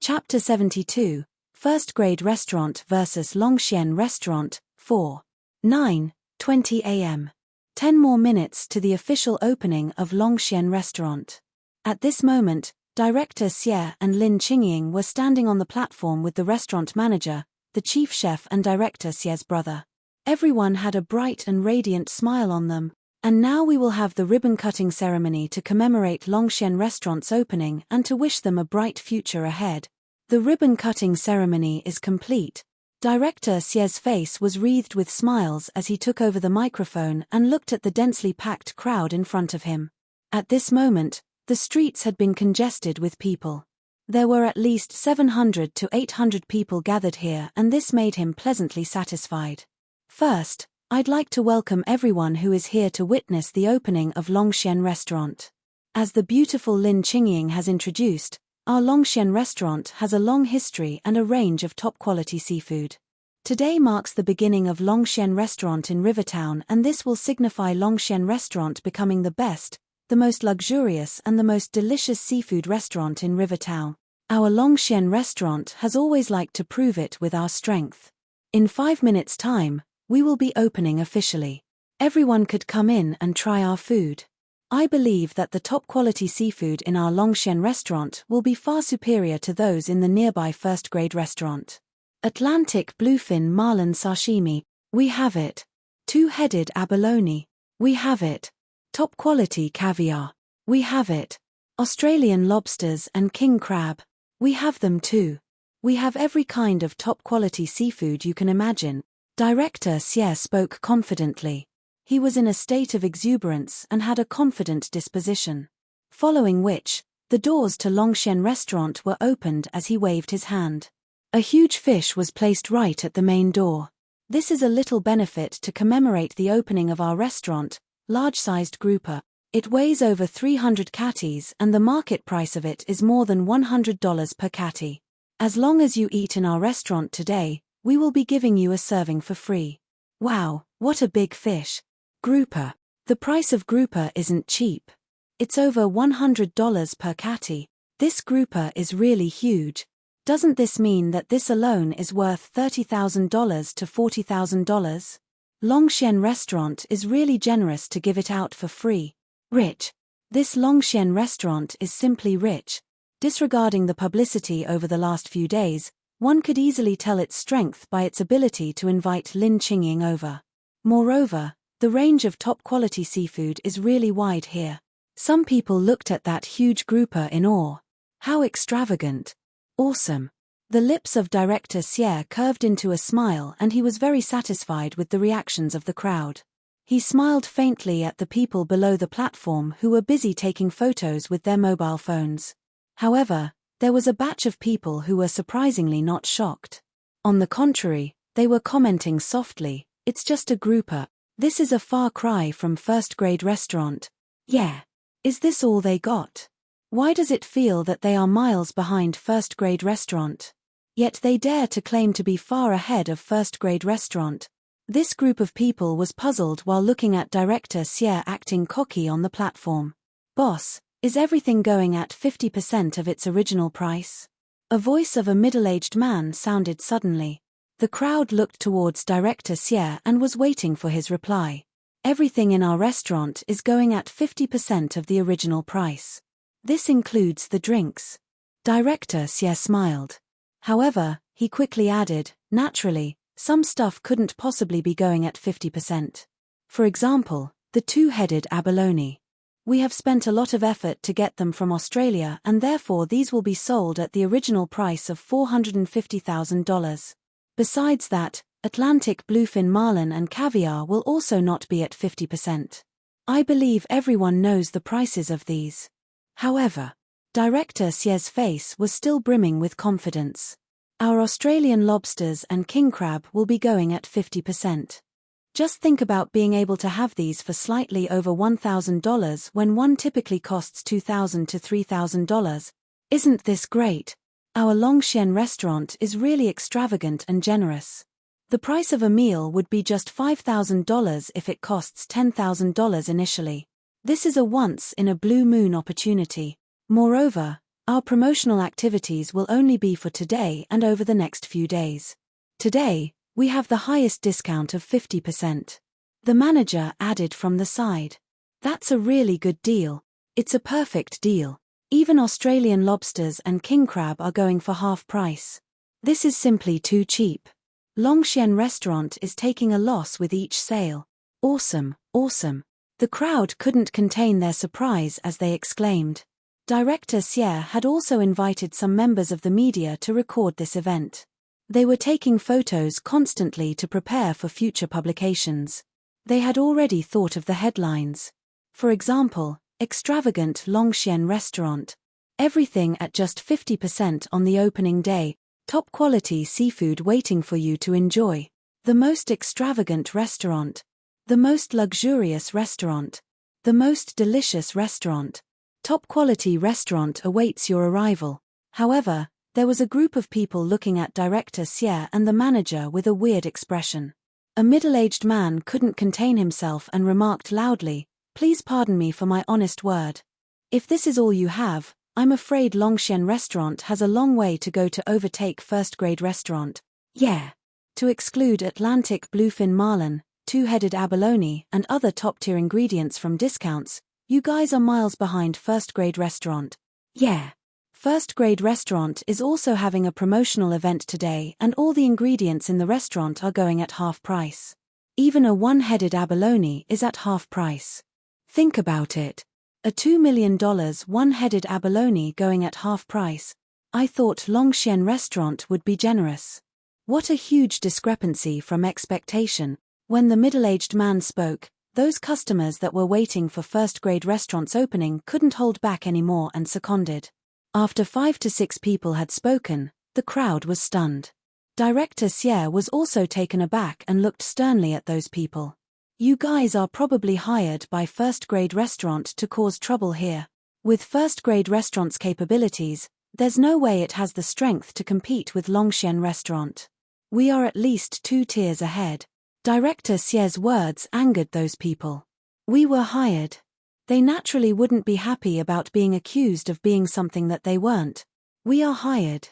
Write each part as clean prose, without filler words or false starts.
Chapter 72, First Grade Restaurant vs. Longxian Restaurant, 4. 9:20 a.m. 10 more minutes to the official opening of Longxian Restaurant. At this moment, Director Xie and Lin Qingying were standing on the platform with the restaurant manager, the chief chef and Director Xie's brother. Everyone had a bright and radiant smile on them, and now we will have the ribbon-cutting ceremony to commemorate Longxian Restaurant's opening and to wish them a bright future ahead. The ribbon-cutting ceremony is complete. Director Xie's face was wreathed with smiles as he took over the microphone and looked at the densely packed crowd in front of him. At this moment, the streets had been congested with people. There were at least 700 to 800 people gathered here, and this made him pleasantly satisfied. First, I'd like to welcome everyone who is here to witness the opening of Longxian Restaurant. As the beautiful Lin Qingying has introduced, our Longxian Restaurant has a long history and a range of top-quality seafood. Today marks the beginning of Longxian Restaurant in Rivertown, and this will signify Longxian Restaurant becoming the best, the most luxurious and the most delicious seafood restaurant in Rivertown. Our Longxian Restaurant has always liked to prove it with our strength. In 5 minutes' time, we will be opening officially. Everyone could come in and try our food. I believe that the top-quality seafood in our Longxian Restaurant will be far superior to those in the nearby first-grade restaurant. Atlantic bluefin marlin sashimi, we have it. Two-headed abalone, we have it. Top-quality caviar, we have it. Australian lobsters and king crab, we have them too. We have every kind of top-quality seafood you can imagine. Director Xie spoke confidently. He was in a state of exuberance and had a confident disposition. Following which, the doors to Longxian Restaurant were opened as he waved his hand. A huge fish was placed right at the main door. This is a little benefit to commemorate the opening of our restaurant, large-sized grouper. It weighs over 300 catties and the market price of it is more than $100 per catty. As long as you eat in our restaurant today, we will be giving you a serving for free. Wow, what a big fish. Grouper. The price of grouper isn't cheap. It's over $100 per catty. This grouper is really huge. Doesn't this mean that this alone is worth $30,000 to $40,000? Longxian Restaurant is really generous to give it out for free. Rich. This Longxian Restaurant is simply rich. Disregarding the publicity over the last few days, one could easily tell its strength by its ability to invite Lin Qingying over. Moreover, the range of top-quality seafood is really wide here. Some people looked at that huge grouper in awe. How extravagant. Awesome. The lips of Director Xie curved into a smile and he was very satisfied with the reactions of the crowd. He smiled faintly at the people below the platform who were busy taking photos with their mobile phones. However, there was a batch of people who were surprisingly not shocked. On the contrary, they were commenting softly, "It's just a grouper. This is a far cry from first-grade restaurant. Yeah. Is this all they got? Why does it feel that they are miles behind first-grade restaurant? Yet they dare to claim to be far ahead of first-grade restaurant." This group of people was puzzled while looking at Director Xie acting cocky on the platform. "Boss, is everything going at 50% of its original price?" A voice of a middle-aged man sounded suddenly. The crowd looked towards Director Xie and was waiting for his reply. "Everything in our restaurant is going at 50% of the original price. This includes the drinks." Director Xie smiled. However, he quickly added, "Naturally, some stuff couldn't possibly be going at 50%. For example, the two-headed abalone. We have spent a lot of effort to get them from Australia and therefore these will be sold at the original price of $450,000. Besides that, Atlantic bluefin marlin and caviar will also not be at 50%. I believe everyone knows the prices of these." However, Director Xie's face was still brimming with confidence. "Our Australian lobsters and king crab will be going at 50%. Just think about being able to have these for slightly over $1,000 when one typically costs $2,000 to $3,000. Isn't this great? Our Longxian Restaurant is really extravagant and generous. The price of a meal would be just $5,000 if it costs $10,000 initially. This is a once-in-a-blue-moon opportunity. Moreover, Our promotional activities will only be for today and over the next few days. Today, we have the highest discount of 50%. The manager added from the side. That's a really good deal. It's a perfect deal. Even Australian lobsters and king crab are going for half price. This is simply too cheap. Longxian Restaurant is taking a loss with each sale. Awesome, awesome. The crowd couldn't contain their surprise as they exclaimed. Director Xie had also invited some members of the media to record this event. They were taking photos constantly to prepare for future publications. They had already thought of the headlines. For example, extravagant Longxian Restaurant. Everything at just 50% on the opening day, top quality seafood waiting for you to enjoy. The most extravagant restaurant. The most luxurious restaurant. The most delicious restaurant. Top quality restaurant awaits your arrival. However, there was a group of people looking at Director Xie and the manager with a weird expression. A middle-aged man couldn't contain himself and remarked loudly, "Please pardon me for my honest word. If this is all you have, I'm afraid Longxian Restaurant has a long way to go to overtake first-grade restaurant. Yeah. To exclude Atlantic bluefin marlin, two-headed abalone and other top-tier ingredients from discounts, you guys are miles behind first-grade restaurant. Yeah. First-grade restaurant is also having a promotional event today and all the ingredients in the restaurant are going at half price. Even a one-headed abalone is at half price. Think about it. A $2 million one-headed abalone going at half price. I thought Longxian Restaurant would be generous. What a huge discrepancy from expectation. When the middle-aged man spoke, those customers that were waiting for first-grade restaurant's opening couldn't hold back anymore and seconded. After 5 to 6 people had spoken, the crowd was stunned. Director Xie was also taken aback and looked sternly at those people. You guys are probably hired by first-grade restaurant to cause trouble here. With first-grade restaurant's capabilities, there's no way it has the strength to compete with Longxian Restaurant. We are at least 2 tiers ahead. Director Xie's words angered those people. We were hired. They naturally wouldn't be happy about being accused of being something that they weren't. We are hired.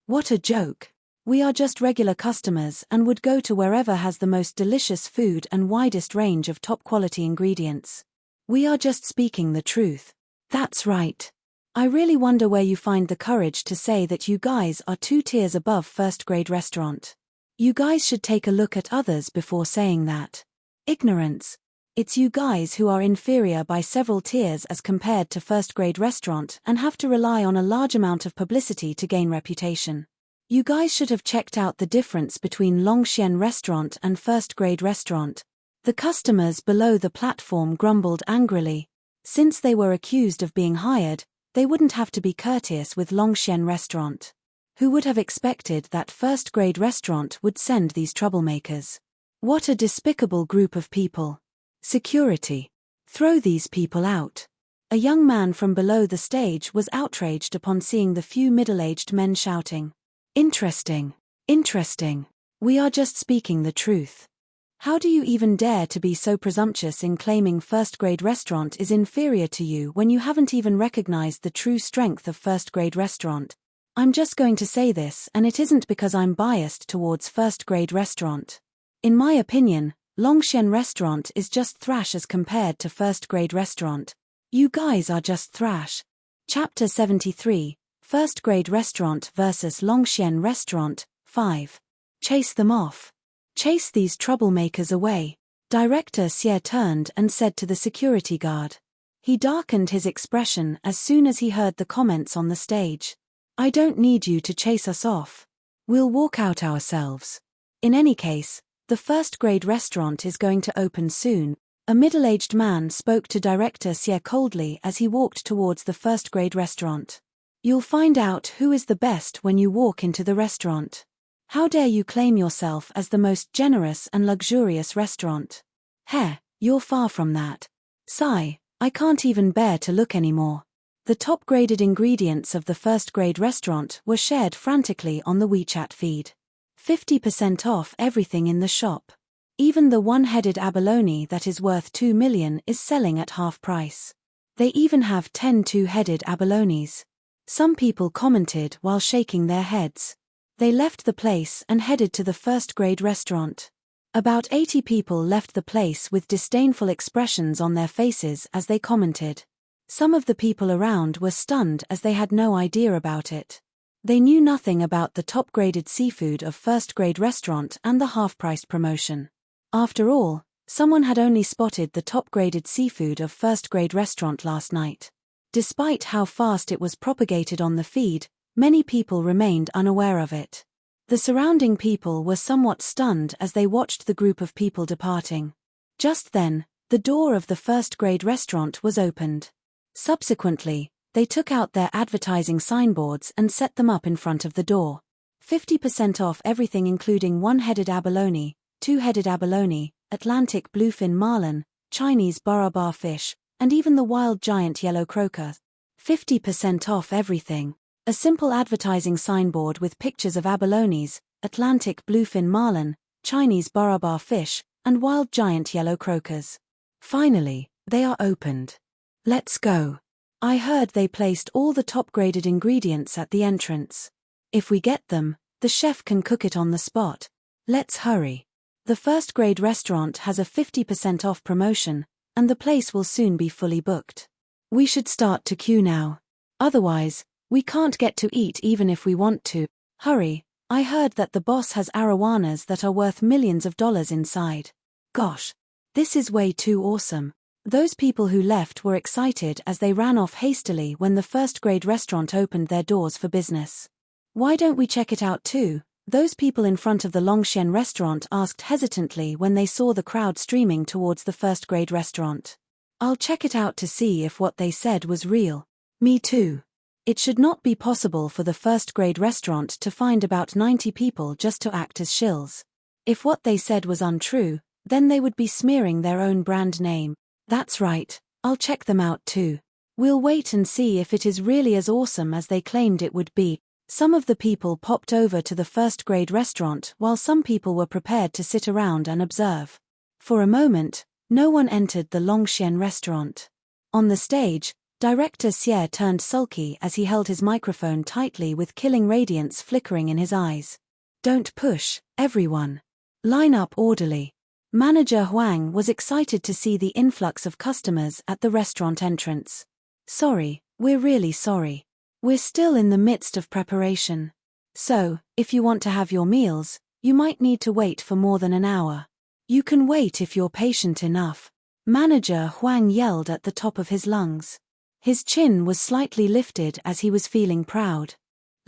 What a joke. We are just regular customers and would go to wherever has the most delicious food and widest range of top-quality ingredients. We are just speaking the truth. That's right. I really wonder where you find the courage to say that you guys are 2 tiers above first-grade restaurant. You guys should take a look at others before saying that. Ignorance. It's you guys who are inferior by several tiers as compared to first-grade restaurant and have to rely on a large amount of publicity to gain reputation. You guys should have checked out the difference between Longxian Restaurant and first-grade restaurant. The customers below the platform grumbled angrily. Since they were accused of being hired, they wouldn't have to be courteous with Longxian Restaurant. Who would have expected that first-grade restaurant would send these troublemakers? What a despicable group of people. Security. Throw these people out. A young man from below the stage was outraged upon seeing the few middle-aged men shouting. Interesting. Interesting. We are just speaking the truth. How do you even dare to be so presumptuous in claiming first-grade restaurant is inferior to you when you haven't even recognized the true strength of first-grade restaurant? I'm just going to say this, and it isn't because I'm biased towards first-grade restaurant. In my opinion, Longxian Restaurant is just thrash as compared to first-grade restaurant. You guys are just thrash. Chapter 73. First-grade restaurant versus Longxian Restaurant, 5. Chase them off. Chase these troublemakers away. Director Xie turned and said to the security guard. He darkened his expression as soon as he heard the comments on the stage. I don't need you to chase us off. We'll walk out ourselves. In any case, the first-grade restaurant is going to open soon. A middle-aged man spoke to Director Xie coldly as he walked towards the first-grade restaurant. You'll find out who is the best when you walk into the restaurant. How dare you claim yourself as the most generous and luxurious restaurant? Heh, you're far from that. Sigh, I can't even bear to look anymore. The top-graded ingredients of the first-grade restaurant were shared frantically on the WeChat feed. 50% off everything in the shop. Even the one-headed abalone that is worth $2 million is selling at half price. They even have 10 two-headed abalones. Some people commented while shaking their heads. They left the place and headed to the first-grade restaurant. About 80 people left the place with disdainful expressions on their faces as they commented. Some of the people around were stunned as they had no idea about it. They knew nothing about the top-graded seafood of first-grade restaurant and the half-priced promotion. After all, someone had only spotted the top-graded seafood of first-grade restaurant last night. Despite how fast it was propagated on the feed, many people remained unaware of it. The surrounding people were somewhat stunned as they watched the group of people departing. Just then, the door of the first-grade restaurant was opened. Subsequently, they took out their advertising signboards and set them up in front of the door. 50% off everything including one-headed abalone, two-headed abalone, Atlantic bluefin marlin, Chinese barabar fish, and even the wild giant yellow croaker. 50% off everything. A simple advertising signboard with pictures of abalones, Atlantic bluefin marlin, Chinese barabar fish, and wild giant yellow croakers. Finally, they are opened. Let's go. I heard they placed all the top-graded ingredients at the entrance. If we get them, the chef can cook it on the spot. Let's hurry. The first-grade restaurant has a 50% off promotion, and the place will soon be fully booked. We should start to queue now. Otherwise, we can't get to eat even if we want to. Hurry, I heard that the boss has arowanas that are worth millions of dollars inside. Gosh, this is way too awesome. Those people who left were excited as they ran off hastily when the first-grade restaurant opened their doors for business. Why don't we check it out too? Those people in front of the Longxian restaurant asked hesitantly when they saw the crowd streaming towards the first-grade restaurant. I'll check it out to see if what they said was real. Me too. It should not be possible for the first-grade restaurant to find about 90 people just to act as shills. If what they said was untrue, then they would be smearing their own brand name. That's right, I'll check them out too. We'll wait and see if it is really as awesome as they claimed it would be. Some of the people popped over to the first-grade restaurant while some people were prepared to sit around and observe. For a moment, no one entered the Longxian restaurant. On the stage, Director Xie turned sulky as he held his microphone tightly with killing radiance flickering in his eyes. Don't push, everyone. Line up orderly. Manager Huang was excited to see the influx of customers at the restaurant entrance. Sorry, we're really sorry. We're still in the midst of preparation. So, if you want to have your meals, you might need to wait for more than an hour. You can wait if you're patient enough. Manager Huang yelled at the top of his lungs. His chin was slightly lifted as he was feeling proud.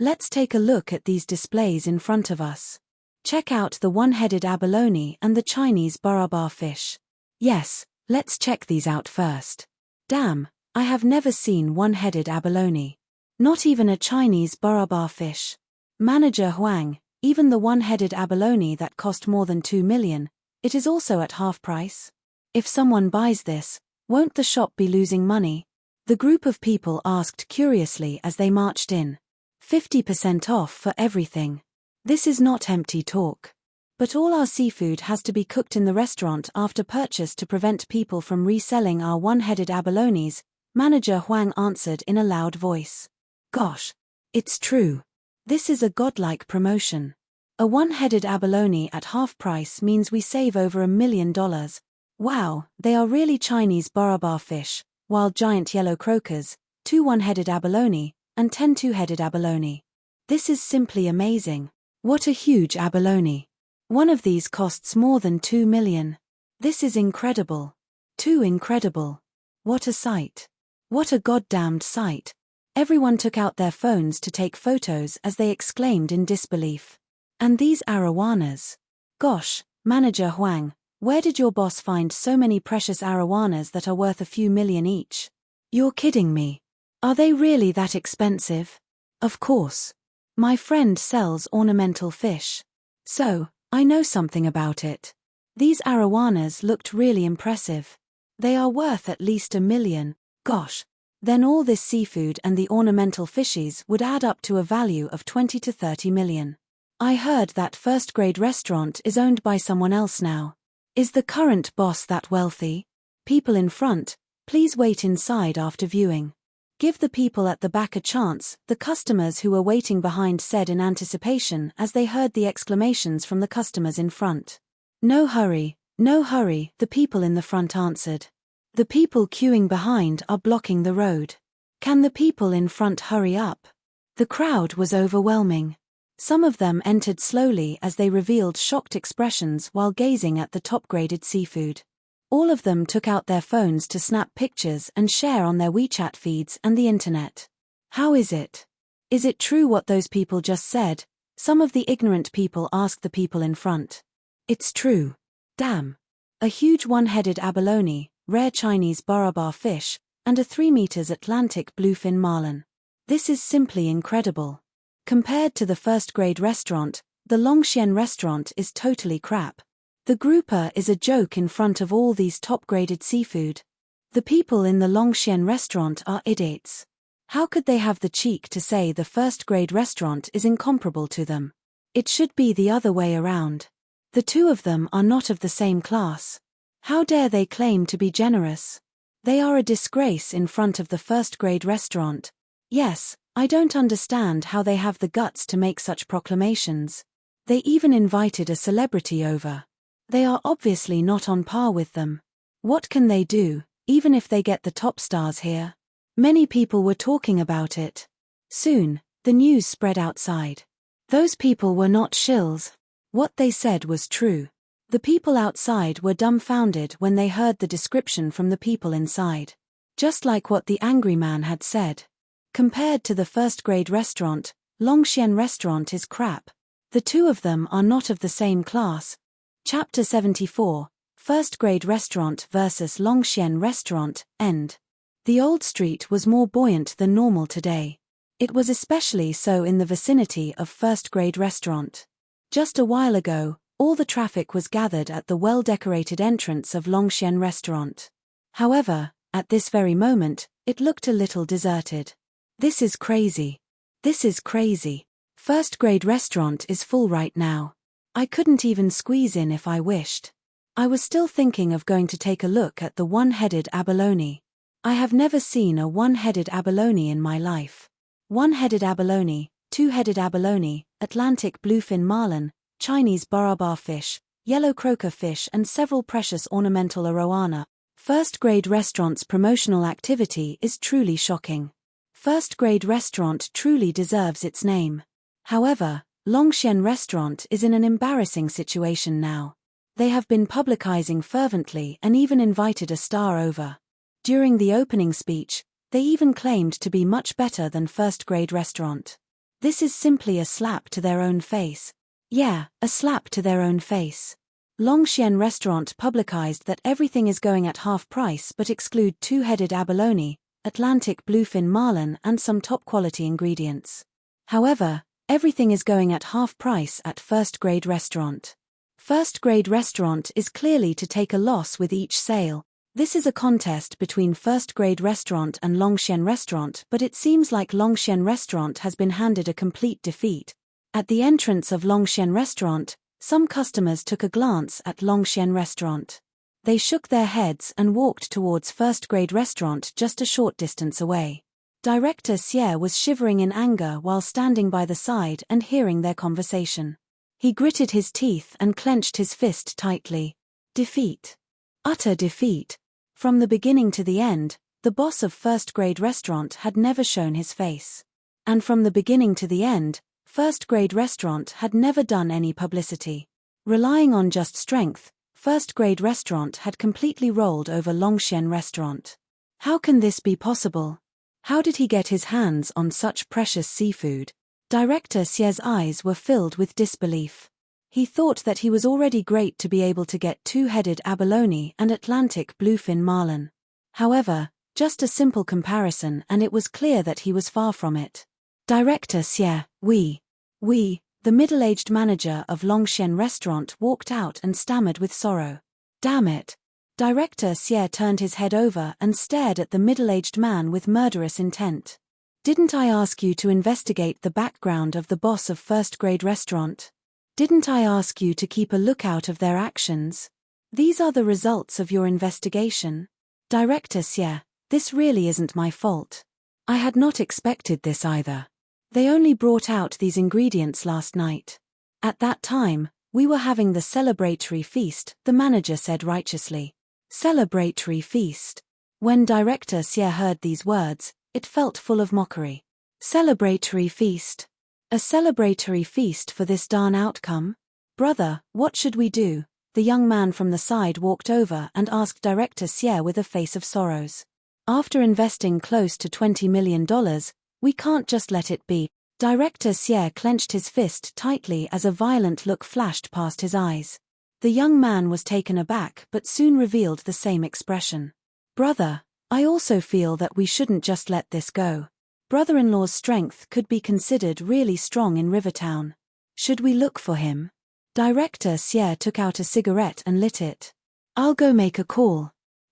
Let's take a look at these displays in front of us. Check out the one-headed abalone and the Chinese barabar fish. Yes, let's check these out first. Damn, I have never seen one-headed abalone. Not even a Chinese barabar fish. Manager Huang, even the one-headed abalone that cost more than 2 million, it is also at half price. If someone buys this, won't the shop be losing money? The group of people asked curiously as they marched in. 50% off for everything. This is not empty talk. But all our seafood has to be cooked in the restaurant after purchase to prevent people from reselling our one-headed abalones, Manager Huang answered in a loud voice. Gosh, it's true. This is a godlike promotion. A one-headed abalone at half price means we save over $1 million. Wow, they are really Chinese barabar fish, wild giant yellow croakers, 2 one-headed abalone, and 10 two-headed abalone. This is simply amazing. What a huge abalone. One of these costs more than 2 million. This is incredible. Too incredible. What a sight. What a goddamned sight. Everyone took out their phones to take photos as they exclaimed in disbelief. And these arowanas. Gosh, Manager Huang, where did your boss find so many precious arowanas that are worth a few million each? You're kidding me. Are they really that expensive? Of course. My friend sells ornamental fish. So, I know something about it. These arowanas looked really impressive. They are worth at least $1 million. Gosh. Then all this seafood and the ornamental fishes would add up to a value of 20 to 30 million. I heard that first-grade restaurant is owned by someone else now. Is the current boss that wealthy? People in front, please wait inside after viewing. Give the people at the back a chance, the customers who were waiting behind said in anticipation as they heard the exclamations from the customers in front. No hurry, the people in the front answered. The people queuing behind are blocking the road. Can the people in front hurry up? The crowd was overwhelming. Some of them entered slowly as they revealed shocked expressions while gazing at the top-graded seafood. All of them took out their phones to snap pictures and share on their WeChat feeds and the internet. How is it? Is it true what those people just said? Some of the ignorant people asked the people in front. It's true. Damn. A huge one-headed abalone, rare Chinese barabar fish, and a 3 meters Atlantic bluefin marlin. This is simply incredible. Compared to the first-grade restaurant, the Longxian restaurant is totally crap. The grouper is a joke in front of all these top-graded seafood. The people in the Longxian restaurant are idiots. How could they have the cheek to say the first-grade restaurant is incomparable to them? It should be the other way around. The two of them are not of the same class. How dare they claim to be generous? They are a disgrace in front of the first-grade restaurant. Yes, I don't understand how they have the guts to make such proclamations. They even invited a celebrity over. They are obviously not on par with them. What can they do, even if they get the top stars here? Many people were talking about it. Soon, the news spread outside. Those people were not shills. What they said was true. The people outside were dumbfounded when they heard the description from the people inside. Just like what the angry man had said. Compared to the first-grade restaurant, Longxian restaurant is crap. The two of them are not of the same class. Chapter 74, First-grade restaurant versus Longxian restaurant, end. The old street was more buoyant than normal today. It was especially so in the vicinity of first-grade restaurant. Just a while ago, all the traffic was gathered at the well-decorated entrance of Longxian restaurant. However, at this very moment, it looked a little deserted. This is crazy. This is crazy. First-grade restaurant is full right now. I couldn't even squeeze in if I wished. I was still thinking of going to take a look at the one-headed abalone. I have never seen a one-headed abalone in my life. One-headed abalone, two-headed abalone, Atlantic bluefin marlin, Chinese barabar fish, yellow croaker fish and several precious ornamental arowana. First-grade restaurant's promotional activity is truly shocking. First-grade restaurant truly deserves its name. However, Longxian restaurant is in an embarrassing situation now. They have been publicizing fervently and even invited a star over. During the opening speech, they even claimed to be much better than first-grade restaurant. This is simply a slap to their own face. Yeah, a slap to their own face. Longxian restaurant publicized that everything is going at half price but exclude two-headed abalone, Atlantic bluefin marlin and some top-quality ingredients. However, everything is going at half price at first-grade restaurant. First-grade restaurant is clearly to take a loss with each sale. This is a contest between first-grade restaurant and Longxian restaurant, but it seems like Longxian restaurant has been handed a complete defeat. At the entrance of Longxian restaurant, some customers took a glance at Longxian restaurant. They shook their heads and walked towards first-grade restaurant just a short distance away. Director Xie was shivering in anger while standing by the side and hearing their conversation. He gritted his teeth and clenched his fist tightly. Defeat. Utter defeat. From the beginning to the end, the boss of first-grade restaurant had never shown his face. And from the beginning to the end, first-grade restaurant had never done any publicity. Relying on just strength, first-grade restaurant had completely rolled over Longxian restaurant. How can this be possible? How did he get his hands on such precious seafood? Director Xie's eyes were filled with disbelief. He thought that he was already great to be able to get two-headed abalone and Atlantic bluefin marlin. However, just a simple comparison and it was clear that he was far from it. Director Xie, the middle-aged manager of Longxian restaurant walked out and stammered with sorrow. Damn it. Director Xie turned his head over and stared at the middle-aged man with murderous intent. Didn't I ask you to investigate the background of the boss of first-grade restaurant? Didn't I ask you to keep a lookout of their actions? These are the results of your investigation. Director Xie, this really isn't my fault. I had not expected this either. They only brought out these ingredients last night. At that time, we were having the celebratory feast, the manager said righteously. Celebratory feast. When Director Xie heard these words, it felt full of mockery. Celebratory feast. A celebratory feast for this darn outcome? Brother, what should we do? The young man from the side walked over and asked Director Xie with a face of sorrows. After investing close to $20 million, we can't just let it be. Director Xie clenched his fist tightly as a violent look flashed past his eyes. The young man was taken aback but soon revealed the same expression. Brother, I also feel that we shouldn't just let this go. Brother-in-law's strength could be considered really strong in Rivertown. Should we look for him? Director Xie took out a cigarette and lit it. I'll go make a call.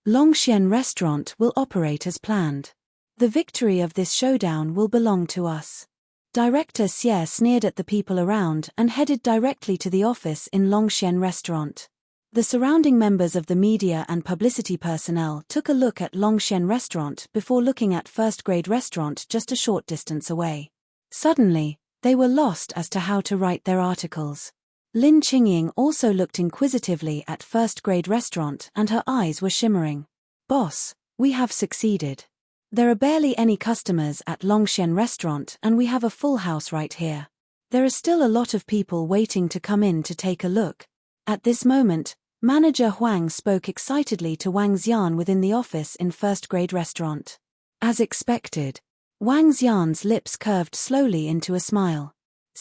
Longxian Restaurant will operate as planned. The victory of this showdown will belong to us. Director Xie sneered at the people around and headed directly to the office in Longxian Restaurant. The surrounding members of the media and publicity personnel took a look at Longxian Restaurant before looking at First Grade Restaurant just a short distance away. Suddenly, they were lost as to how to write their articles. Lin Qingying also looked inquisitively at First Grade Restaurant and her eyes were shimmering. Boss, we have succeeded. There are barely any customers at Longxian Restaurant and we have a full house right here. There are still a lot of people waiting to come in to take a look. At this moment, Manager Huang spoke excitedly to Wang Xian within the office in First Grade Restaurant. As expected, Wang Xian's lips curved slowly into a smile.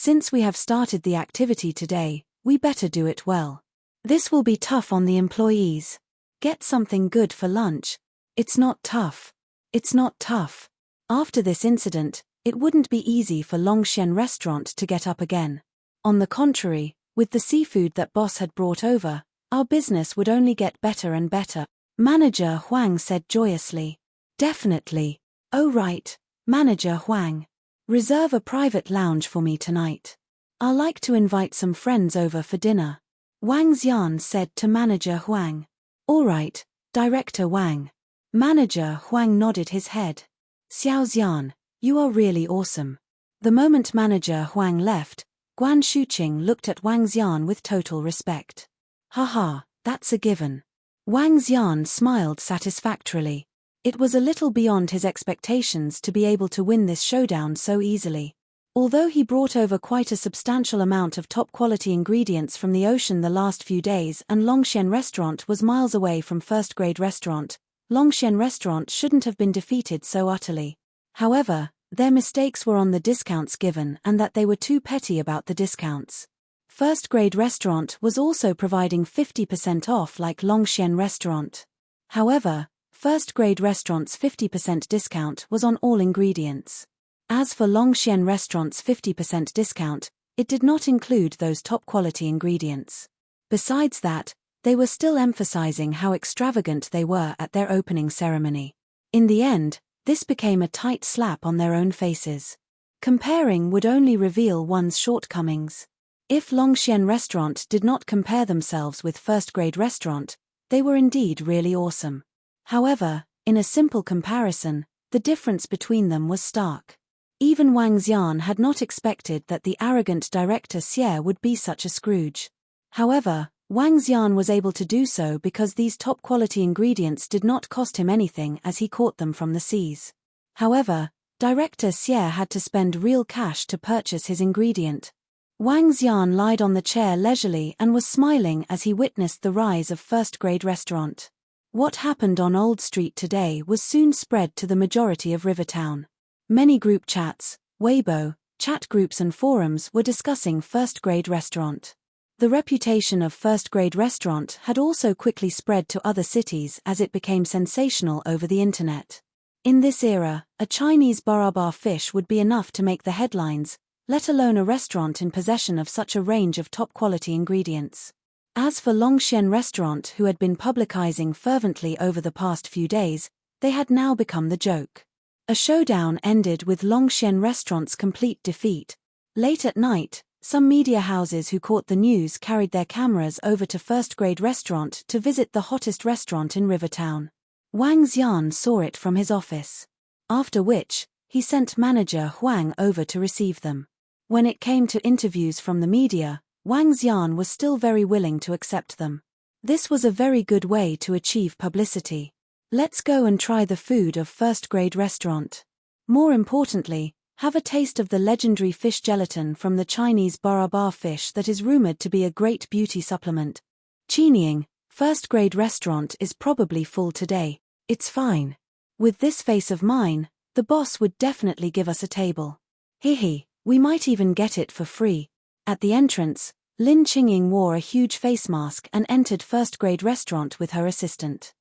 Since we have started the activity today, we better do it well. This will be tough on the employees. Get something good for lunch. It's not tough. It's not tough. After this incident, it wouldn't be easy for Longxian Restaurant to get up again. On the contrary, with the seafood that boss had brought over, our business would only get better and better. Manager Huang said joyously. Definitely. Oh right, Manager Huang. Reserve a private lounge for me tonight. I'll like to invite some friends over for dinner. Wang Xian said to Manager Huang. All right, Director Wang. Manager Huang nodded his head. Xiao Xian, you are really awesome. The moment Manager Huang left, Guan Shuqing looked at Wang Xian with total respect. Haha, that's a given. Wang Xian smiled satisfactorily. It was a little beyond his expectations to be able to win this showdown so easily. Although he brought over quite a substantial amount of top-quality ingredients from the ocean the last few days and Longxian Restaurant was miles away from First Grade Restaurant, Longxian Restaurant shouldn't have been defeated so utterly. However, their mistakes were on the discounts given and that they were too petty about the discounts. First Grade Restaurant was also providing 50% off like Longxian Restaurant. However, First Grade Restaurant's 50% discount was on all ingredients. As for Longxian Restaurant's 50% discount, it did not include those top-quality ingredients. Besides that, they were still emphasizing how extravagant they were at their opening ceremony. In the end, this became a tight slap on their own faces. Comparing would only reveal one's shortcomings. If Longxian Restaurant did not compare themselves with First Grade Restaurant, they were indeed really awesome. However, in a simple comparison, the difference between them was stark. Even Wang Xian had not expected that the arrogant Director Xie would be such a Scrooge. However, Wang Xian was able to do so because these top-quality ingredients did not cost him anything as he caught them from the seas. However, Director Xie had to spend real cash to purchase his ingredient. Wang Xian lied on the chair leisurely and was smiling as he witnessed the rise of First Grade Restaurant. What happened on Old Street today was soon spread to the majority of Rivertown. Many group chats, Weibo, chat groups and forums were discussing First Grade Restaurant. The reputation of First Grade Restaurant had also quickly spread to other cities as it became sensational over the internet. In this era, a Chinese bar fish would be enough to make the headlines, let alone a restaurant in possession of such a range of top-quality ingredients. As for Longxian Restaurant, who had been publicizing fervently over the past few days, they had now become the joke. A showdown ended with Longxian Restaurant's complete defeat. Late at night, some media houses who caught the news carried their cameras over to First Grade Restaurant to visit the hottest restaurant in Rivertown. Wang Xian saw it from his office. After which, he sent manager Huang over to receive them. When it came to interviews from the media, Wang Xian was still very willing to accept them. This was a very good way to achieve publicity. Let's go and try the food of first-grade restaurant. More importantly, have a taste of the legendary fish gelatin from the Chinese barabar fish that is rumored to be a great beauty supplement. Chinying, first-grade restaurant is probably full today. It's fine. With this face of mine, the boss would definitely give us a table. Hehe, we might even get it for free. At the entrance, Lin Qingying wore a huge face mask and entered first-grade restaurant with her assistant.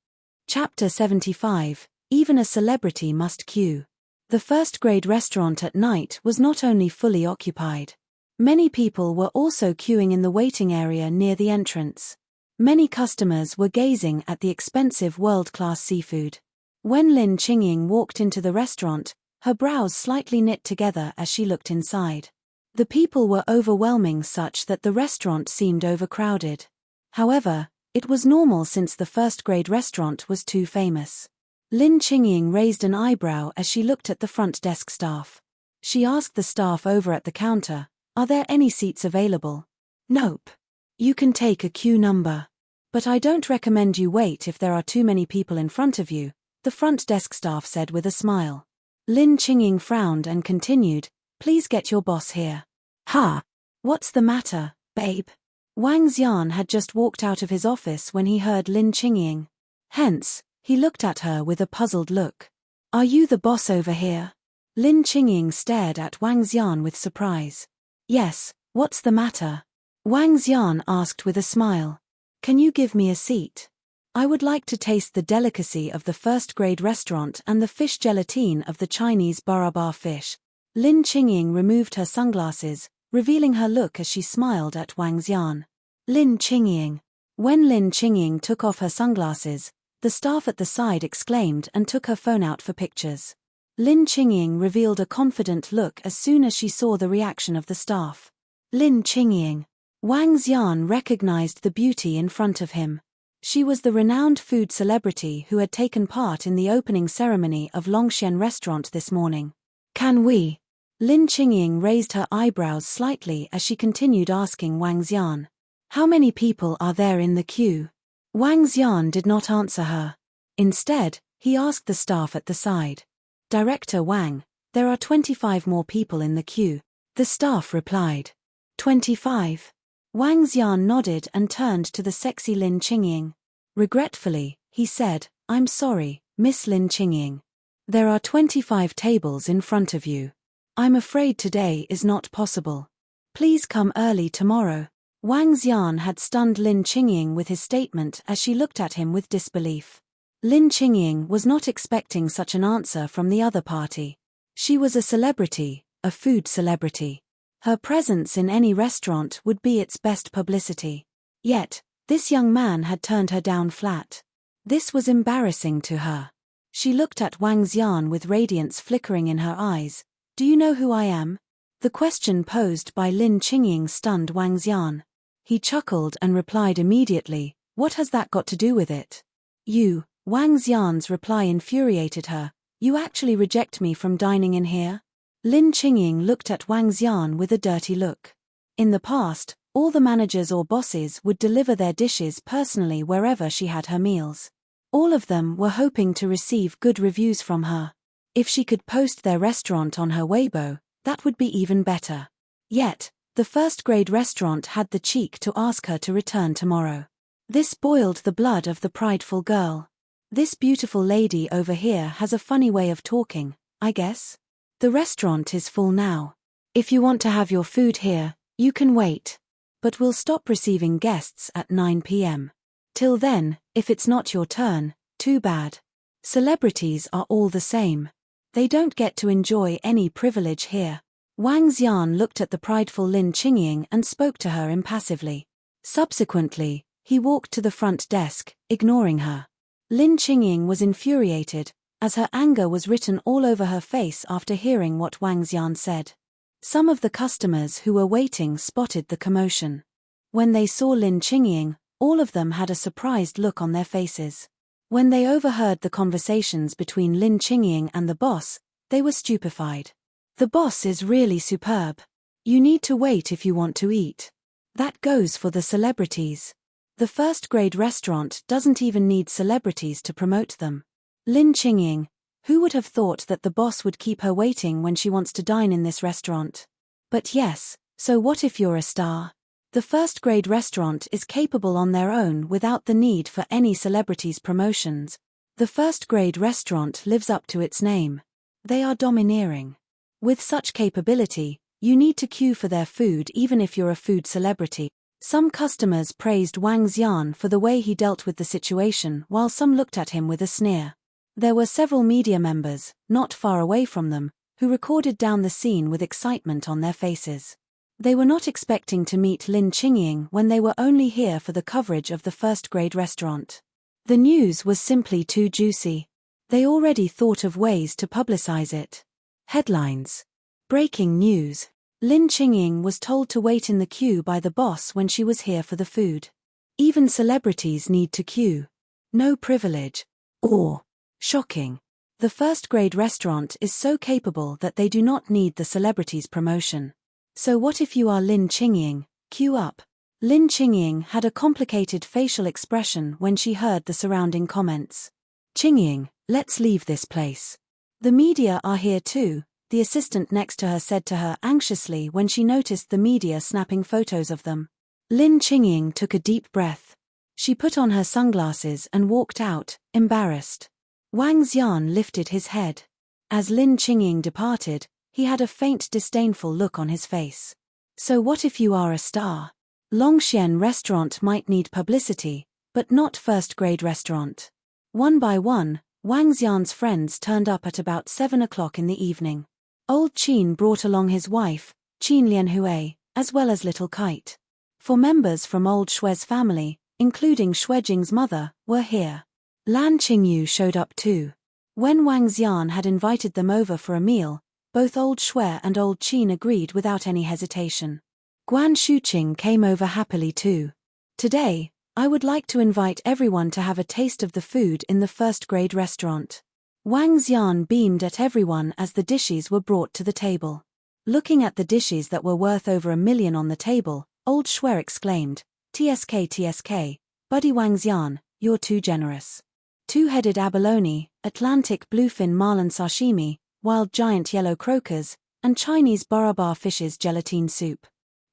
Chapter 75, Even a Celebrity Must Queue. The first-grade restaurant at night was not only fully occupied. Many people were also queuing in the waiting area near the entrance. Many customers were gazing at the expensive world-class seafood. When Lin Qingying walked into the restaurant, her brows slightly knit together as she looked inside. The people were overwhelming such that the restaurant seemed overcrowded. However, it was normal since the first-grade restaurant was too famous. Lin Qingying raised an eyebrow as she looked at the front desk staff. She asked the staff over at the counter, "Are there any seats available?" "Nope. You can take a queue number. But I don't recommend you wait if there are too many people in front of you," the front desk staff said with a smile. Lin Qingying frowned and continued, "Please get your boss here." "Ha! What's the matter, babe?" Wang Xian had just walked out of his office when he heard Lin Qingying. Hence, he looked at her with a puzzled look. "Are you the boss over here?" Lin Qingying stared at Wang Xian with surprise. "Yes, what's the matter?" Wang Xian asked with a smile. "Can you give me a seat? I would like to taste the delicacy of the first-grade restaurant and the fish gelatine of the Chinese barabar fish." Lin Qingying removed her sunglasses, revealing her look as she smiled at Wang Xian. Lin Qingying. When Lin Qingying took off her sunglasses, the staff at the side exclaimed and took her phone out for pictures. Lin Qingying revealed a confident look as soon as she saw the reaction of the staff. Lin Qingying. Wang Xian recognized the beauty in front of him. She was the renowned food celebrity who had taken part in the opening ceremony of Longxian restaurant this morning. "Can we?" Lin Qingying raised her eyebrows slightly as she continued asking Wang Xian. "How many people are there in the queue?" Wang Xian did not answer her. Instead, he asked the staff at the side. "Director Wang, there are 25 more people in the queue," the staff replied. 25. Wang Xian nodded and turned to the sexy Lin Qingying. Regretfully, he said, "I'm sorry, Miss Lin Qingying. There are 25 tables in front of you. I'm afraid today is not possible. Please come early tomorrow." Wang Xian had stunned Lin Qingying with his statement as she looked at him with disbelief. Lin Qingying was not expecting such an answer from the other party. She was a celebrity, a food celebrity. Her presence in any restaurant would be its best publicity. Yet, this young man had turned her down flat. This was embarrassing to her. She looked at Wang Xian with radiance flickering in her eyes. "Do you know who I am?" The question posed by Lin Qingying stunned Wang Xian. He chuckled and replied immediately, "What has that got to do with it?" "You." Wang Xian's reply infuriated her. "You actually reject me from dining in here?" Lin Qingying looked at Wang Xian with a dirty look. In the past, all the managers or bosses would deliver their dishes personally wherever she had her meals. All of them were hoping to receive good reviews from her. If she could post their restaurant on her Weibo, that would be even better. Yet, the first-grade restaurant had the cheek to ask her to return tomorrow. This boiled the blood of the prideful girl. This beautiful lady over here has a funny way of talking, I guess. The restaurant is full now. If you want to have your food here, you can wait. But we'll stop receiving guests at 9 p.m. Till then, if it's not your turn, too bad. Celebrities are all the same. They don't get to enjoy any privilege here. Wang Xian looked at the prideful Lin Qingying and spoke to her impassively. Subsequently, he walked to the front desk, ignoring her. Lin Qingying was infuriated, as her anger was written all over her face after hearing what Wang Xian said. Some of the customers who were waiting spotted the commotion. When they saw Lin Qingying, all of them had a surprised look on their faces. When they overheard the conversations between Lin Qingying and the boss, They were stupefied. The boss is really superb. You need to wait if you want to eat. That goes for the celebrities. The first-grade restaurant doesn't even need celebrities to promote them. Lin Qingying, who would have thought that the boss would keep her waiting when she wants to dine in this restaurant? But yes, so what if you're a star? The first-grade restaurant is capable on their own without the need for any celebrities' promotions. The first-grade restaurant lives up to its name. They are domineering. With such capability, you need to queue for their food even if you're a food celebrity. Some customers praised Wang Xian for the way he dealt with the situation, while some looked at him with a sneer. There were several media members, not far away from them, who recorded down the scene with excitement on their faces. They were not expecting to meet Lin Qingying when they were only here for the coverage of the first-grade restaurant. The news was simply too juicy. They already thought of ways to publicize it. Headlines. Breaking news. Lin Qingying was told to wait in the queue by the boss when she was here for the food. Even celebrities need to queue. No privilege. Or, shocking. The first-grade restaurant is so capable that they do not need the celebrities' promotion. So what if you are Lin Qingying? Queue up. Lin Qingying had a complicated facial expression when she heard the surrounding comments. Qingying, let's leave this place. The media are here too, the assistant next to her said to her anxiously when she noticed the media snapping photos of them. Lin Qingying took a deep breath. She put on her sunglasses and walked out, embarrassed. Wang Xian lifted his head. As Lin Qingying departed, he had a faint disdainful look on his face. So what if you are a star? Longxian restaurant might need publicity, but not first-grade restaurant. One by one, Wang Xian's friends turned up at about 7 o'clock in the evening. Old Qin brought along his wife, Qin Lianhui, as well as little Kite. 4 members from old Shue's family, including Shuejing's mother, were here. Lan Qingyu showed up too. When Wang Xian had invited them over for a meal, both old Shue and old Qin agreed without any hesitation. Guan Shuqing came over happily too. Today, I would like to invite everyone to have a taste of the food in the first-grade restaurant. Wang Xian beamed at everyone as the dishes were brought to the table. Looking at the dishes that were worth over 1 million on the table, old Shue exclaimed, "TSK TSK, Buddy Wang Xian, you're too generous. 2-headed abalone, Atlantic bluefin marlin sashimi, wild giant yellow croakers, and Chinese barabar fishes gelatine soup.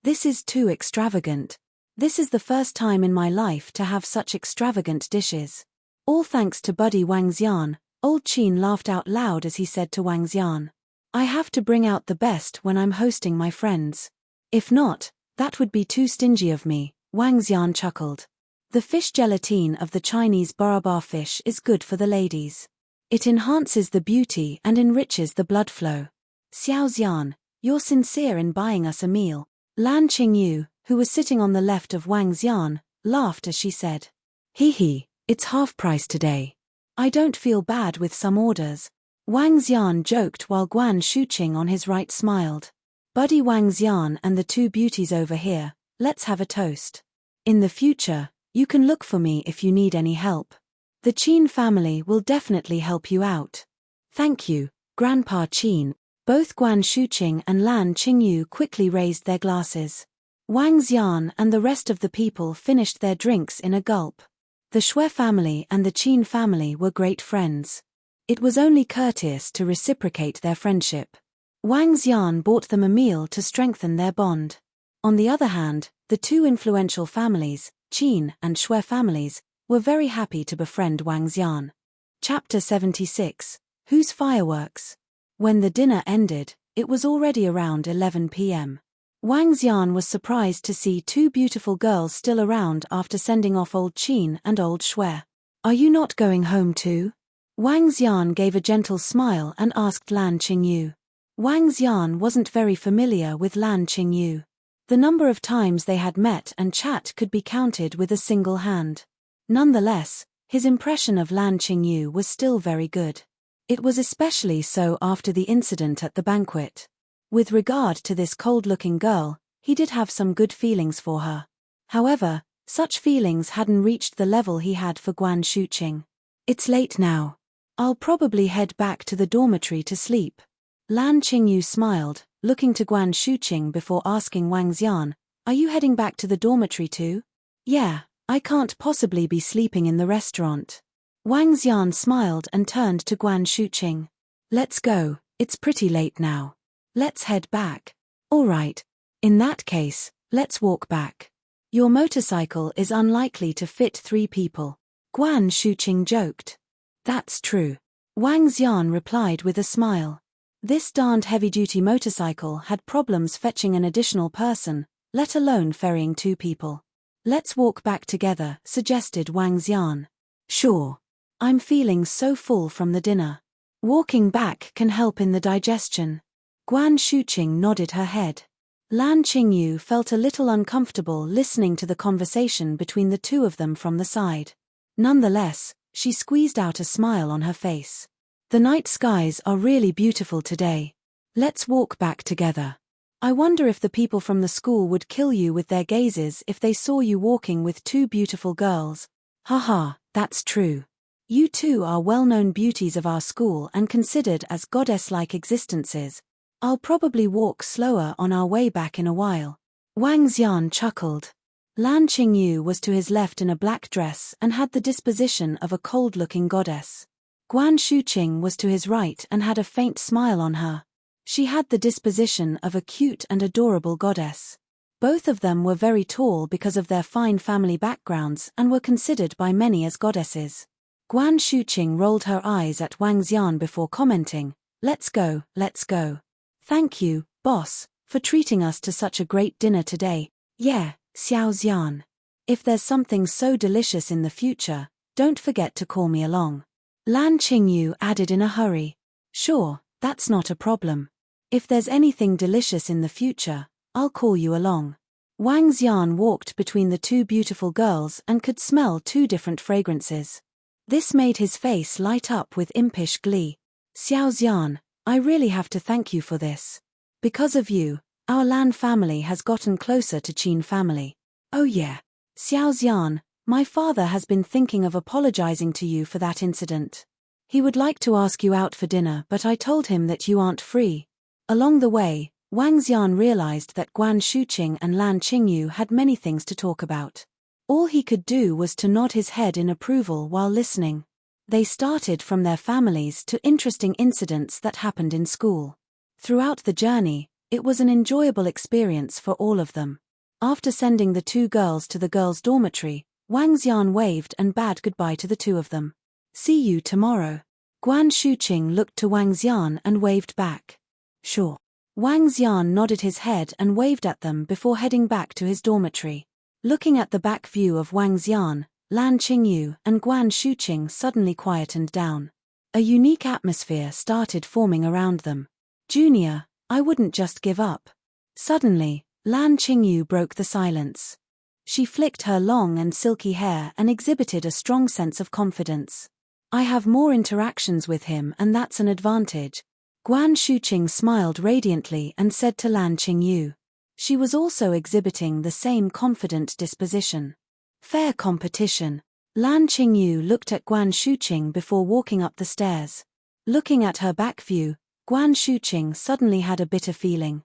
This is too extravagant. This is the first time in my life to have such extravagant dishes. All thanks to Buddy Wang Xian." Old Qin laughed out loud as he said to Wang Xian, "I have to bring out the best when I'm hosting my friends. If not, that would be too stingy of me." Wang Xian chuckled. The fish gelatine of the Chinese barabar fish is good for the ladies. It enhances the beauty and enriches the blood flow. Xiao Xian, you're sincere in buying us a meal. Lan Qingyu, who was sitting on the left of Wang Xian, laughed as she said, "Hee, it's half price today. I don't feel bad with some orders." Wang Xian joked while Guan Shuqing on his right smiled. "Buddy Wang Xian and the 2 beauties over here, let's have a toast. In the future, you can look for me if you need any help. The Qin family will definitely help you out." "Thank you, Grandpa Qin." Both Guan Shuqing and Lan Qingyu quickly raised their glasses. Wang Xian and the rest of the people finished their drinks in a gulp. The Shui family and the Qin family were great friends. It was only courteous to reciprocate their friendship. Wang Xian bought them a meal to strengthen their bond. On the other hand, the 2 influential families, Qin and Shui families, were very happy to befriend Wang Xian. Chapter 76. Whose Fireworks? When the dinner ended, it was already around 11 p.m. Wang Xian was surprised to see 2 beautiful girls still around after sending off old Qin and old Shui. "Are you not going home too?" Wang Xian gave a gentle smile and asked Lan Qingyu. Wang Xian wasn't very familiar with Lan Qingyu. The number of times they had met and chat could be counted with a single hand. Nonetheless, his impression of Lan Qingyu was still very good. It was especially so after the incident at the banquet. With regard to this cold-looking girl, he did have some good feelings for her. However, such feelings hadn't reached the level he had for Guan Shuqing. "It's late now. I'll probably head back to the dormitory to sleep. Lan Qingyu smiled, looking to Guan Shuqing before asking Wang Xian, are you heading back to the dormitory too? Yeah, I can't possibly be sleeping in the restaurant. Wang Xian smiled and turned to Guan Shuqing. Let's go, it's pretty late now. Let's head back. All right. In that case, let's walk back. Your motorcycle is unlikely to fit 3 people. Guan Shuqing joked. That's true. Wang Xian replied with a smile. This darned heavy-duty motorcycle had problems fetching an additional person, let alone ferrying 2 people. Let's walk back together, suggested Wang Xian. Sure. I'm feeling so full from the dinner. Walking back can help in the digestion. Guan Shuqing nodded her head. Lan Qingyu felt a little uncomfortable listening to the conversation between the 2 of them from the side. Nonetheless, she squeezed out a smile on her face. The night skies are really beautiful today. Let's walk back together. I wonder if the people from the school would kill you with their gazes if they saw you walking with 2 beautiful girls. Haha, that's true. You 2 are well-known beauties of our school and considered as goddess-like existences. I'll probably walk slower on our way back in a while. Wang Xian chuckled. Lan Qingyu was to his left in a black dress and had the disposition of a cold-looking goddess. Guan Shuqing was to his right and had a faint smile on her. She had the disposition of a cute and adorable goddess. Both of them were very tall because of their fine family backgrounds and were considered by many as goddesses. Guan Shuqing rolled her eyes at Wang Xian before commenting, let's go, let's go. Thank you, boss, for treating us to such a great dinner today. Yeah, Xiao Xian. If there's something so delicious in the future, don't forget to call me along. Lan Qingyu added in a hurry. Sure, that's not a problem. If there's anything delicious in the future, I'll call you along. Wang Xian walked between the 2 beautiful girls and could smell 2 different fragrances. This made his face light up with impish glee. Xiao Xian, I really have to thank you for this. Because of you, our Lan family has gotten closer to Qin family. Oh yeah. Xiao Xian, my father has been thinking of apologizing to you for that incident. He would like to ask you out for dinner, but I told him that you aren't free. Along the way, Wang Xian realized that Guan Shuqing and Lan Qingyu had many things to talk about. All he could do was to nod his head in approval while listening. They started from their families to interesting incidents that happened in school. Throughout the journey, it was an enjoyable experience for all of them. After sending the 2 girls to the girls' dormitory, Wang Xian waved and bade goodbye to the 2 of them. See you tomorrow. Guan Shuqing looked to Wang Xian and waved back. Sure. Wang Xian nodded his head and waved at them before heading back to his dormitory. Looking at the back view of Wang Xian, Lan Qingyu and Guan Shuqing suddenly quietened down. A unique atmosphere started forming around them. Junior, I wouldn't just give up. Suddenly, Lan Qingyu broke the silence. She flicked her long and silky hair and exhibited a strong sense of confidence. I have more interactions with him and that's an advantage. Guan Shuqing smiled radiantly and said to Lan Qingyu. She was also exhibiting the same confident disposition. Fair competition. Lan Qingyu looked at Guan Shuqing before walking up the stairs. Looking at her back view, Guan Shuqing suddenly had a bitter feeling.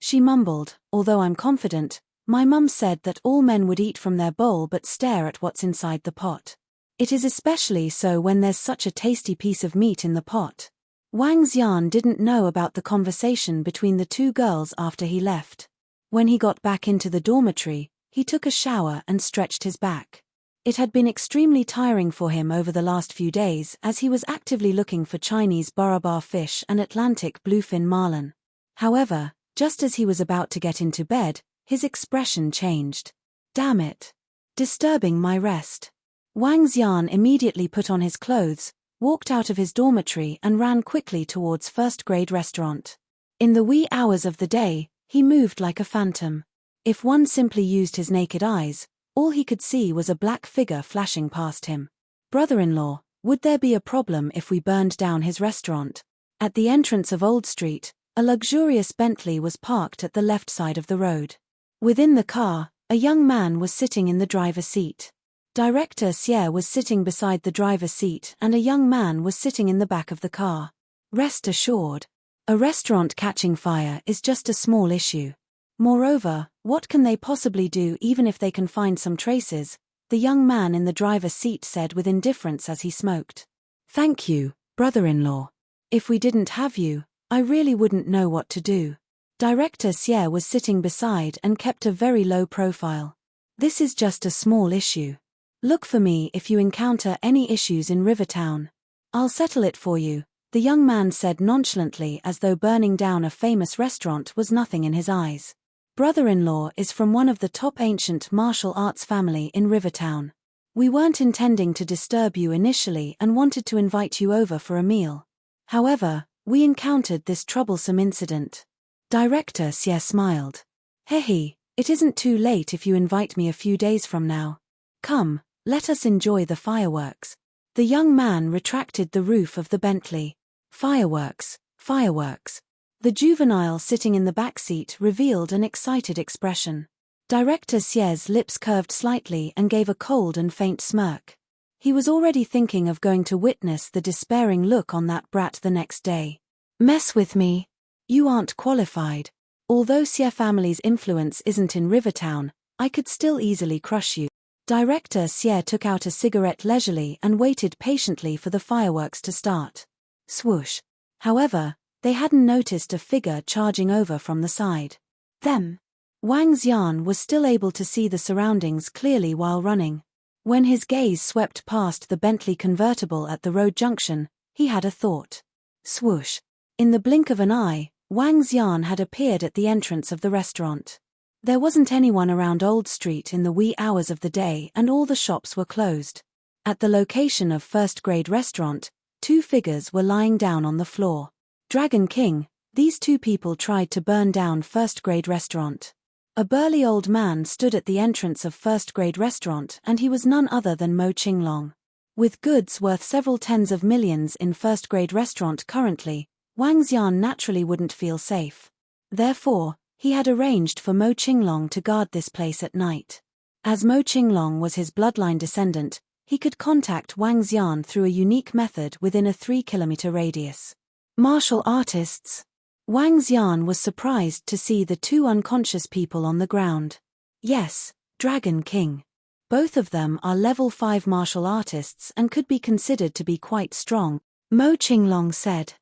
She mumbled, although I'm confident, my mum said that all men would eat from their bowl but stare at what's inside the pot. It is especially so when there's such a tasty piece of meat in the pot. Wang Xian didn't know about the conversation between the 2 girls after he left. When he got back into the dormitory, he took a shower and stretched his back. It had been extremely tiring for him over the last few days as he was actively looking for Chinese barabar fish and Atlantic bluefin marlin. However, just as he was about to get into bed, his expression changed. Damn it. Disturbing my rest. Wang Xian immediately put on his clothes, walked out of his dormitory and ran quickly towards first-grade restaurant. In the wee hours of the day, he moved like a phantom. If one simply used his naked eyes, all he could see was a black figure flashing past him. Brother-in-law, would there be a problem if we burned down his restaurant? At the entrance of Old Street, a luxurious Bentley was parked at the left side of the road. Within the car, a young man was sitting in the driver's seat. Director Xie was sitting beside the driver's seat and a young man was sitting in the back of the car. Rest assured, a restaurant catching fire is just a small issue. Moreover, what can they possibly do even if they can find some traces? The young man in the driver's seat said with indifference as he smoked. Thank you, brother-in-law. If we didn't have you, I really wouldn't know what to do. Director Xie was sitting beside and kept a very low profile. This is just a small issue. Look for me if you encounter any issues in Rivertown. I'll settle it for you, the young man said nonchalantly as though burning down a famous restaurant was nothing in his eyes. Brother-in-law is from one of the top ancient martial arts family in Rivertown. We weren't intending to disturb you initially and wanted to invite you over for a meal. However, we encountered this troublesome incident. Director Xie smiled. Hehe, it isn't too late if you invite me a few days from now. Come, let us enjoy the fireworks. The young man retracted the roof of the Bentley. Fireworks, fireworks. The juvenile sitting in the back seat revealed an excited expression. Director Xie's lips curved slightly and gave a cold and faint smirk. He was already thinking of going to witness the despairing look on that brat the next day. Mess with me? You aren't qualified. Although Xie family's influence isn't in Rivertown, I could still easily crush you. Director Xie took out a cigarette leisurely and waited patiently for the fireworks to start. Swoosh. However, they hadn't noticed a figure charging over from the side. Them. Wang Xian was still able to see the surroundings clearly while running. When his gaze swept past the Bentley convertible at the road junction, he had a thought. Swoosh. In the blink of an eye, Wang Xian had appeared at the entrance of the restaurant. There wasn't anyone around Old Street in the wee hours of the day and all the shops were closed. At the location of first-grade restaurant, two figures were lying down on the floor. Dragon King, these two people tried to burn down first-grade restaurant. A burly old man stood at the entrance of first-grade restaurant and he was none other than Mo Qinglong. With goods worth several tens of millions in first-grade restaurant currently, Wang Xian naturally wouldn't feel safe. Therefore, he had arranged for Mo Qinglong to guard this place at night. As Mo Qinglong was his bloodline descendant, he could contact Wang Xian through a unique method within a 3-kilometer radius. Martial artists. Wang Xian was surprised to see the two unconscious people on the ground. Yes, Dragon King. Both of them are level 5 martial artists and could be considered to be quite strong, Mo Qinglong said.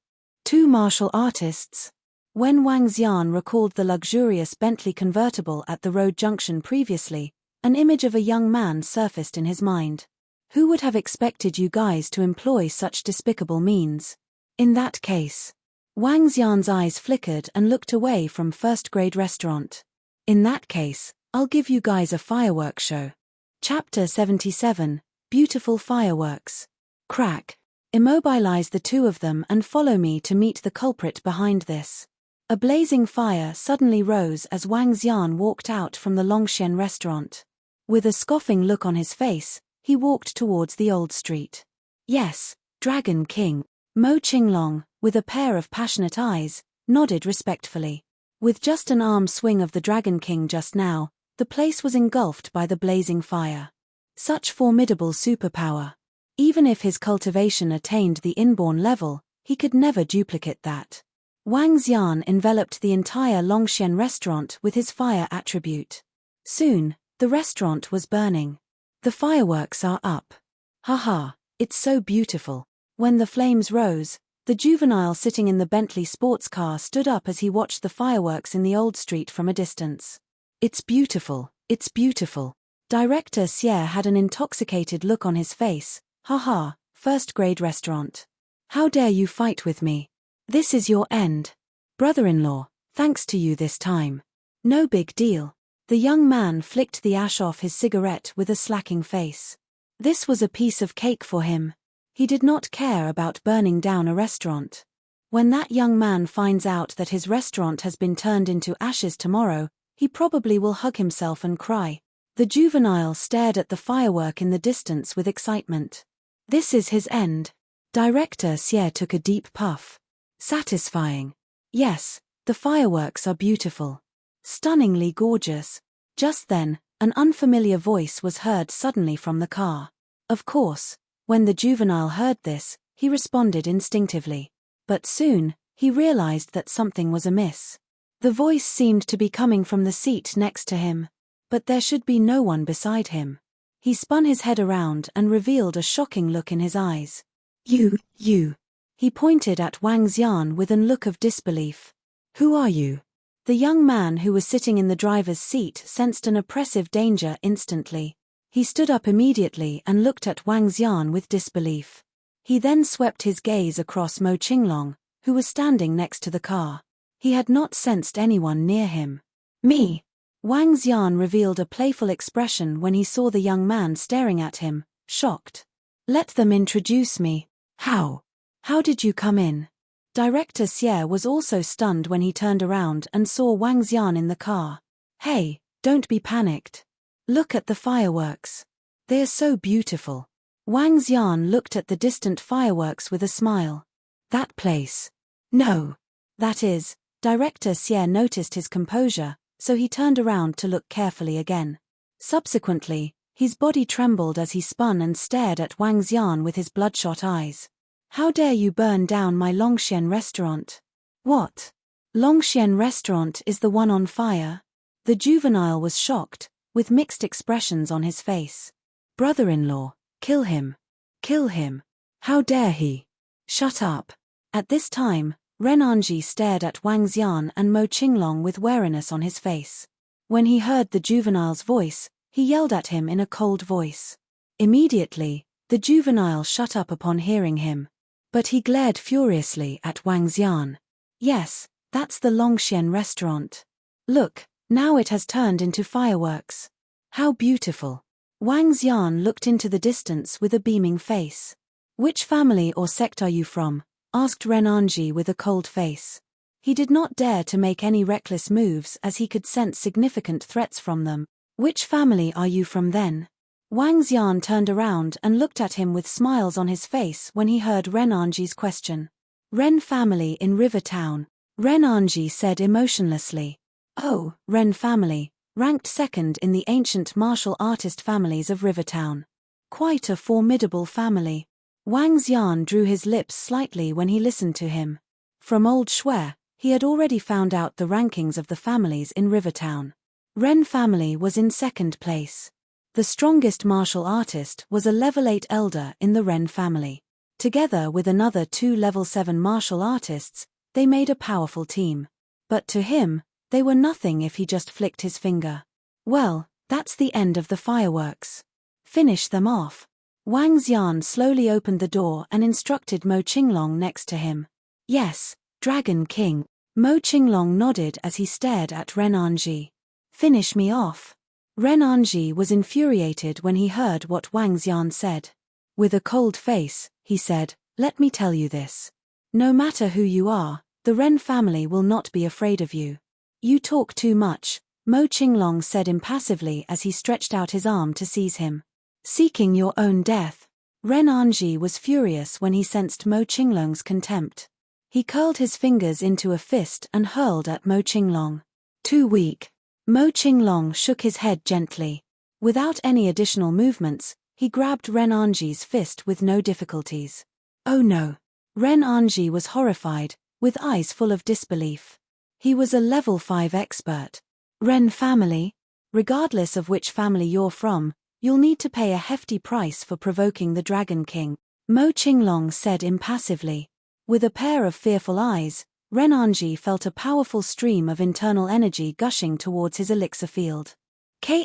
Two martial artists. When Wang Xian recalled the luxurious Bentley convertible at the road junction previously, an image of a young man surfaced in his mind. Who would have expected you guys to employ such despicable means? In that case. Wang Xian's eyes flickered and looked away from first-grade restaurant. In that case, I'll give you guys a fireworks show. Chapter 77, Beautiful Fireworks. Crack. Immobilize the two of them and follow me to meet the culprit behind this. A blazing fire suddenly rose as Wang Xian walked out from the Longxian restaurant. With a scoffing look on his face, he walked towards the old street. Yes, Dragon King. Mo Qinglong, with a pair of passionate eyes, nodded respectfully. With just an arm swing of the Dragon King just now, the place was engulfed by the blazing fire. Such formidable superpower. Even if his cultivation attained the inborn level, he could never duplicate that. Wang Xian enveloped the entire Longxian restaurant with his fire attribute. Soon, the restaurant was burning. The fireworks are up. Haha, it's so beautiful. When the flames rose, the juvenile sitting in the Bentley sports car stood up as he watched the fireworks in the old street from a distance. It's beautiful, it's beautiful. Director Xie had an intoxicated look on his face. Haha, first-grade restaurant. How dare you fight with me? This is your end. Brother-in-law, thanks to you this time. No big deal. The young man flicked the ash off his cigarette with a slacking face. This was a piece of cake for him. He did not care about burning down a restaurant. When that young man finds out that his restaurant has been turned into ashes tomorrow, he probably will hug himself and cry. The juvenile stared at the firework in the distance with excitement. This is his end. Director Xie took a deep puff. Satisfying. Yes, the fireworks are beautiful. Stunningly gorgeous. Just then, An unfamiliar voice was heard suddenly from the car. Of course, when the juvenile heard this, he responded instinctively. But soon, he realized that something was amiss. The voice seemed to be coming from the seat next to him. But there should be no one beside him. He spun his head around and revealed a shocking look in his eyes. You. He pointed at Wang Xian with an look of disbelief. Who are you? The young man who was sitting in the driver's seat sensed an oppressive danger instantly. He stood up immediately and looked at Wang Xian with disbelief. He then swept his gaze across Mo Qinglong, who was standing next to the car. He had not sensed anyone near him. Me? Wang Xian revealed a playful expression when he saw the young man staring at him, shocked. Let them introduce me. How? How did you come in? Director Xie was also stunned when he turned around and saw Wang Xian in the car. Hey, don't be panicked. Look at the fireworks. They're so beautiful. Wang Xian looked at the distant fireworks with a smile. That place. No. That is, Director Xie noticed his composure, so he turned around to look carefully again. Subsequently, his body trembled as he spun and stared at Wang Xian with his bloodshot eyes. How dare you burn down my Longxian restaurant? What? Longxian restaurant is the one on fire? The juvenile was shocked, with mixed expressions on his face. Brother-in-law, kill him. Kill him. How dare he? Shut up. At this time, Renanji stared at Wang Xian and Mo Qinglong with wariness on his face. When he heard the juvenile's voice, he yelled at him in a cold voice. Immediately, the juvenile shut up upon hearing him. But he glared furiously at Wang Xian. Yes, that's the Longxian restaurant. Look, now it has turned into fireworks. How beautiful. Wang Xian looked into the distance with a beaming face. Which family or sect are you from? Asked Renanji with a cold face. He did not dare to make any reckless moves as he could sense significant threats from them. Which family are you from then? Wang Xian turned around and looked at him with smiles on his face when he heard Renanji's question. Ren family in River Town, Renanji said emotionlessly. Oh, Ren family, ranked second in the ancient martial artist families of River Town. Quite a formidable family. Wang Xian drew his lips slightly when he listened to him. From old Shui, he had already found out the rankings of the families in Rivertown. Ren family was in second place. The strongest martial artist was a level 8 elder in the Ren family. Together with another 2 level 7 martial artists, they made a powerful team. But to him, they were nothing if he just flicked his finger. Well, that's the end of the fireworks. Finish them off. Wang Xian slowly opened the door and instructed Mo Qinglong next to him. Yes, Dragon King. Mo Qinglong nodded as he stared at Renanji. Finish me off. Renanji was infuriated when he heard what Wang Xian said. With a cold face, he said, let me tell you this. No matter who you are, the Ren family will not be afraid of you. You talk too much, Mo Qinglong said impassively as he stretched out his arm to seize him. Seeking your own death. Renanji was furious when he sensed Mo Qinglong's contempt. He curled his fingers into a fist and hurled at Mo Qinglong. Too weak. Mo Qinglong shook his head gently. Without any additional movements, he grabbed Renanji's fist with no difficulties. Oh no. Renanji was horrified, with eyes full of disbelief. He was a level 5 expert. Ren family? Regardless of which family you're from, you'll need to pay a hefty price for provoking the Dragon King, Mo Qinglong said impassively. With a pair of fearful eyes, Renanji felt a powerful stream of internal energy gushing towards his elixir field. Ka.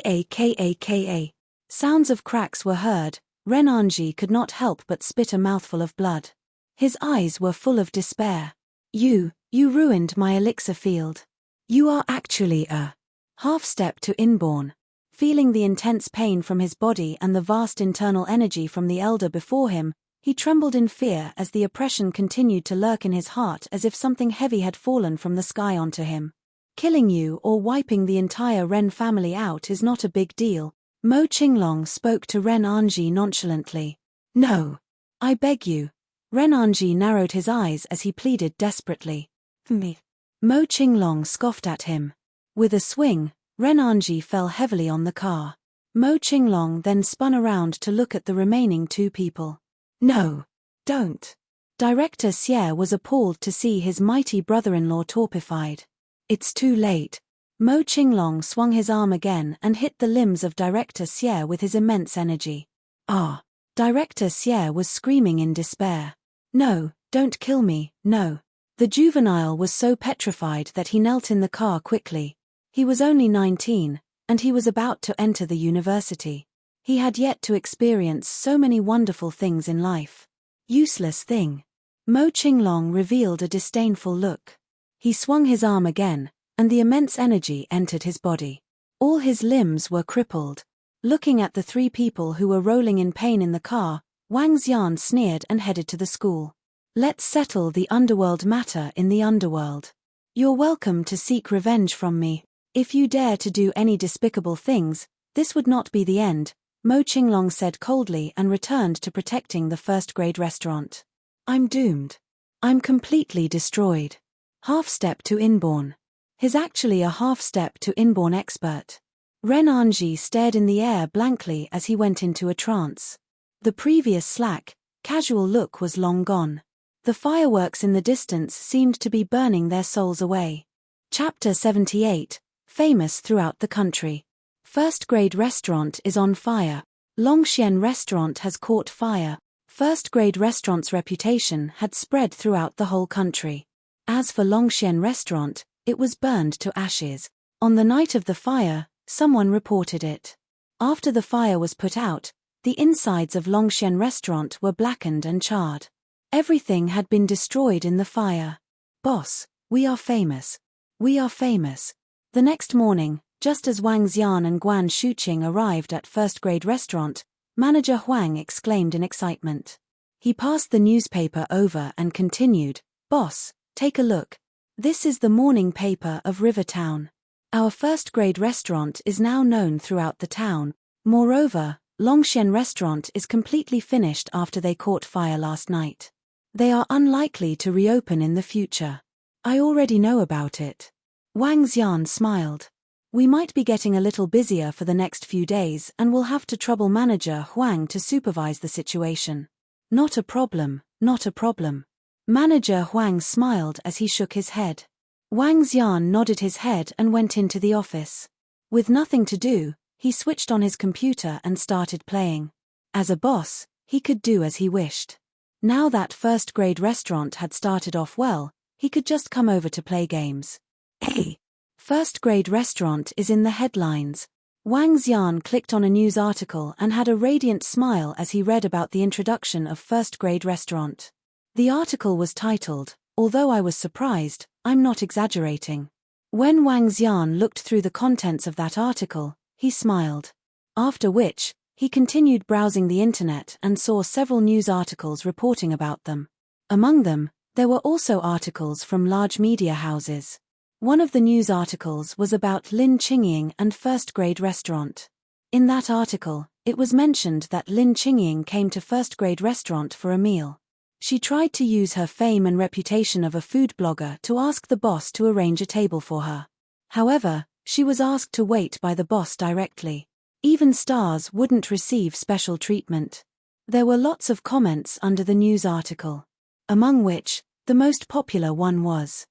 Sounds of cracks were heard. Renanji could not help but spit a mouthful of blood. His eyes were full of despair. You ruined my elixir field. You are actually a half-step to inborn. Feeling the intense pain from his body and the vast internal energy from the elder before him, he trembled in fear as the oppression continued to lurk in his heart as if something heavy had fallen from the sky onto him. Killing you or wiping the entire Ren family out is not a big deal. Mo Qinglong spoke to Renanji nonchalantly. No. I beg you. Renanji narrowed his eyes as he pleaded desperately. Me. Mo Qinglong scoffed at him. With a swing, Renanji fell heavily on the car. Mo Qinglong then spun around to look at the remaining two people. No! Don't! Director Xie was appalled to see his mighty brother-in-law torpified. It's too late. Mo Qinglong swung his arm again and hit the limbs of Director Xie with his immense energy. Ah! Director Xie was screaming in despair. No, don't kill me, no. The juvenile was so petrified that he knelt in the car quickly. He was only 19, and he was about to enter the university. He had yet to experience so many wonderful things in life. Useless thing. Mo Qinglong revealed a disdainful look. He swung his arm again, and the immense energy entered his body. All his limbs were crippled. Looking at the three people who were rolling in pain in the car, Wang Xian sneered and headed to the school. Let's settle the underworld matter in the underworld. You're welcome to seek revenge from me. If you dare to do any despicable things, this would not be the end, Mo Qinglong said coldly and returned to protecting the first-grade restaurant. I'm doomed. I'm completely destroyed. Half-step to inborn. He's actually a half-step to inborn expert. Renanji stared in the air blankly as he went into a trance. The previous slack, casual look was long gone. The fireworks in the distance seemed to be burning their souls away. Chapter 78, famous throughout the country. First-grade restaurant is on fire. Longxian restaurant has caught fire. First-grade restaurant's reputation had spread throughout the whole country. As for Longxian restaurant, it was burned to ashes. On the night of the fire, someone reported it. After the fire was put out, the insides of Longxian restaurant were blackened and charred. Everything had been destroyed in the fire. Boss, we are famous. We are famous. The next morning, just as Wang Xian and Guan Shuqing arrived at first-grade restaurant, manager Huang exclaimed in excitement. He passed the newspaper over and continued, Boss, take a look. This is the morning paper of Rivertown. Our first-grade restaurant is now known throughout the town. Moreover, Longxian restaurant is completely finished after they caught fire last night. They are unlikely to reopen in the future. I already know about it. Wang Xian smiled. We might be getting a little busier for the next few days and will have to trouble manager Huang to supervise the situation. Not a problem, not a problem. Manager Huang smiled as he shook his head. Wang Xian nodded his head and went into the office. With nothing to do, he switched on his computer and started playing. As a boss, he could do as he wished. Now that first-grade restaurant had started off well, he could just come over to play games. Hey! First-grade restaurant is in the headlines. Wang Xian clicked on a news article and had a radiant smile as he read about the introduction of first-grade restaurant. The article was titled, Although I was surprised, I'm not exaggerating. When Wang Xian looked through the contents of that article, he smiled. After which, he continued browsing the internet and saw several news articles reporting about them. Among them, there were also articles from large media houses. One of the news articles was about Lin Qingying and first-grade restaurant. In that article, it was mentioned that Lin Qingying came to first-grade restaurant for a meal. She tried to use her fame and reputation of a food blogger to ask the boss to arrange a table for her. However, she was asked to wait by the boss directly. Even stars wouldn't receive special treatment. There were lots of comments under the news article. Among which, the most popular one was,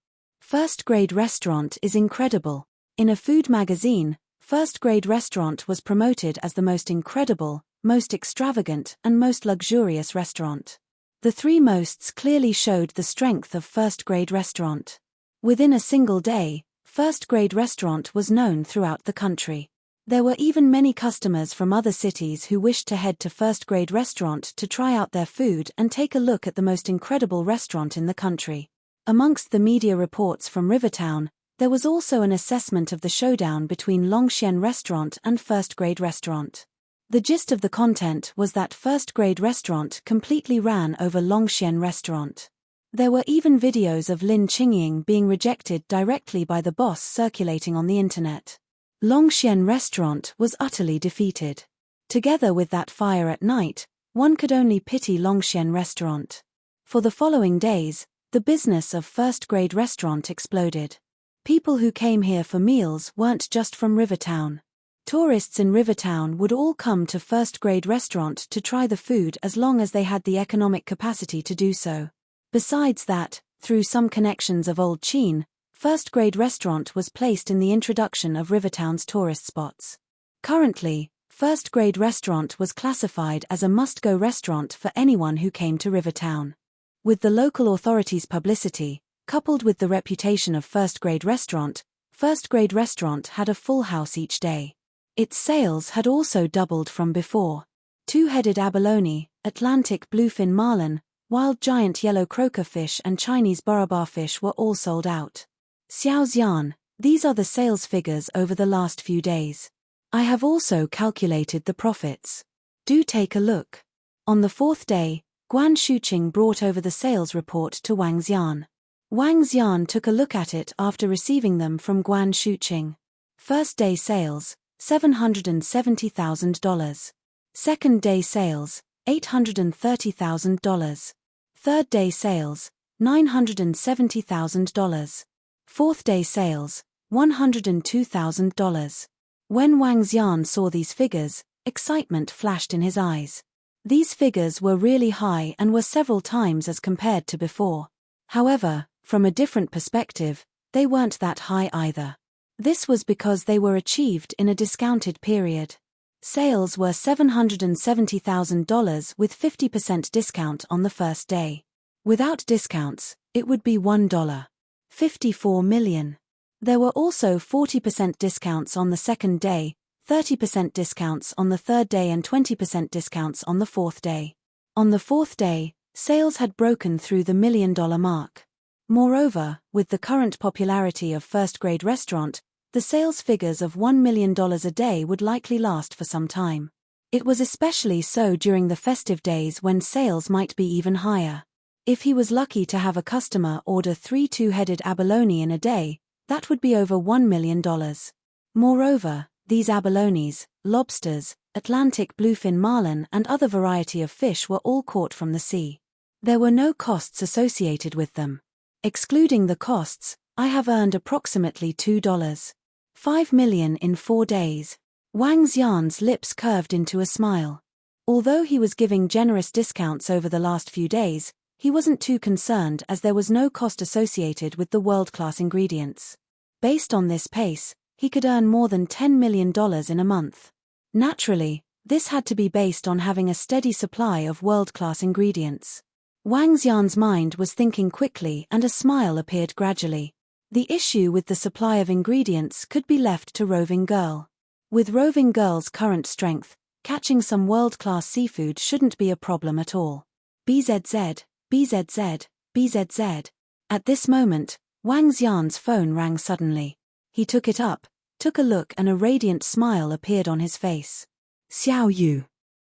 First-grade restaurant is incredible. In a food magazine, first-grade restaurant was promoted as the most incredible, most extravagant and most luxurious restaurant. The three mosts clearly showed the strength of first-grade restaurant. Within a single day, first-grade restaurant was known throughout the country. There were even many customers from other cities who wished to head to first-grade restaurant to try out their food and take a look at the most incredible restaurant in the country. Amongst the media reports from Rivertown, there was also an assessment of the showdown between Longxian restaurant and first-grade restaurant. The gist of the content was that first-grade restaurant completely ran over Longxian restaurant. There were even videos of Lin Qingying being rejected directly by the boss circulating on the internet. Longxian restaurant was utterly defeated. Together with that fire at night, one could only pity Longxian restaurant. For the following days, the business of first-grade restaurant exploded. People who came here for meals weren't just from Rivertown. Tourists in Rivertown would all come to first-grade restaurant to try the food as long as they had the economic capacity to do so. Besides that, through some connections of Old Cheen, first-grade restaurant was placed in the introduction of Rivertown's tourist spots. Currently, first-grade restaurant was classified as a must-go restaurant for anyone who came to Rivertown. With the local authorities' publicity, coupled with the reputation of first-grade restaurant had a full house each day. Its sales had also doubled from before. Two-headed abalone, Atlantic bluefin marlin, wild giant yellow croaker fish and Chinese barabar fish were all sold out. Xiaoxian, these are the sales figures over the last few days. I have also calculated the profits. Do take a look. On the fourth day, Guan Shuqing brought over the sales report to Wang Xian. Wang Xian took a look at it after receiving them from Guan Shuqing. First day sales, $770,000. Second day sales, $830,000. Third day sales, $970,000. Fourth day sales, $102,000. When Wang Xian saw these figures, excitement flashed in his eyes. These figures were really high and were several times as compared to before. However, from a different perspective, they weren't that high either. This was because they were achieved in a discounted period. Sales were $770,000 with 50% discount on the first day. Without discounts, it would be $1. 54 million. There were also 40% discounts on the second day, 30% discounts on the third day and 20% discounts on the fourth day. On the fourth day, sales had broken through the $1 million mark. Moreover, with the current popularity of first-grade restaurant, the sales figures of $1 million a day would likely last for some time. It was especially so during the festive days when sales might be even higher. If he was lucky to have a customer order 3 two-headed abalone in a day, that would be over $1 million. Moreover, these abalones, lobsters, Atlantic bluefin marlin and other variety of fish were all caught from the sea. There were no costs associated with them. Excluding the costs, I have earned approximately $2.5 million in 4 days. Wang Xian's lips curved into a smile. Although he was giving generous discounts over the last few days, he wasn't too concerned as there was no cost associated with the world-class ingredients. Based on this pace, he could earn more than $10 million in a month. Naturally, this had to be based on having a steady supply of world-class ingredients. Wang Xian's mind was thinking quickly and a smile appeared gradually. The issue with the supply of ingredients could be left to Roving Girl. With Roving Girl's current strength, catching some world-class seafood shouldn't be a problem at all. BZZ, BZZ, BZZ. At this moment, Wang Xian's phone rang suddenly. He took it up, took a look and a radiant smile appeared on his face. Xiao Yu.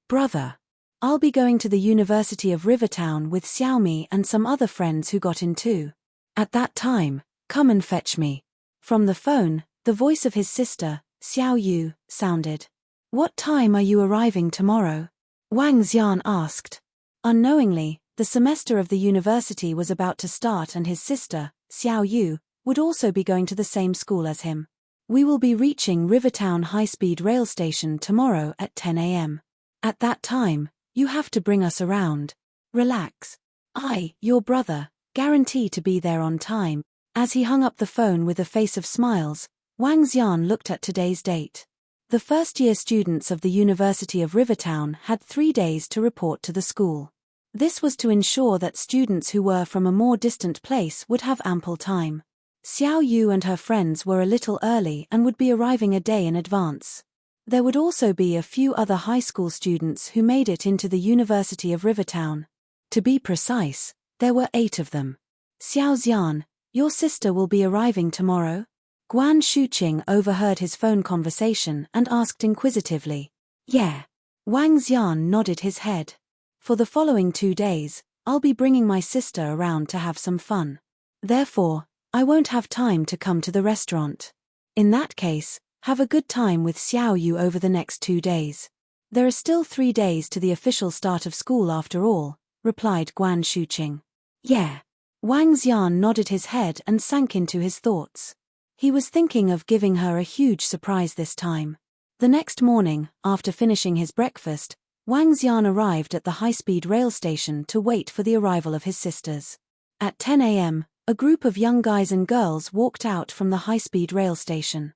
Brother. I'll be going to the University of Rivertown with Xiaomi and some other friends who got in too. At that time, come and fetch me. From the phone, the voice of his sister, Xiao Yu, sounded. What time are you arriving tomorrow? Wang Xian asked. Unknowingly, the semester of the university was about to start and his sister, Xiao Yu, would also be going to the same school as him. We will be reaching Rivertown High-Speed Rail Station tomorrow at 10 a.m. At that time, you have to bring us around. Relax. I, your brother, guarantee to be there on time. As he hung up the phone with a face of smiles, Wang Xian looked at today's date. The first-year students of the University of Rivertown had 3 days to report to the school. This was to ensure that students who were from a more distant place would have ample time. Xiao Yu and her friends were a little early and would be arriving a day in advance. There would also be a few other high school students who made it into the University of Rivertown. To be precise, there were 8 of them. Xiao Xian, your sister will be arriving tomorrow? Guan Shuqing overheard his phone conversation and asked inquisitively. Yeah. Wang Xian nodded his head. For the following 2 days, I'll be bringing my sister around to have some fun. Therefore, I won't have time to come to the restaurant. In that case, have a good time with Xiao Yu over the next 2 days. There are still 3 days to the official start of school after all, replied Guan Shuqing. Yeah. Wang Xian nodded his head and sank into his thoughts. He was thinking of giving her a huge surprise this time. The next morning, after finishing his breakfast, Wang Xian arrived at the high-speed rail station to wait for the arrival of his sisters. At 10 a.m., a group of young guys and girls walked out from the high-speed rail station.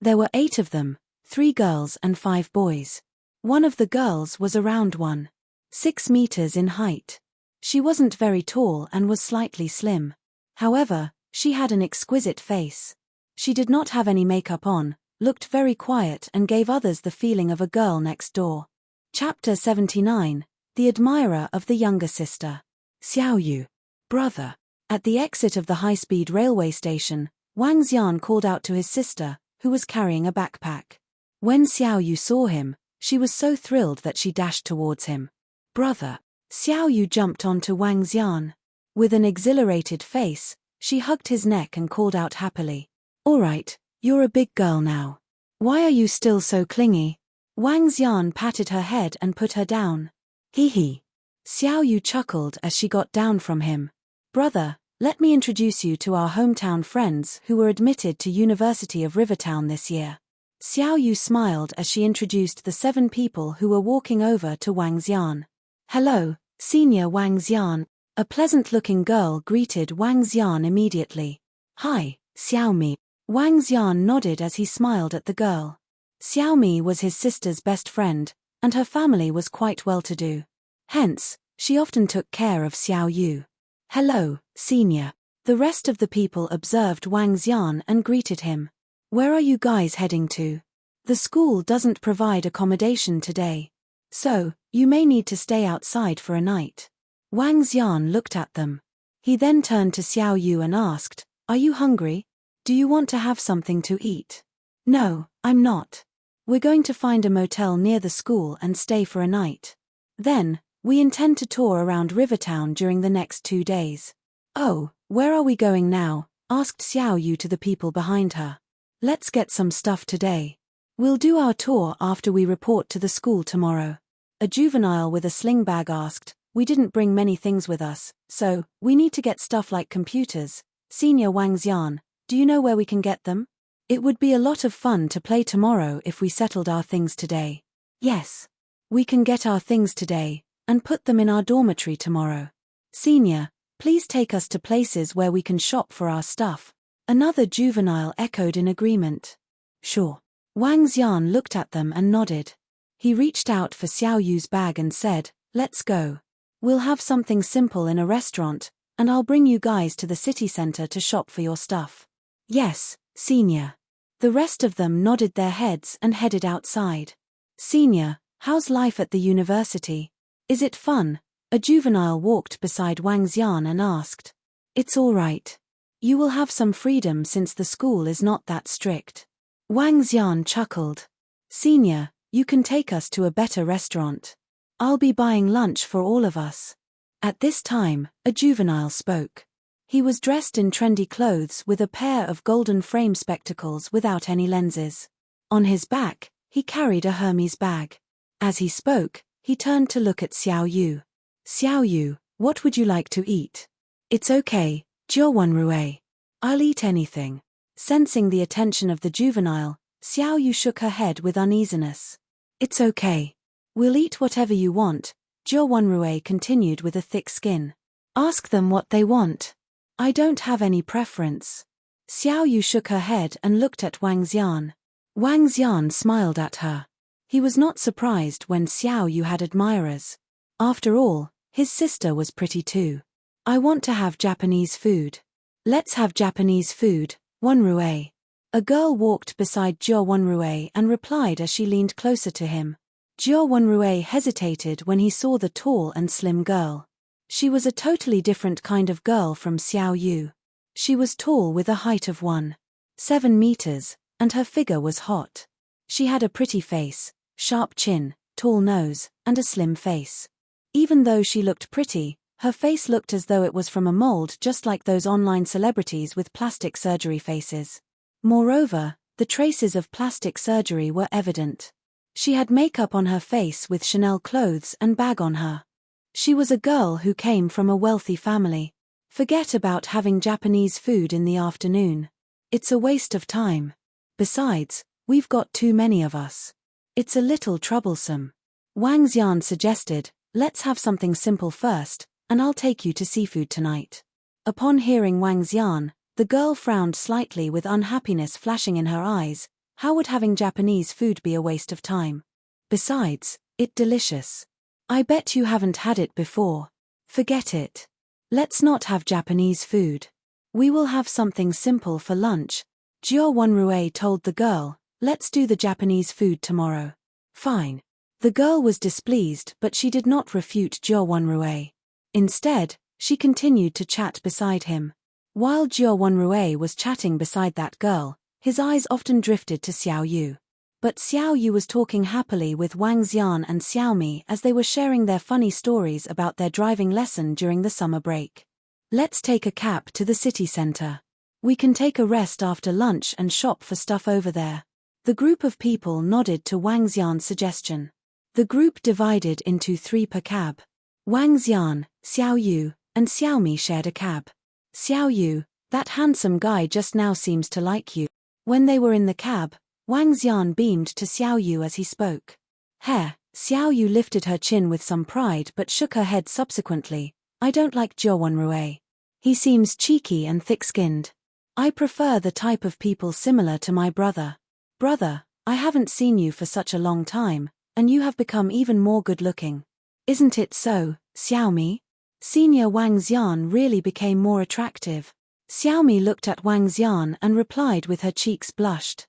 There were 8 of them, 3 girls and 5 boys. One of the girls was around 1.6 meters in height. She wasn't very tall and was slightly slim. However, she had an exquisite face. She did not have any makeup on, looked very quiet and gave others the feeling of a girl next door. Chapter 79, The Admirer of the Younger Sister. Xiao Yu. Brother. At the exit of the high-speed railway station, Wang Xian called out to his sister, who was carrying a backpack. When Xiao Yu saw him, she was so thrilled that she dashed towards him. Brother. Xiao Yu jumped onto Wang Xian. With an exhilarated face, she hugged his neck and called out happily. All right, you're a big girl now. Why are you still so clingy? Wang Xian patted her head and put her down. Hee hee. Xiao Yu chuckled as she got down from him. Brother, let me introduce you to our hometown friends who were admitted to University of Rivertown this year. Xiao Yu smiled as she introduced the 7 people who were walking over to Wang Xian. Hello, Senior Wang Xian. A pleasant-looking girl greeted Wang Xian immediately. Hi, Xiaomi. Wang Xian nodded as he smiled at the girl. Xiaomi was his sister's best friend, and her family was quite well-to-do. Hence, she often took care of Xiao Yu. Hello, Senior. The rest of the people observed Wang Xian and greeted him. Where are you guys heading to? The school doesn't provide accommodation today. So, you may need to stay outside for a night. Wang Xian looked at them. He then turned to Xiao Yu and asked, Are you hungry? Do you want to have something to eat? No, I'm not. We're going to find a motel near the school and stay for a night. Then, we intend to tour around Rivertown during the next 2 days. Oh, where are we going now? Asked Xiao Yu to the people behind her. Let's get some stuff today. We'll do our tour after we report to the school tomorrow. A juvenile with a sling bag asked, We didn't bring many things with us, so, we need to get stuff like computers. Senior Wang Xian, do you know where we can get them? It would be a lot of fun to play tomorrow if we settled our things today. Yes. We can get our things today, and put them in our dormitory tomorrow. Senior, please take us to places where we can shop for our stuff. Another juvenile echoed in agreement. Sure. Wang Xian looked at them and nodded. He reached out for Xiao Yu's bag and said, Let's go. We'll have something simple in a restaurant, and I'll bring you guys to the city center to shop for your stuff. Yes, Senior. The rest of them nodded their heads and headed outside. Senior, how's life at the university? Is it fun? A juvenile walked beside Wang Xian and asked. It's all right. You will have some freedom since the school is not that strict. Wang Xian chuckled. Senior, you can take us to a better restaurant. I'll be buying lunch for all of us. At this time, a juvenile spoke. He was dressed in trendy clothes with a pair of golden frame spectacles without any lenses. On his back, he carried a Hermes bag. As he spoke, he turned to look at Xiao Yu. Xiao Yu, what would you like to eat? It's okay, Jiaowenrui. I'll eat anything. Sensing the attention of the juvenile, Xiao Yu shook her head with uneasiness. It's okay. We'll eat whatever you want, Jiaowenrui continued with a thick skin. Ask them what they want. I don't have any preference. Xiao Yu shook her head and looked at Wang Xian. Wang Xian smiled at her. He was not surprised when Xiao Yu had admirers. After all, his sister was pretty too. I want to have Japanese food. Let's have Japanese food, Wenrui. A girl walked beside Jiaowenrui and replied as she leaned closer to him. Jiaowenrui hesitated when he saw the tall and slim girl. She was a totally different kind of girl from Xiao Yu. She was tall with a height of 1.7 meters, and her figure was hot. She had a pretty face, sharp chin, tall nose, and a slim face. Even though she looked pretty, her face looked as though it was from a mold, just like those online celebrities with plastic surgery faces. Moreover, the traces of plastic surgery were evident. She had makeup on her face with Chanel clothes and bag on her. She was a girl who came from a wealthy family. Forget about having Japanese food in the afternoon. It's a waste of time. Besides, we've got too many of us. It's a little troublesome. Wang Xian suggested, let's have something simple first, and I'll take you to seafood tonight. Upon hearing Wang Xian, the girl frowned slightly with unhappiness flashing in her eyes. How would having Japanese food be a waste of time? Besides, it's delicious. I bet you haven't had it before. Forget it. Let's not have Japanese food. We will have something simple for lunch. Jiao Wenrui told the girl, let's do the Japanese food tomorrow. Fine. The girl was displeased, but she did not refute Jiao Wenrui. Instead, she continued to chat beside him. While Jiao Wenrui was chatting beside that girl, his eyes often drifted to Xiao Yu. But Xiao Yu was talking happily with Wang Xian and Xiaomi as they were sharing their funny stories about their driving lesson during the summer break. Let's take a cab to the city center. We can take a rest after lunch and shop for stuff over there. The group of people nodded to Wang Xian's suggestion. The group divided into 3 per cab. Wang Xian, Xiao Yu, and Xiaomi shared a cab. Xiao Yu, that handsome guy just now seems to like you. When they were in the cab, Wang Xian beamed to Xiao Yu as he spoke. Xiao Yu lifted her chin with some pride but shook her head subsequently. I don't like Jiao Wenrui. He seems cheeky and thick-skinned. I prefer the type of people similar to my brother. Brother, I haven't seen you for such a long time, and you have become even more good-looking. Isn't it so, Xiaomi? Senior Wang Xian really became more attractive. Xiaomi looked at Wang Xian and replied with her cheeks blushed.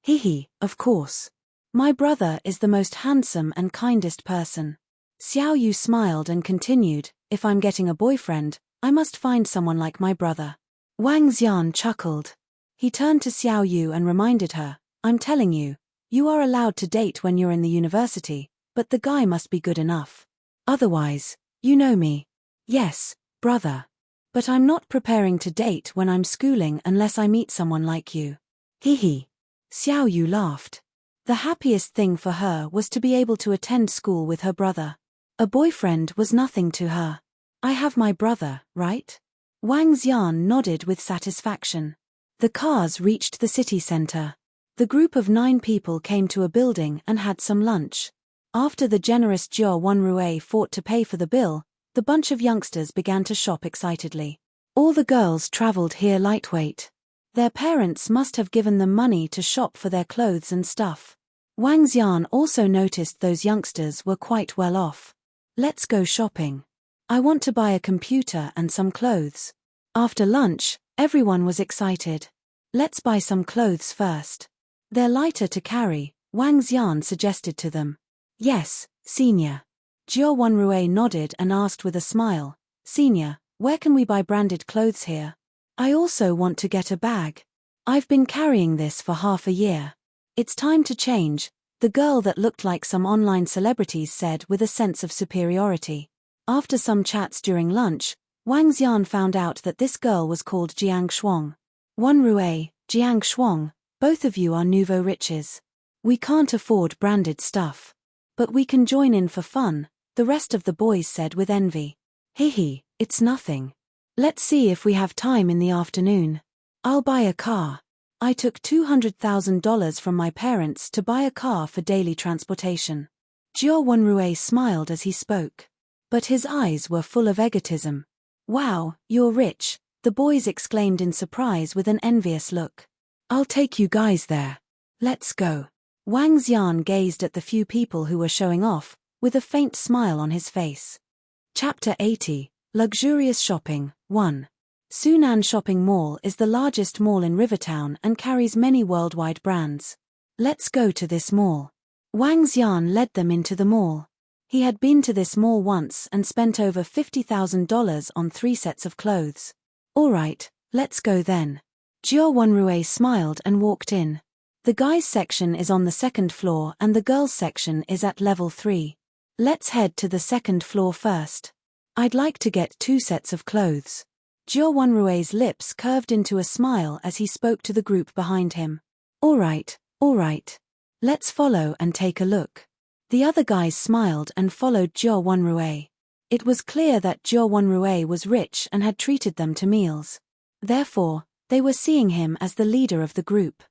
Hihi, of course. My brother is the most handsome and kindest person. Xiao Yu smiled and continued, if I'm getting a boyfriend, I must find someone like my brother. Wang Xian chuckled. He turned to Xiao Yu and reminded her, I'm telling you, you are allowed to date when you're in the university, but the guy must be good enough. Otherwise, you know me. Yes, brother. But I'm not preparing to date when I'm schooling unless I meet someone like you. Hihi. Xiao Yu laughed. The happiest thing for her was to be able to attend school with her brother. A boyfriend was nothing to her. I have my brother, right? Wang Xian nodded with satisfaction. The cars reached the city center. The group of 9 people came to a building and had some lunch. After the generous Jiao Wenrui fought to pay for the bill, the bunch of youngsters began to shop excitedly. All the girls traveled here lightweight. Their parents must have given them money to shop for their clothes and stuff. Wang Xian also noticed those youngsters were quite well off. Let's go shopping. I want to buy a computer and some clothes. After lunch, everyone was excited. Let's buy some clothes first. They're lighter to carry, Wang Xian suggested to them. Yes, senior. Jiao Wenrui nodded and asked with a smile, Senior, where can we buy branded clothes here? I also want to get a bag. I've been carrying this for half a year. It's time to change, the girl that looked like some online celebrities said with a sense of superiority. After some chats during lunch, Wang Xian found out that this girl was called Jiang Shuang. Wenrui, Jiang Shuang, both of you are nouveau riches. We can't afford branded stuff. But we can join in for fun, the rest of the boys said with envy. Hihi, it's nothing. Let's see if we have time in the afternoon. I'll buy a car. I took $200,000 from my parents to buy a car for daily transportation. Jiao Wenrui smiled as he spoke. But his eyes were full of egotism. Wow, you're rich, the boys exclaimed in surprise with an envious look. I'll take you guys there. Let's go. Wang Xian gazed at the few people who were showing off, with a faint smile on his face. Chapter 80, Luxurious Shopping, 1. Sunan Shopping Mall is the largest mall in Rivertown and carries many worldwide brands. Let's go to this mall. Wang Xian led them into the mall. He had been to this mall once and spent over $50,000 on 3 sets of clothes. All right, let's go then. Jiao Wenrui smiled and walked in. The guys' section is on the 2nd floor and the girls' section is at level 3. Let's head to the 2nd floor first. I'd like to get 2 sets of clothes. Jiao Wenrui's lips curved into a smile as he spoke to the group behind him. All right. Let's follow and take a look. The other guys smiled and followed Jiao Wenrui. It was clear that Jiao Wenrui was rich and had treated them to meals. Therefore, They were seeing him as the leader of the group.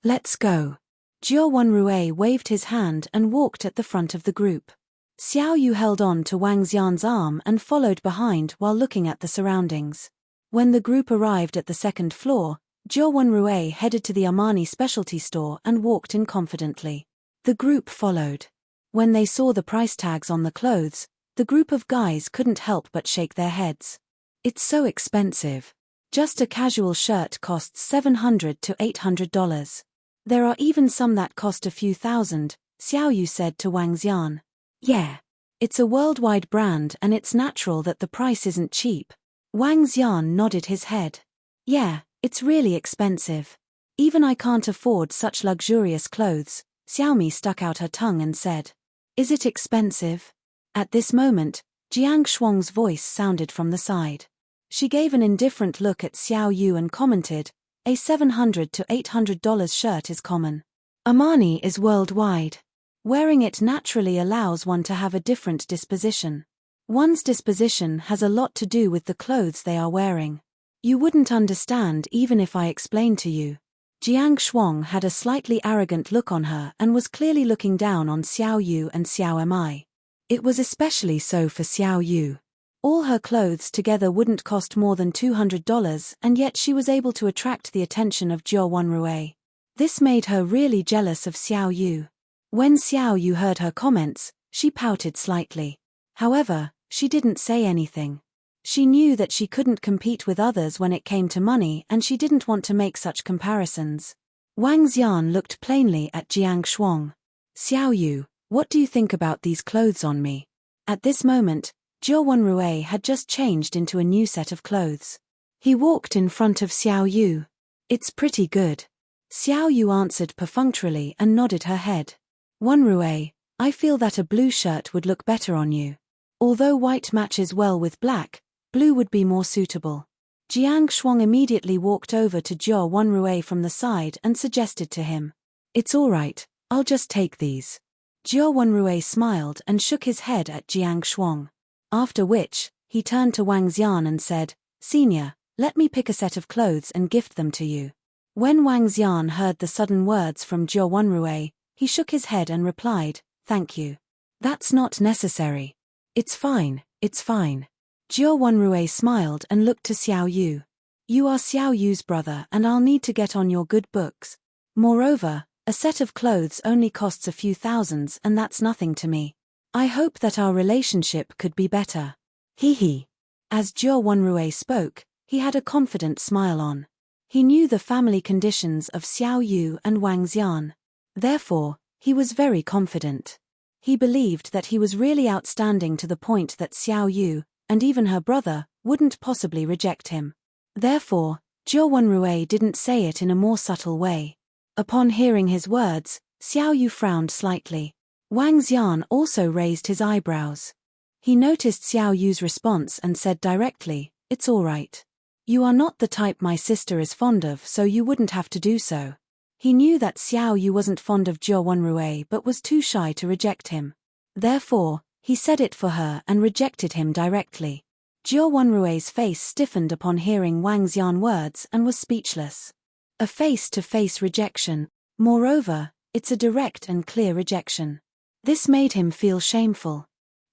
Let's go. Jiao Wenrui waved his hand and walked at the front of the group. Xiao Yu held on to Wang Xian's arm and followed behind while looking at the surroundings. When the group arrived at the second floor, Jiao Wenrui headed to the Armani specialty store and walked in confidently. The group followed. When they saw the price tags on the clothes, the group of guys couldn't help but shake their heads. It's so expensive. Just a casual shirt costs $700 to $800. There are even some that cost a few thousand, Xiao Yu said to Wang Xian. Yeah. It's a worldwide brand and it's natural that the price isn't cheap. Wang Xian nodded his head. Yeah, it's really expensive. Even I can't afford such luxurious clothes. Xiaomi stuck out her tongue and said. Is it expensive? At this moment, Jiang Shuang's voice sounded from the side. She gave an indifferent look at Xiao Yu and commented, a $700 to $800 shirt is common. Armani is worldwide. Wearing it naturally allows one to have a different disposition. One's disposition has a lot to do with the clothes they are wearing. You wouldn't understand even if I explained to you. Jiang Shuang had a slightly arrogant look on her and was clearly looking down on Xiao Yu and Xiao Mi. It was especially so for Xiao Yu. All her clothes together wouldn't cost more than $200, and yet she was able to attract the attention of Jiao Wenrui. This made her really jealous of Xiao Yu. When Xiao Yu heard her comments, she pouted slightly. However, she didn't say anything. She knew that she couldn't compete with others when it came to money and she didn't want to make such comparisons. Wang Xian looked plainly at Jiang Shuang. Xiao Yu, what do you think about these clothes on me? At this moment, Jiao Wenrui had just changed into a new set of clothes. He walked in front of Xiao Yu. It's pretty good. Xiao Yu answered perfunctorily and nodded her head. Wenrui, I feel that a blue shirt would look better on you. Although white matches well with black, blue would be more suitable. Jiang Shuang immediately walked over to Jiao Wenrui from the side and suggested to him. It's all right, I'll just take these. Jiao Wenrui smiled and shook his head at Jiang Shuang. After which, he turned to Wang Xian and said, Senior, let me pick a set of clothes and gift them to you. When Wang Xian heard the sudden words from Jiao Wenrui, he shook his head and replied, Thank you. That's not necessary. It's fine, it's fine. Jiao Wenrui smiled and looked to Xiao Yu. You are Xiao Yu's brother and I'll need to get on your good books. Moreover, a set of clothes only costs a few thousands and that's nothing to me. I hope that our relationship could be better. Hee. As Jiao Wenrui spoke, he had a confident smile on. He knew the family conditions of Xiao Yu and Wang Xian. Therefore, he was very confident. He believed that he was really outstanding to the point that Xiao Yu, and even her brother, wouldn't possibly reject him. Therefore, Jiao Wenrui didn't say it in a more subtle way. Upon hearing his words, Xiao Yu frowned slightly. Wang Xian also raised his eyebrows. He noticed Xiao Yu's response and said directly, It's all right. You are not the type my sister is fond of, so you wouldn't have to do so. He knew that Xiao Yu wasn't fond of Jiao Wenrui but was too shy to reject him. Therefore, he said it for her and rejected him directly. Jiao Wenrui's face stiffened upon hearing Wang Xian's words and was speechless. A face-to-face rejection. Moreover, it's a direct and clear rejection. This made him feel shameful.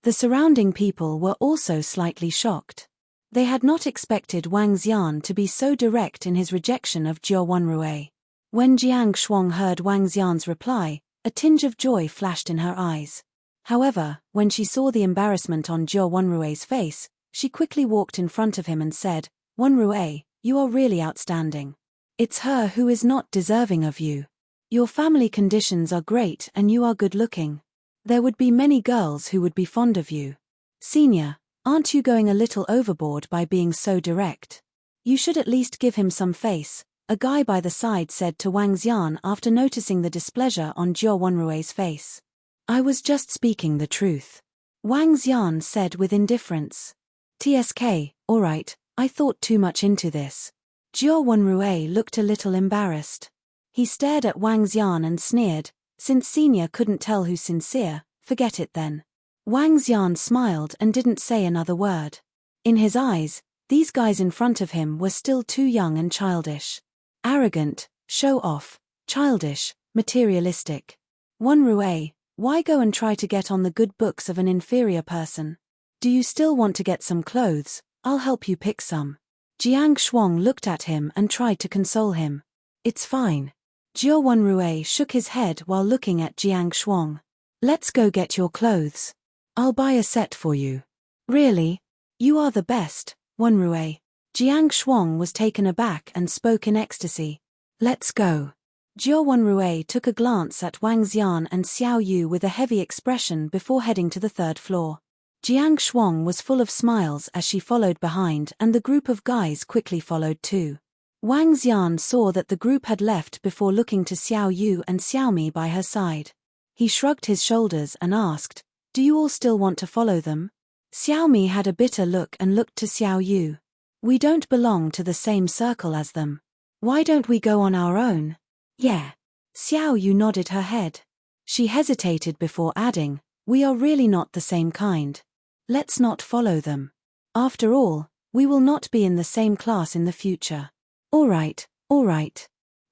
The surrounding people were also slightly shocked. They had not expected Wang Xian to be so direct in his rejection of Jiao Wenrui. When Jiang Shuang heard Wang Xian's reply, a tinge of joy flashed in her eyes. However, when she saw the embarrassment on Jiao Wenrui's face, she quickly walked in front of him and said, Wenrui, you are really outstanding. It's her who is not deserving of you. Your family conditions are great and you are good-looking. There would be many girls who would be fond of you. Senior, aren't you going a little overboard by being so direct? You should at least give him some face, a guy by the side said to Wang Xian after noticing the displeasure on Jiao Wenrui's face. I was just speaking the truth. Wang Xian said with indifference. TSK, alright, I thought too much into this. Jiao Wenrui looked a little embarrassed. He stared at Wang Xian and sneered, since Senior couldn't tell who's sincere, forget it then. Wang Xian smiled and didn't say another word. In his eyes, These guys in front of him were still too young and childish. Arrogant, show-off, childish, materialistic. Wanrue, why go and try to get on the good books of an inferior person? Do you still want to get some clothes? I'll help you pick some. Shuang looked at him and tried to console him. It's fine. Jiao Wanrue shook his head while looking at Shuang. Let's go get your clothes. I'll buy a set for you. Really? You are the best, Wanrue. Shuang was taken aback and spoke in ecstasy. Let's go. Jiao Wanrue took a glance at Wang Xian and Xiao Yu with a heavy expression before heading to the third floor. Shuang was full of smiles as she followed behind, and the group of guys quickly followed too. Wang Xian saw that the group had left before looking to Xiao Yu and Xiaomi by her side. He shrugged his shoulders and asked, "Do you all still want to follow them?" Xiaomi had a bitter look and looked to Xiao Yu. "We don't belong to the same circle as them. Why don't we go on our own?" "Yeah." Xiao Yu nodded her head. She hesitated before adding, "We are really not the same kind. Let's not follow them. After all, we will not be in the same class in the future." All right.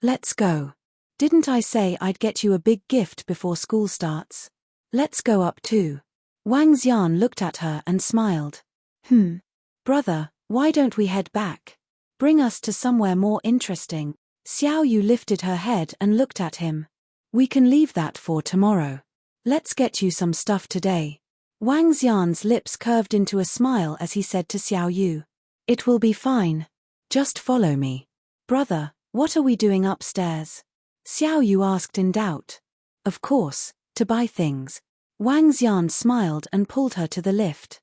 Let's go. Didn't I say I'd get you a big gift before school starts? Let's go up too. Wang Xian looked at her and smiled. Brother, why don't we head back? Bring us to somewhere more interesting. Xiao Yu lifted her head and looked at him. We can leave that for tomorrow. Let's get you some stuff today. Wang Xian's lips curved into a smile as he said to Xiao Yu. It will be fine. Just follow me. Brother, what are we doing upstairs? Xiao Yu asked in doubt. Of course, to buy things. Wang Xian smiled and pulled her to the lift.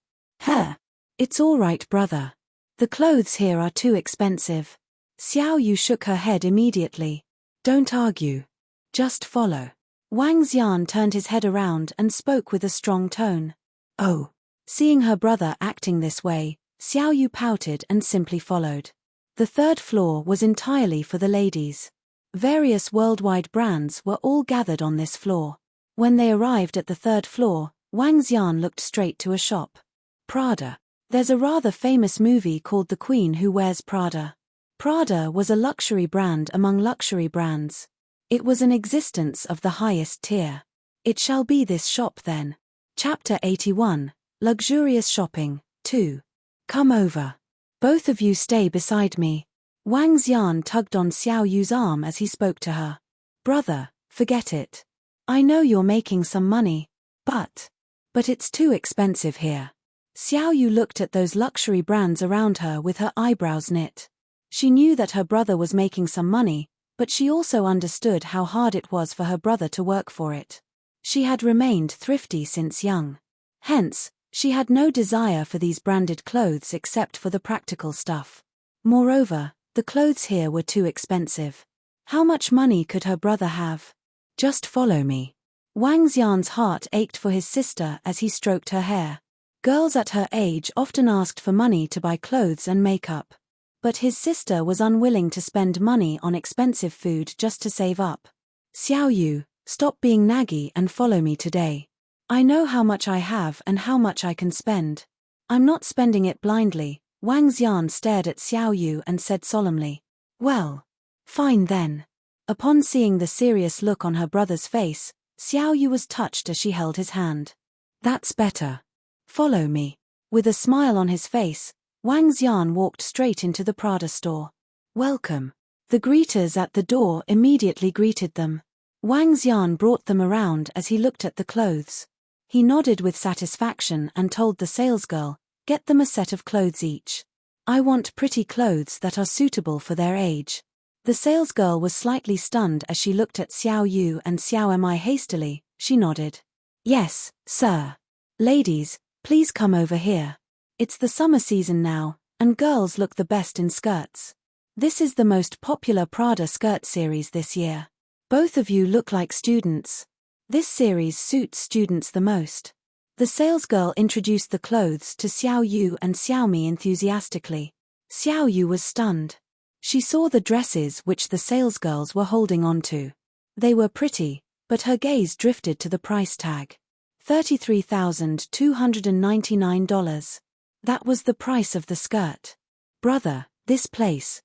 It's all right, brother. The clothes here are too expensive. Xiao Yu shook her head immediately. Don't argue. Just follow. Wang Xian turned his head around and spoke with a strong tone. Oh. Seeing her brother acting this way, Xiao Yu pouted and simply followed. The third floor was entirely for the ladies. Various worldwide brands were all gathered on this floor. When they arrived at the third floor, Wang Xian looked straight to a shop. Prada. There's a rather famous movie called The Queen Who Wears Prada. Prada was a luxury brand among luxury brands. It was an existence of the highest tier. It shall be this shop then. Chapter 81, Luxurious Shopping, 2. Come over. Both of you stay beside me. Wang Xian tugged on Xiao Yu's arm as he spoke to her. Brother, forget it. I know you're making some money, but it's too expensive here. Xiao Yu looked at those luxury brands around her with her eyebrows knit. She knew that her brother was making some money, but she also understood how hard it was for her brother to work for it. She had remained thrifty since young. Hence, she had no desire for these branded clothes except for the practical stuff. Moreover, the clothes here were too expensive. How much money could her brother have? Just follow me. Wang Xian's heart ached for his sister as he stroked her hair. Girls at her age often asked for money to buy clothes and makeup. But his sister was unwilling to spend money on expensive food just to save up. Xiao Yu, stop being naggy and follow me today. I know how much I have and how much I can spend. I'm not spending it blindly. Wang Xian stared at Xiao Yu and said solemnly. Well, fine then. Upon seeing the serious look on her brother's face, Xiao Yu was touched as she held his hand. That's better. Follow me. With a smile on his face, Wang Xian walked straight into the Prada store. Welcome. The greeters at the door immediately greeted them. Wang Xian brought them around as he looked at the clothes. He nodded with satisfaction and told the salesgirl, get them a set of clothes each. I want pretty clothes that are suitable for their age. The salesgirl was slightly stunned as she looked at Xiao Yu and Xiao Mi hastily. She nodded. Yes, sir. Ladies, please come over here. It's the summer season now, and girls look the best in skirts. This is the most popular Prada skirt series this year. Both of you look like students. This series suits students the most. The salesgirl introduced the clothes to Xiao Yu and Xiaomi enthusiastically. Xiao Yu was stunned. She saw the dresses which the salesgirls were holding on to. They were pretty, but her gaze drifted to the price tag. $33,299. That was the price of the skirt. Brother, this place.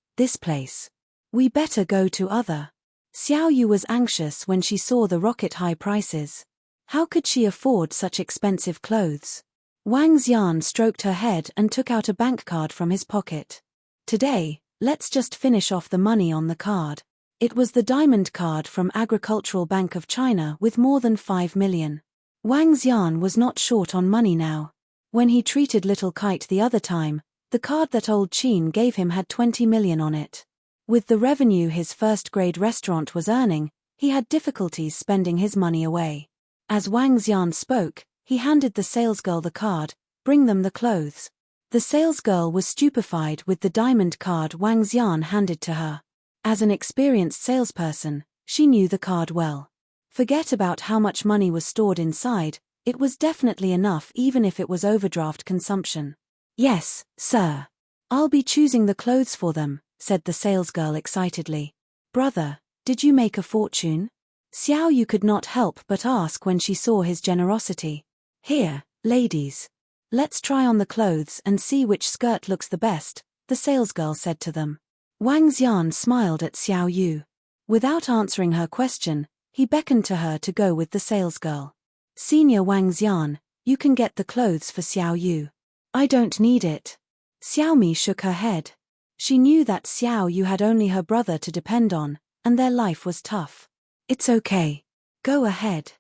We better go to other. Xiao Yu was anxious when she saw the rocket-high prices. How could she afford such expensive clothes? Wang Xian stroked her head and took out a bank card from his pocket. Today, let's just finish off the money on the card. It was the diamond card from Agricultural Bank of China with more than 5 million. Wang Xian was not short on money now. When he treated Little Kite the other time, the card that old Qin gave him had 20 million on it. With the revenue his first-grade restaurant was earning, he had difficulties spending his money away. As Wang Xian spoke, he handed the salesgirl the card. Bring them the clothes. The salesgirl was stupefied with the diamond card Wang Xian handed to her. As an experienced salesperson, she knew the card well. Forget about how much money was stored inside, it was definitely enough even if it was overdraft consumption. Yes, sir. I'll be choosing the clothes for them, said the salesgirl excitedly. Brother, did you make a fortune? Xiao Yu could not help but ask when she saw his generosity. Here, ladies. Let's try on the clothes and see which skirt looks the best, the salesgirl said to them. Wang Xian smiled at Xiao Yu. Without answering her question, he beckoned to her to go with the salesgirl. Senior Wang Xian, you can get the clothes for Xiao Yu. I don't need it. Xiaomi shook her head. She knew that Xiao Yu had only her brother to depend on, and their life was tough. It's okay. Go ahead.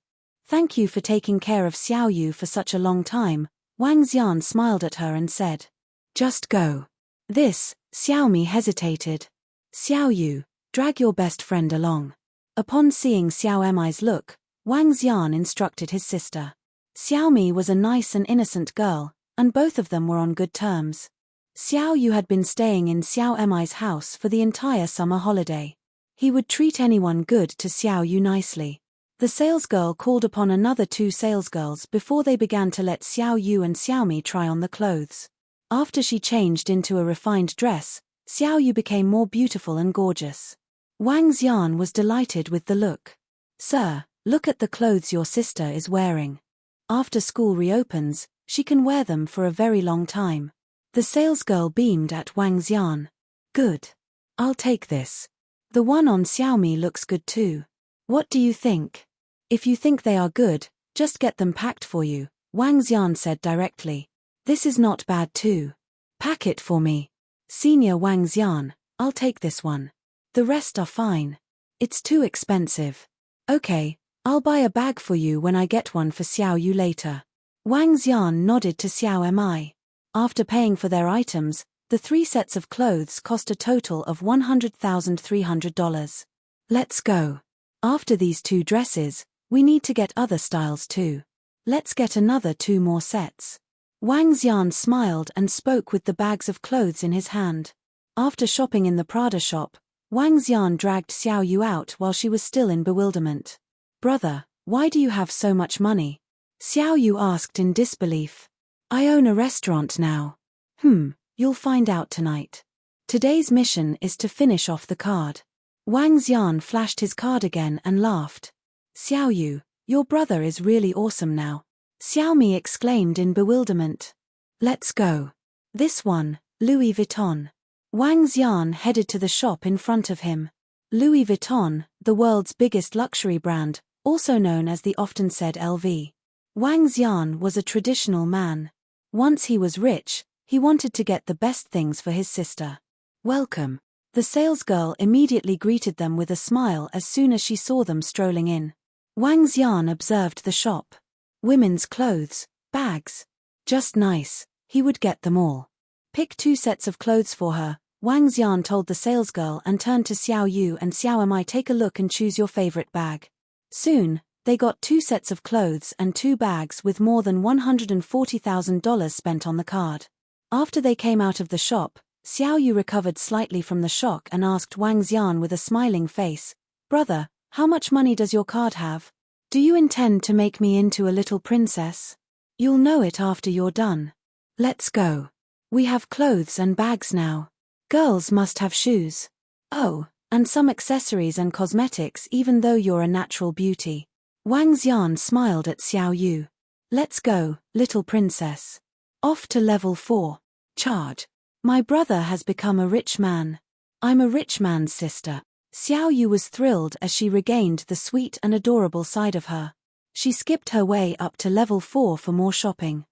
Thank you for taking care of Xiao Yu for such a long time, Wang Xian smiled at her and said. Just go. Xiaomi hesitated. Xiao Yu, drag your best friend along. Upon seeing Xiao Mi's look, Wang Xian instructed his sister. Xiaomi was a nice and innocent girl, and both of them were on good terms. Xiao Yu had been staying in Xiao Mi's house for the entire summer holiday. He would treat anyone good to Xiao Yu nicely. The salesgirl called upon another 2 salesgirls before they began to let Xiao Yu and Xiaomi try on the clothes. After she changed into a refined dress, Xiao Yu became more beautiful and gorgeous. Wang Xian was delighted with the look. Sir, look at the clothes your sister is wearing. After school reopens, she can wear them for a very long time. The salesgirl beamed at Wang Xian. Good. I'll take this. The one on Xiaomi looks good too. What do you think? If you think they are good, just get them packed for you, Wang Xian said directly. This is not bad too. Pack it for me. Senior Wang Xian, I'll take this one. The rest are fine. It's too expensive. Okay, I'll buy a bag for you when I get one for Xiao Yu later. Wang Xian nodded to Xiao Mi. After paying for their items, the 3 sets of clothes cost a total of $100,300. Let's go. After these 2 dresses, we need to get other styles too. Let's get another 2 more sets. Wang Xian smiled and spoke with the bags of clothes in his hand. After shopping in the Prada shop, Wang Xian dragged Xiao Yu out while she was still in bewilderment. Brother, why do you have so much money? Xiao Yu asked in disbelief. I own a restaurant now. You'll find out tonight. Today's mission is to finish off the card. Wang Xian flashed his card again and laughed. Xiao Yu, your brother is really awesome now. Xiaomi exclaimed in bewilderment. Let's go. This one, Louis Vuitton. Wang Xian headed to the shop in front of him. Louis Vuitton, the world's biggest luxury brand, also known as the often said LV. Wang Xian was a traditional man. Once he was rich, he wanted to get the best things for his sister. Welcome. The salesgirl immediately greeted them with a smile as soon as she saw them strolling in. Wang Xian observed the shop. Women's clothes, bags. Just nice, he would get them all. Pick 2 sets of clothes for her, Wang Xian told the salesgirl and turned to Xiao Yu and Xiao Mi. Take a look and choose your favorite bag. Soon, they got 2 sets of clothes and 2 bags with more than $140,000 spent on the card. After they came out of the shop, Xiao Yu recovered slightly from the shock and asked Wang Xian with a smiling face, Brother, how much money does your card have? Do you intend to make me into a little princess? You'll know it after you're done. Let's go. We have clothes and bags now. Girls must have shoes. Oh, and some accessories and cosmetics even though you're a natural beauty. Wang Xian smiled at Xiao Yu. Let's go, little princess. Off to level 4. Charge. My brother has become a rich man. I'm a rich man's sister. Xiao Yu was thrilled as she regained the sweet and adorable side of her. She skipped her way up to level 4 for more shopping.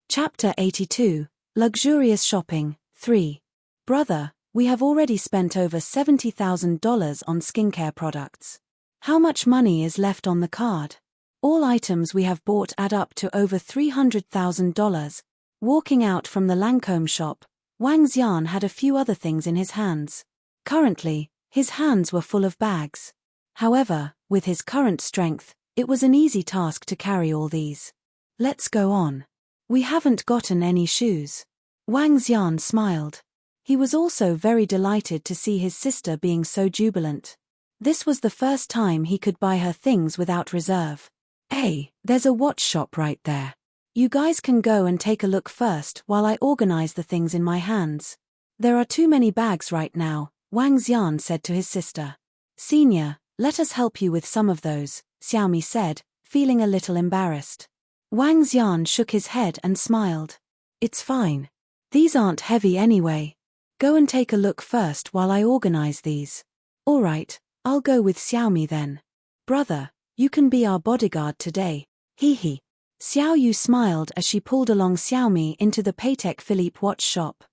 Chapter 82, Luxurious Shopping, 3. Brother, we have already spent over $70,000 on skincare products. How much money is left on the card? All items we have bought add up to over $300,000. Walking out from the Lancôme shop, Wang Xian had a few other things in his hands. Currently, his hands were full of bags. However, with his current strength, it was an easy task to carry all these. Let's go on. We haven't gotten any shoes. Wang Xian smiled. He was also very delighted to see his sister being so jubilant. This was the first time he could buy her things without reserve. Hey, there's a watch shop right there. You guys can go and take a look first while I organize the things in my hands. There are too many bags right now, Wang Xian said to his sister. Senior, let us help you with some of those, Xiaomi said, feeling a little embarrassed. Wang Xian shook his head and smiled. It's fine. These aren't heavy anyway. Go and take a look first while I organize these. All right, I'll go with Xiaomi then. Brother, you can be our bodyguard today. Hee hee. Xiao Yu smiled as she pulled along Xiaomi into the Patek Philippe watch shop.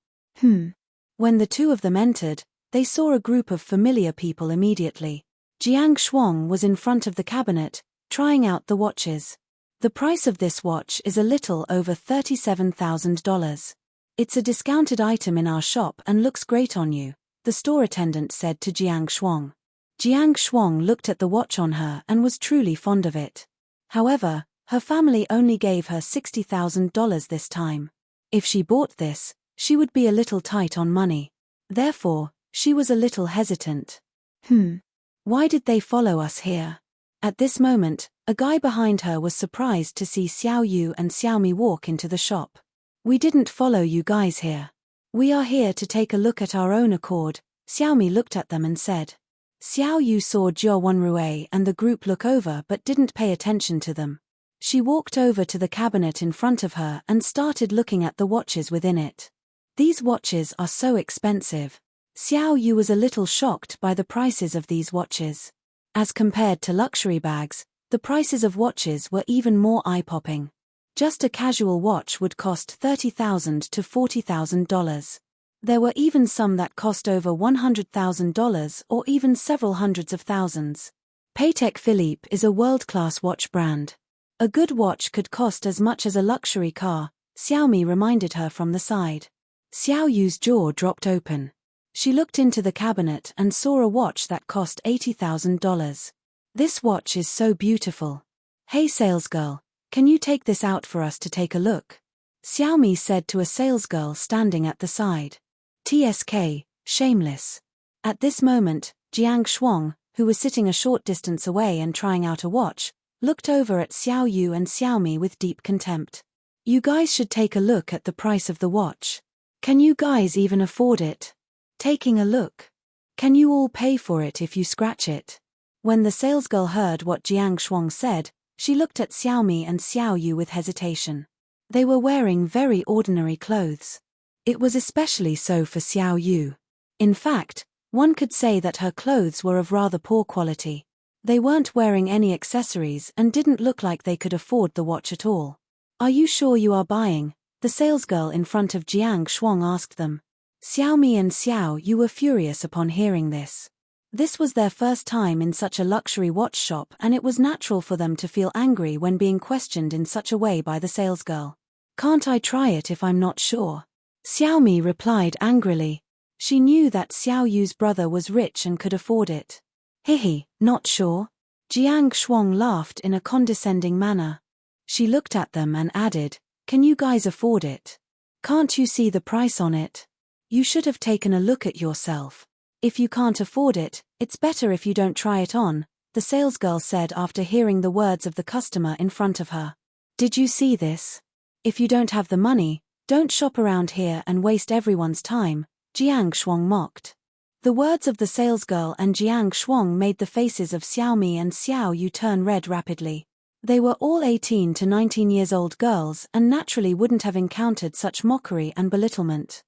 When the two of them entered, they saw a group of familiar people immediately. Jiang Shuang was in front of the cabinet, trying out the watches. The price of this watch is a little over $37,000. It's a discounted item in our shop and looks great on you, the store attendant said to Jiang Shuang. Jiang Shuang looked at the watch on her and was truly fond of it. However, her family only gave her $60,000 this time. If she bought this, she would be a little tight on money. Therefore, she was a little hesitant. Why did they follow us here? At this moment, a guy behind her was surprised to see Xiao Yu and Xiaomi walk into the shop. We didn't follow you guys here. We are here to take a look at our own accord, Xiaomi looked at them and said. Xiao Yu saw Zhou Wenrui and the group look over but didn't pay attention to them. She walked over to the cabinet in front of her and started looking at the watches within it. These watches are so expensive. Xiao Yu was a little shocked by the prices of these watches. As compared to luxury bags, the prices of watches were even more eye-popping. Just a casual watch would cost $30,000 to $40,000. There were even some that cost over $100,000 or even several hundreds of thousands. Patek Philippe is a world-class watch brand. A good watch could cost as much as a luxury car, Xiaomi reminded her from the side. Xiao Yu's jaw dropped open. She looked into the cabinet and saw a watch that cost $80,000. This watch is so beautiful. Hey salesgirl, can you take this out for us to take a look? Xiaomi said to a salesgirl standing at the side. TSK, shameless. At this moment, Jiang Shuang, who was sitting a short distance away and trying out a watch, looked over at Xiao Yu and Xiaomi with deep contempt. You guys should take a look at the price of the watch. Can you guys even afford it? Taking a look. Can you all pay for it if you scratch it? When the salesgirl heard what Jiang Shuang said, she looked at Xiaomi and Xiao Yu with hesitation. They were wearing very ordinary clothes. It was especially so for Xiao Yu. In fact, one could say that her clothes were of rather poor quality. They weren't wearing any accessories and didn't look like they could afford the watch at all. Are you sure you are buying? The salesgirl in front of Jiang Shuang asked them. Xiaomi and Xiao Yu were furious upon hearing this. This was their first time in such a luxury watch shop and it was natural for them to feel angry when being questioned in such a way by the salesgirl. Can't I try it if I'm not sure? Xiaomi replied angrily. She knew that Xiao Yu's brother was rich and could afford it. Hehe, not sure? Jiang Shuang laughed in a condescending manner. She looked at them and added, can you guys afford it? Can't you see the price on it? You should have taken a look at yourself. If you can't afford it, it's better if you don't try it on, the salesgirl said after hearing the words of the customer in front of her. Did you see this? If you don't have the money, don't shop around here and waste everyone's time, Jiang Shuang mocked. The words of the salesgirl and Jiang Shuang made the faces of Xiaomi and Xiao Yu turn red rapidly. They were all 18 to 19 years old girls and naturally wouldn't have encountered such mockery and belittlement.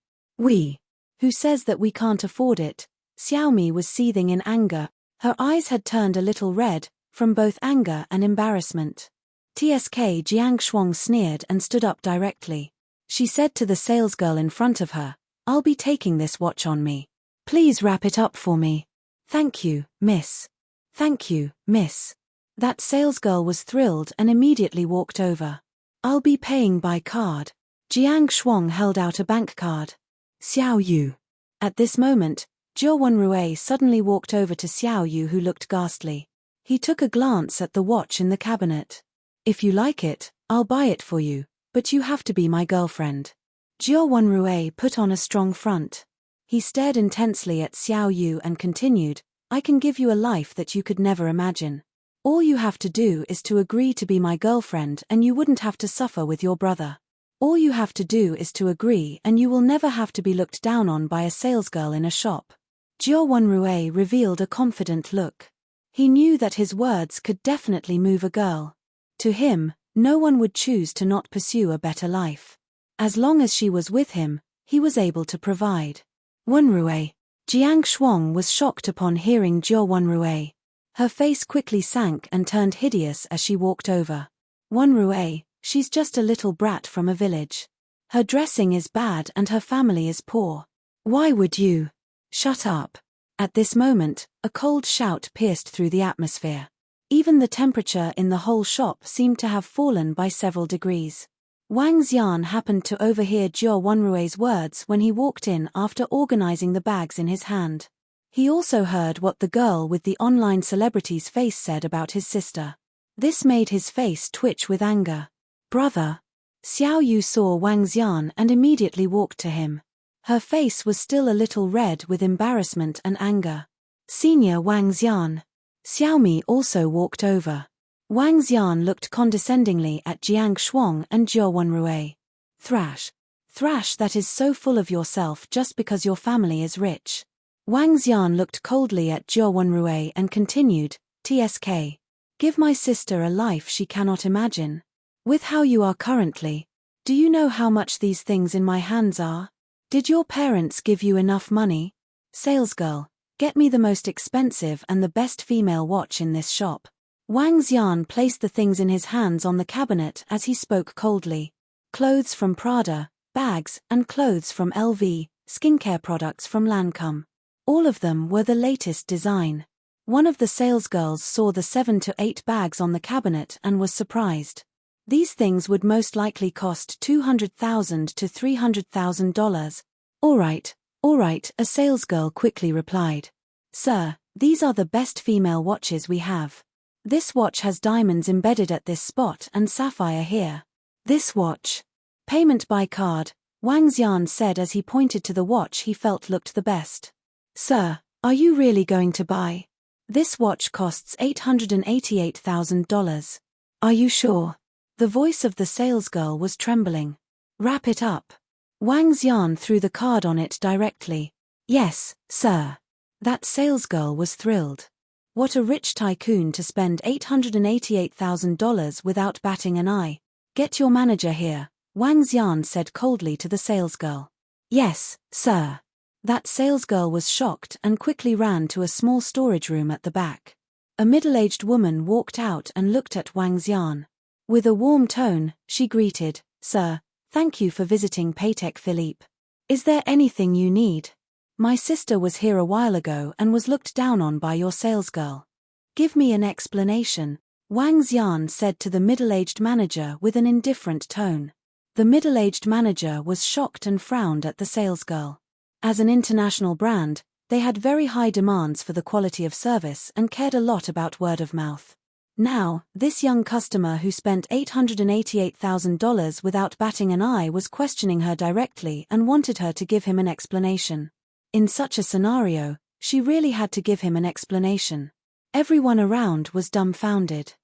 Who says that we can't afford it? Xiaomi was seething in anger. Her eyes had turned a little red, from both anger and embarrassment. TSK Jiang Shuang sneered and stood up directly. She said to the salesgirl in front of her, "I'll be taking this watch on me. Please wrap it up for me." "Thank you, miss." "Thank you, miss." That salesgirl was thrilled and immediately walked over. "I'll be paying by card." Jiang Shuang held out a bank card. "Xiao Yu." At this moment, Zhou Wenrui suddenly walked over to Xiao Yu, who looked ghastly. He took a glance at the watch in the cabinet. "If you like it, I'll buy it for you, but you have to be my girlfriend." Zhou Wenrui put on a strong front. He stared intensely at Xiao Yu and continued, "I can give you a life that you could never imagine. All you have to do is to agree to be my girlfriend and you wouldn't have to suffer with your brother. All you have to do is to agree and you will never have to be looked down on by a salesgirl in a shop." Zhou Wenrui revealed a confident look. He knew that his words could definitely move a girl. To him, no one would choose to not pursue a better life. As long as she was with him, he was able to provide. Wenrui. Jiang Shuang was shocked upon hearing Zhou Wenrui. Her face quickly sank and turned hideous as she walked over. "Wenrui, she's just a little brat from a village. Her dressing is bad and her family is poor. Why would you?" "Shut up." At this moment, a cold shout pierced through the atmosphere. Even the temperature in the whole shop seemed to have fallen by several degrees. Wang Xian happened to overhear Zhou Wenrui's words when he walked in after organizing the bags in his hand. He also heard what the girl with the online celebrity's face said about his sister. This made his face twitch with anger. "Brother." Xiao Yu saw Wang Xian and immediately walked to him. Her face was still a little red with embarrassment and anger. "Senior Wang Xian." Xiaomi also walked over. Wang Xian looked condescendingly at Jiang Shuang and Zhou Wenrui. "Thrash. Thrash that is so full of yourself just because your family is rich." Wang Xian looked coldly at Zhou Wenrui and continued, "TSK. Give my sister a life she cannot imagine. With how you are currently, do you know how much these things in my hands are? Did your parents give you enough money? Salesgirl, get me the most expensive and the best female watch in this shop." Wang Xian placed the things in his hands on the cabinet as he spoke coldly. Clothes from Prada, bags and clothes from LV, skincare products from Lancome. All of them were the latest design. One of the salesgirls saw the 7 to 8 bags on the cabinet and was surprised. These things would most likely cost $200,000 to $300,000. All right, a salesgirl quickly replied. "Sir, these are the best female watches we have. This watch has diamonds embedded at this spot and sapphire here. This watch." "Payment by card," Wang Xian said as he pointed to the watch he felt looked the best. "Sir, are you really going to buy? This watch costs $888,000. Are you sure?" The voice of the salesgirl was trembling. "Wrap it up." Wang Xian threw the card on it directly. "Yes, sir." That salesgirl was thrilled. What a rich tycoon to spend $888,000 without batting an eye. "Get your manager here," Wang Xian said coldly to the salesgirl. "Yes, sir." That salesgirl was shocked and quickly ran to a small storage room at the back. A middle-aged woman walked out and looked at Wang Xian. With a warm tone, she greeted, "Sir, thank you for visiting Patek Philippe. Is there anything you need? My sister was here a while ago and was looked down on by your salesgirl." "Give me an explanation," Wang Xian said to the middle-aged manager with an indifferent tone. The middle-aged manager was shocked and frowned at the salesgirl. As an international brand, they had very high demands for the quality of service and cared a lot about word of mouth. Now, this young customer who spent $888,000 without batting an eye was questioning her directly and wanted her to give him an explanation. In such a scenario, she really had to give him an explanation. Everyone around was dumbfounded.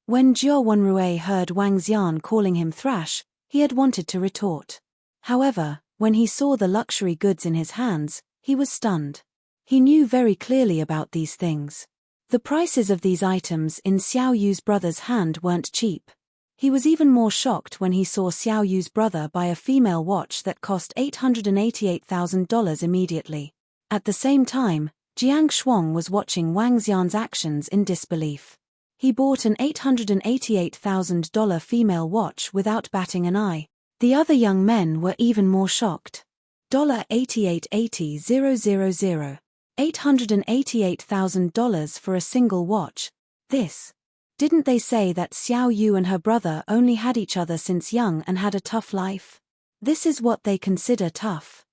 When Zhou Wenrui heard Wang Xian calling him thrash, he had wanted to retort. However, when he saw the luxury goods in his hands, he was stunned. He knew very clearly about these things. The prices of these items in Xiao Yu's brother's hand weren't cheap. He was even more shocked when he saw Xiao Yu's brother buy a female watch that cost $888,000 immediately. At the same time, Jiang Shuang was watching Wang Xian's actions in disbelief. He bought an $888,000 female watch without batting an eye. The other young men were even more shocked. $88,000. $888,000 for a single watch. Didn't they say that Xiao Yu and her brother only had each other since young and had a tough life? This is what they consider tough.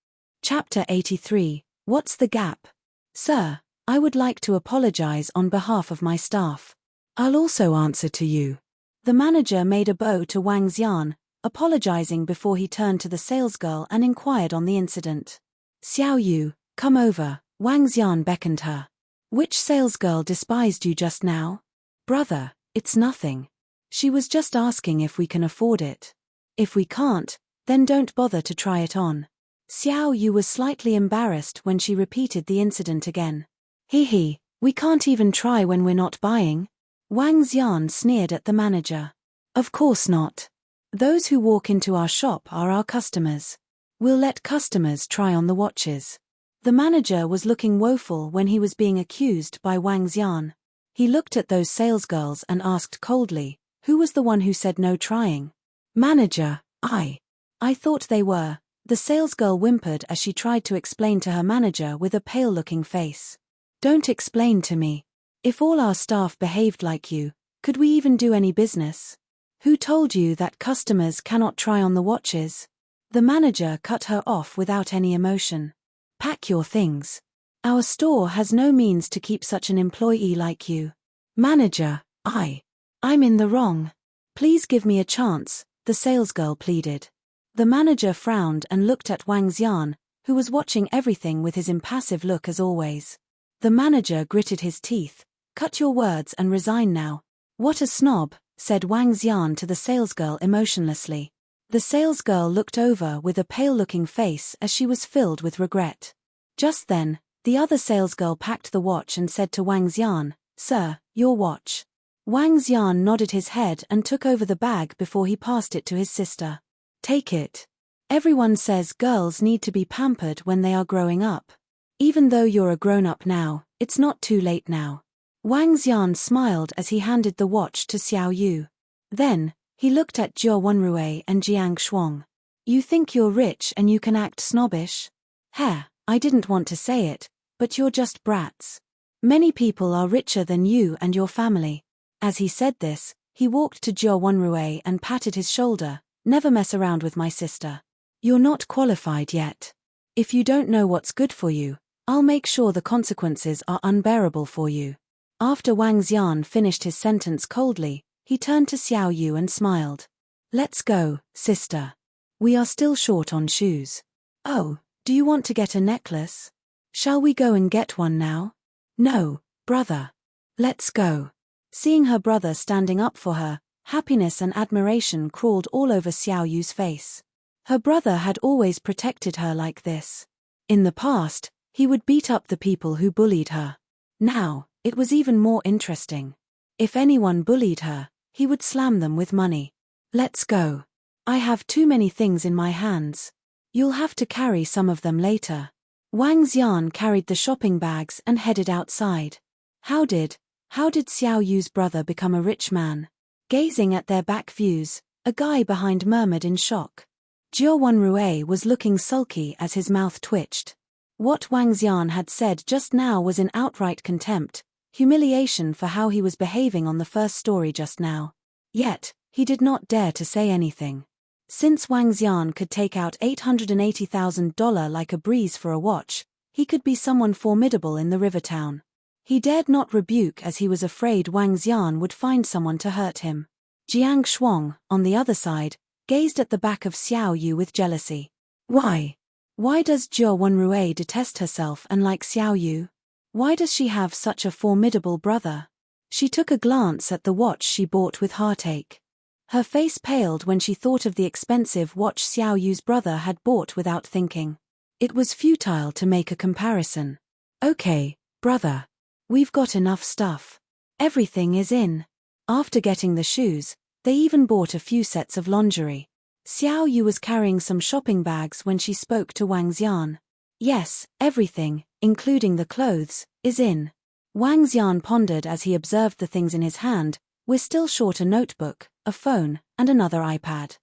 Chapter 83. What's the gap? Sir, I would like to apologize on behalf of my staff. I'll also answer to you. The manager made a bow to Wang Xian, apologizing before he turned to the salesgirl and inquired on the incident. Xiao Yu, come over, Wang Xian beckoned her. Which salesgirl despised you just now? Brother, it's nothing. She was just asking if we can afford it. If we can't, then don't bother to try it on. Xiao Yu was slightly embarrassed when she repeated the incident again. We can't even try when we're not buying. Wang Xian sneered at the manager. Of course not. Those who walk into our shop are our customers. We'll let customers try on the watches. The manager was looking woeful when he was being accused by Wang Xian. He looked at those salesgirls and asked coldly, who was the one who said no trying? Manager, I thought they were. The salesgirl whimpered as she tried to explain to her manager with a pale-looking face. Don't explain to me. If all our staff behaved like you, could we even do any business? Who told you that customers cannot try on the watches? The manager cut her off without any emotion. Pack your things. Our store has no means to keep such an employee like you. Manager, I'm in the wrong. Please give me a chance, the salesgirl pleaded. The manager frowned and looked at Wang Xian, who was watching everything with his impassive look as always. The manager gritted his teeth. Cut your words and resign now. What a snob, said Wang Xian to the salesgirl emotionlessly. The salesgirl looked over with a pale-looking face as she was filled with regret. Just then, the other salesgirl packed the watch and said to Wang Xian, Sir, your watch. Wang Xian nodded his head and took over the bag before he passed it to his sister. Take it. Everyone says girls need to be pampered when they are growing up. Even though you're a grown-up now, it's not too late now. Wang Xian smiled as he handed the watch to Xiao Yu. Then, he looked at Zhou Wenrui and Jiang Shuang. You think you're rich and you can act snobbish? I didn't want to say it, but you're just brats. Many people are richer than you and your family. As he said this, he walked to Zhou Wenrui and patted his shoulder. Never mess around with my sister. You're not qualified yet. If you don't know what's good for you, I'll make sure the consequences are unbearable for you. After Wang Xian finished his sentence coldly, he turned to Xiao Yu and smiled. Let's go, sister. We are still short on shoes. Oh, do you want to get a necklace? Shall we go and get one now? No, brother. Let's go. Seeing her brother standing up for her, happiness and admiration crawled all over Xiao Yu's face. Her brother had always protected her like this. In the past, he would beat up the people who bullied her. Now, it was even more interesting. If anyone bullied her, he would slam them with money. Let's go. I have too many things in my hands. You'll have to carry some of them later. Wang Xian carried the shopping bags and headed outside. How did Xiao Yu's brother become a rich man? Gazing at their back views, a guy behind murmured in shock. Zhou Wenrui was looking sulky as his mouth twitched. What Wang Xian had said just now was in outright contempt, humiliation for how he was behaving on the first story just now. Yet, he did not dare to say anything. Since Wang Xian could take out $880,000 like a breeze for a watch, he could be someone formidable in the river town. He dared not rebuke as he was afraid Wang Xian would find someone to hurt him. Jiang Shuang, on the other side, gazed at the back of Xiao Yu with jealousy. Why does Zhou Wenrui detest herself and like Xiao Yu? Why does she have such a formidable brother? She took a glance at the watch she bought with heartache. Her face paled when she thought of the expensive watch Xiao Yu's brother had bought without thinking. It was futile to make a comparison. Okay, brother. We've got enough stuff. Everything is in. After getting the shoes, They even bought a few sets of lingerie. Xiao Yu was carrying some shopping bags when she spoke to Wang Xian. Yes, everything, including the clothes, is in. Wang Xian pondered as he observed the things in his hand. We're still short a notebook, a phone, and another iPad.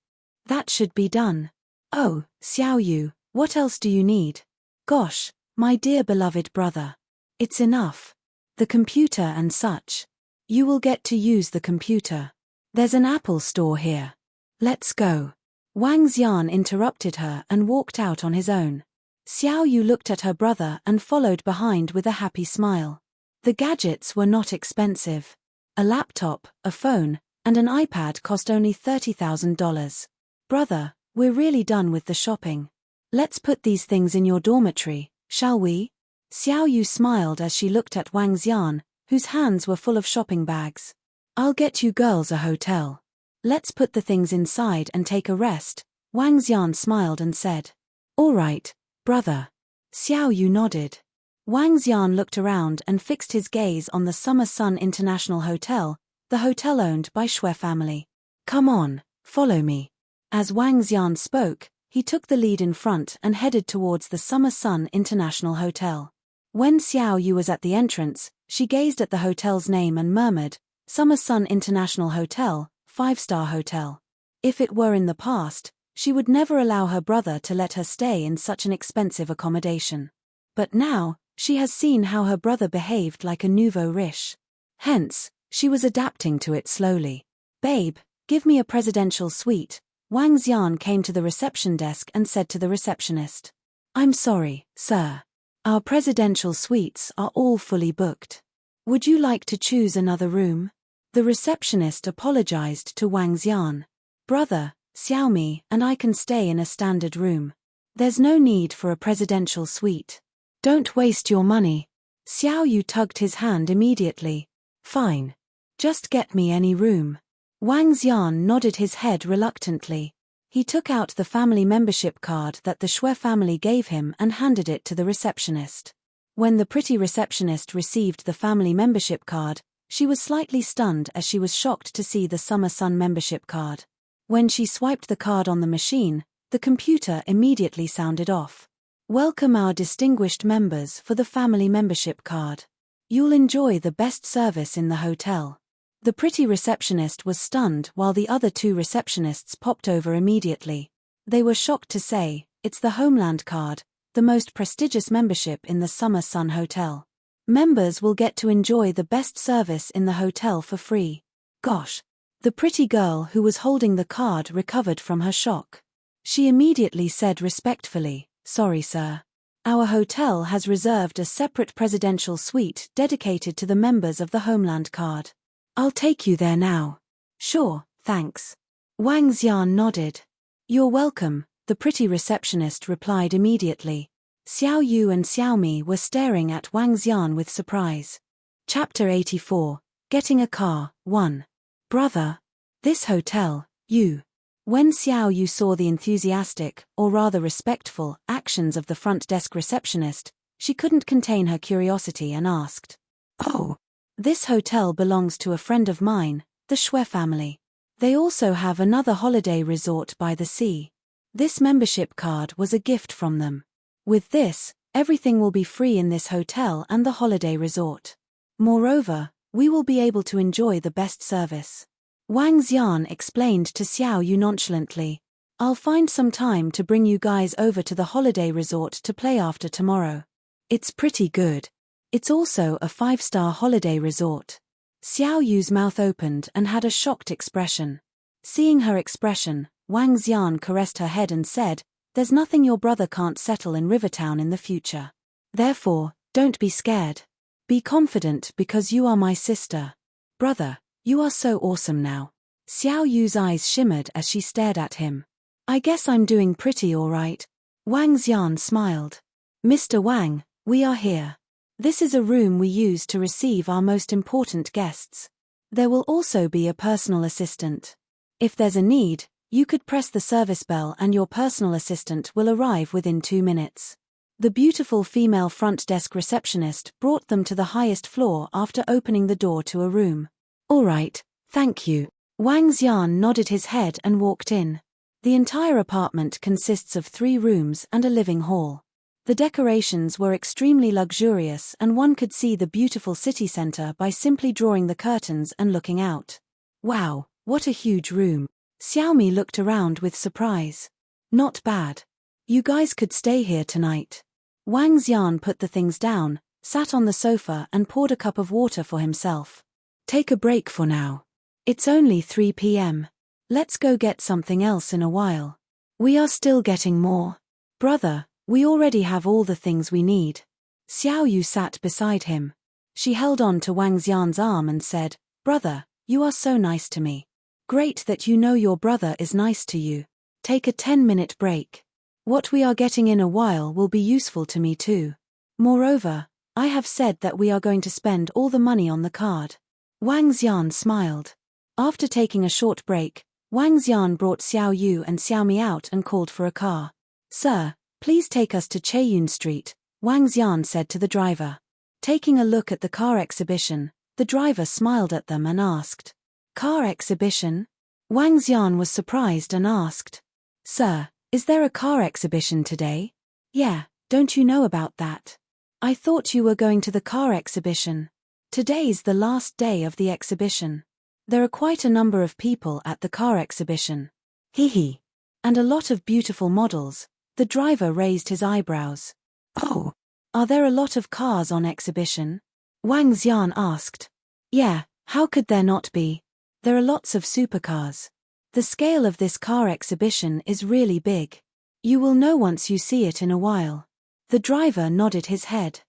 That should be done. Oh, Xiao Yu, what else do you need? Gosh, my dear beloved brother. It's enough. The computer and such. You will get to use the computer. There's an Apple store here. Let's go. Wang Xian interrupted her and walked out on his own. Xiao Yu looked at her brother and followed behind with a happy smile. The gadgets were not expensive. A laptop, a phone, and an iPad cost only $30,000. Brother, we're really done with the shopping. Let's put these things in your dormitory, shall we? Xiao Yu smiled as she looked at Wang Xian, whose hands were full of shopping bags. I'll get you girls a hotel. Let's put the things inside and take a rest, Wang Xian smiled and said. All right, brother. Xiao Yu nodded. Wang Xian looked around and fixed his gaze on the Summer Sun International Hotel, the hotel owned by Shui family. Come on, follow me. As Wang Xian spoke, he took the lead in front and headed towards the Summer Sun International Hotel. When Xiao Yu was at the entrance, she gazed at the hotel's name and murmured, Summer Sun International Hotel, 5-star hotel. If it were in the past, she would never allow her brother to let her stay in such an expensive accommodation. But now, she has seen how her brother behaved like a nouveau riche. Hence, she was adapting to it slowly. Babe, give me a presidential suite. Wang Xian came to the reception desk and said to the receptionist. I'm sorry, sir. Our presidential suites are all fully booked. Would you like to choose another room? The receptionist apologized to Wang Xian. Brother, Xiaomi and I can stay in a standard room. There's no need for a presidential suite. Don't waste your money. Xiao Yu tugged his hand immediately. Fine. Just get me any room. Wang Xian nodded his head reluctantly. He took out the family membership card that the Shui family gave him and handed it to the receptionist. When the pretty receptionist received the family membership card, she was slightly stunned as she was shocked to see the Summer Sun membership card. When she swiped the card on the machine, the computer immediately sounded off. Welcome our distinguished members for the family membership card. You'll enjoy the best service in the hotel. The pretty receptionist was stunned while the other two receptionists popped over immediately. They were shocked to say, it's the Homeland card, the most prestigious membership in the Summer Sun Hotel. Members will get to enjoy the best service in the hotel for free. Gosh. The pretty girl who was holding the card recovered from her shock. She immediately said respectfully, sorry sir. Our hotel has reserved a separate presidential suite dedicated to the members of the Homeland card. I'll take you there now. Sure, thanks. Wang Xian nodded. You're welcome, the pretty receptionist replied immediately. Xiao Yu and Xiaomi were staring at Wang Xian with surprise. Chapter 84, Getting a Car, 1. Brother. This hotel, you. When Xiao Yu saw the enthusiastic, or rather respectful, actions of the front desk receptionist, she couldn't contain her curiosity and asked. Oh. This hotel belongs to a friend of mine, the Shui family. They also have another holiday resort by the sea. This membership card was a gift from them. With this, everything will be free in this hotel and the holiday resort. Moreover, we will be able to enjoy the best service. Wang Xian explained to Xiao Yu nonchalantly. I'll find some time to bring you guys over to the holiday resort to play after tomorrow. It's pretty good. It's also a 5-star holiday resort. Xiao Yu's mouth opened and had a shocked expression. Seeing her expression, Wang Xian caressed her head and said, there's nothing your brother can't settle in Rivertown in the future. Therefore, don't be scared. Be confident because you are my sister. Brother, you are so awesome now. Xiao Yu's eyes shimmered as she stared at him. I guess I'm doing pretty all right. Wang Xian smiled. Mr. Wang, we are here. This is a room we use to receive our most important guests. There will also be a personal assistant. If there's a need, you could press the service bell and your personal assistant will arrive within 2 minutes. The beautiful female front desk receptionist brought them to the highest floor after opening the door to a room. All right, thank you. Wang Xian nodded his head and walked in. The entire apartment consists of 3 rooms and a living hall. The decorations were extremely luxurious and one could see the beautiful city center by simply drawing the curtains and looking out. Wow, what a huge room. Xiaomi looked around with surprise. Not bad. You guys could stay here tonight. Wang Xian put the things down, sat on the sofa and poured a cup of water for himself. Take a break for now. It's only 3 p.m. Let's go get something else in a while. We are still getting more. Brother, we already have all the things we need. Xiao Yu sat beside him. She held on to Wang Xian's arm and said, Brother, you are so nice to me. Great that you know your brother is nice to you. Take a 10-minute break. What we are getting in a while will be useful to me too. Moreover, I have said that we are going to spend all the money on the card. Wang Xian smiled. After taking a short break, Wang Xian brought Xiao Yu and Xiaomi out and called for a car. Sir, please take us to Chaeyun Street, Wang Xian said to the driver. Taking a look at the car exhibition, the driver smiled at them and asked, Car exhibition? Wang Xian was surprised and asked, Sir, is there a car exhibition today? Yeah, don't you know about that? I thought you were going to the car exhibition. Today's the last day of the exhibition. There are quite a number of people at the car exhibition. Hee. And a lot of beautiful models. The driver raised his eyebrows. Oh, are there a lot of cars on exhibition? Wang Xian asked. Yeah, how could there not be? There are lots of supercars. The scale of this car exhibition is really big. You will know once you see it in a while. The driver nodded his head.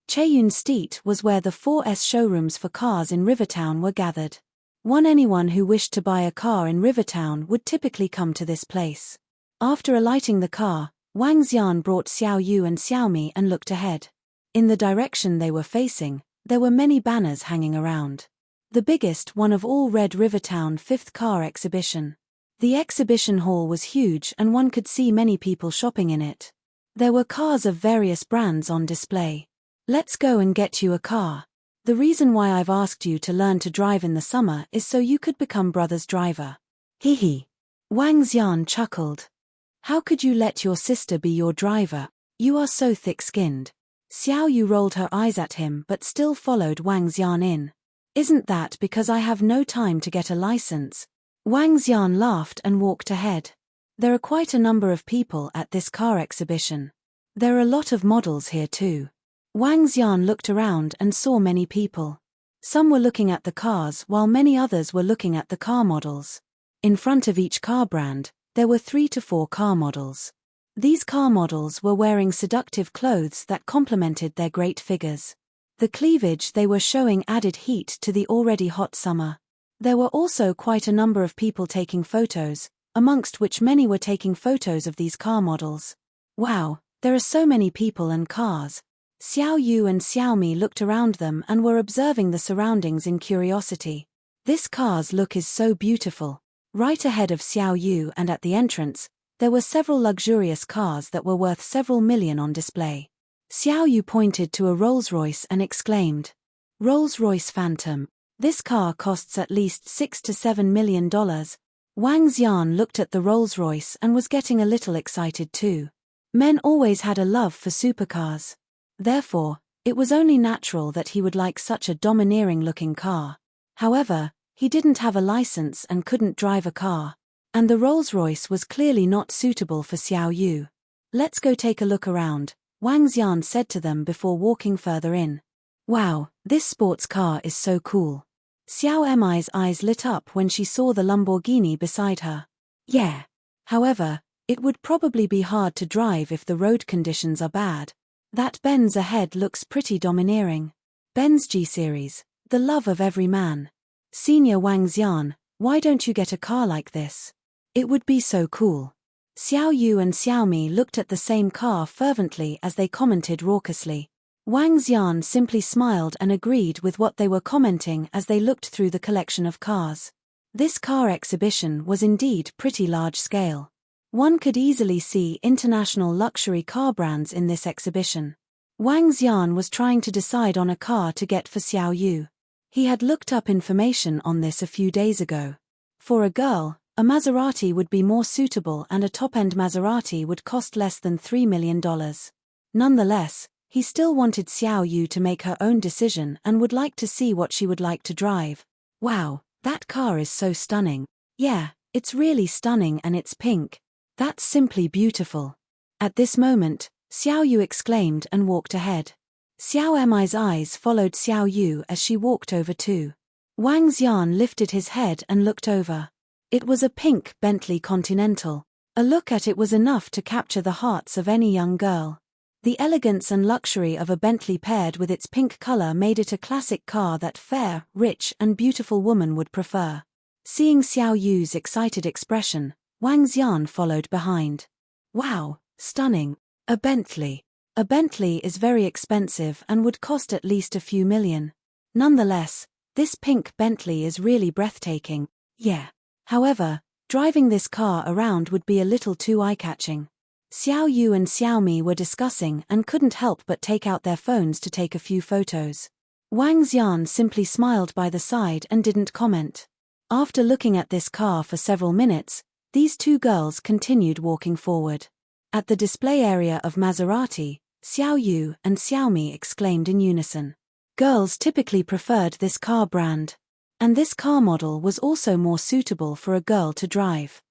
Chaeyun Street was where the 4S showrooms for cars in Rivertown were gathered. Anyone who wished to buy a car in Rivertown would typically come to this place. After alighting the car, Wang Xian brought Xiao Yu and Xiaomi and looked ahead. In the direction they were facing, there were many banners hanging around. The biggest one of all read Rivertown 5th Car Exhibition. The exhibition hall was huge and one could see many people shopping in it. There were cars of various brands on display. Let's go and get you a car. The reason why I've asked you to learn to drive in the summer is so you could become brother's driver. Hee. Wang Xian chuckled. How could you let your sister be your driver? You are so thick-skinned. Xiao Yu rolled her eyes at him but still followed Wang Xian in. Isn't that because I have no time to get a license? Wang Xian laughed and walked ahead. There are quite a number of people at this car exhibition. There are a lot of models here too. Wang Xian looked around and saw many people. Some were looking at the cars while many others were looking at the car models. In front of each car brand, there were 3 to 4 car models. These car models were wearing seductive clothes that complemented their great figures. The cleavage they were showing added heat to the already hot summer. There were also quite a number of people taking photos, amongst which many were taking photos of these car models. Wow, there are so many people and cars. Xiao Yu and Xiaomi looked around them and were observing the surroundings in curiosity. This car's look is so beautiful. Right ahead of Xiao Yu and at the entrance, there were several luxurious cars that were worth several million on display. Xiao Yu pointed to a Rolls-Royce and exclaimed, Rolls-Royce Phantom. This car costs at least $6 to $7 million. Wang Xian looked at the Rolls-Royce and was getting a little excited too. Men always had a love for supercars. Therefore, it was only natural that he would like such a domineering-looking car. However, he didn't have a license and couldn't drive a car. And the Rolls-Royce was clearly not suitable for Xiao Yu. Let's go take a look around, Wang Xian said to them before walking further in. Wow, this sports car is so cool. Xiao Mi's eyes lit up when she saw the Lamborghini beside her. Yeah. However, it would probably be hard to drive if the road conditions are bad. That Benz ahead looks pretty domineering. Benz G-Series, the love of every man. Senior Wang Xian, why don't you get a car like this? It would be so cool. Xiao Yu and Xiaomi looked at the same car fervently as they commented raucously. Wang Xian simply smiled and agreed with what they were commenting as they looked through the collection of cars. This car exhibition was indeed pretty large scale. One could easily see international luxury car brands in this exhibition. Wang Xian was trying to decide on a car to get for Xiao Yu. He had looked up information on this a few days ago. For a girl, a Maserati would be more suitable, and a top-end Maserati would cost less than $3 million. Nonetheless, he still wanted Xiao Yu to make her own decision and would like to see what she would like to drive. Wow, that car is so stunning. Yeah, it's really stunning, and it's pink. That's simply beautiful. At this moment, Xiao Yu exclaimed and walked ahead. Xiao Mi's eyes followed Xiao Yu as she walked over too. Wang Xian lifted his head and looked over. It was a pink Bentley Continental. A look at it was enough to capture the hearts of any young girl. The elegance and luxury of a Bentley paired with its pink color made it a classic car that fair, rich, and beautiful woman would prefer. Seeing Xiao Yu's excited expression, Wang Xian followed behind. Wow, stunning. A Bentley. A Bentley is very expensive and would cost at least a few million. Nonetheless, this pink Bentley is really breathtaking. Yeah. However, driving this car around would be a little too eye-catching. Xiao Yu and Xiaomi were discussing and couldn't help but take out their phones to take a few photos. Wang Xian simply smiled by the side and didn't comment. After looking at this car for several minutes, these two girls continued walking forward. At the display area of Maserati, Xiao Yu and Xiaomi exclaimed in unison. Girls typically preferred this car brand. And this car model was also more suitable for a girl to drive.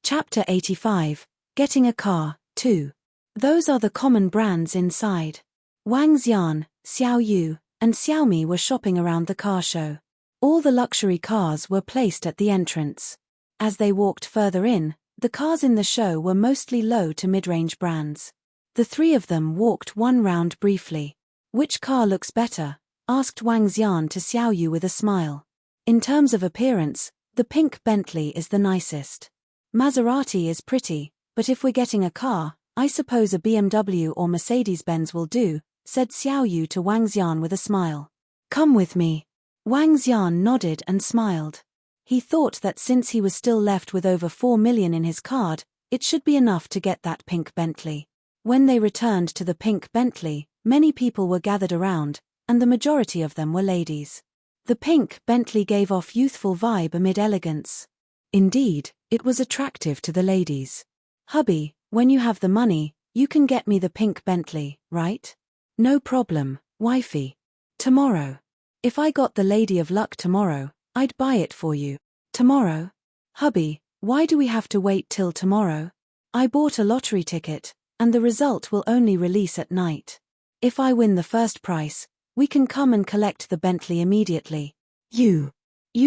Chapter 85, Getting a Car, 2. Those are the common brands inside. Wang Xian, Xiao Yu, and Xiaomi were shopping around the car show. All the luxury cars were placed at the entrance. As they walked further in, the cars in the show were mostly low to mid-range brands. The three of them walked one round briefly. Which car looks better? Asked Wang Xian to Xiao Yu with a smile. In terms of appearance, the pink Bentley is the nicest. Maserati is pretty, but if we're getting a car, I suppose a BMW or Mercedes-Benz will do, said Xiao Yu to Wang Xian with a smile. Come with me. Wang Xian nodded and smiled. He thought that since he was still left with over 4 million in his card, it should be enough to get that pink Bentley. When they returned to the pink Bentley, many people were gathered around, and the majority of them were ladies. The pink Bentley gave off youthful vibe amid elegance. Indeed, it was attractive to the ladies. Hubby, when you have the money, you can get me the pink Bentley, right? No problem, wifey. Tomorrow. If I got the lady of luck tomorrow, I'd buy it for you. Tomorrow? Hubby, why do we have to wait till tomorrow? I bought a lottery ticket, and the result will only release at night. If I win the first prize, we can come and collect the Bentley immediately. You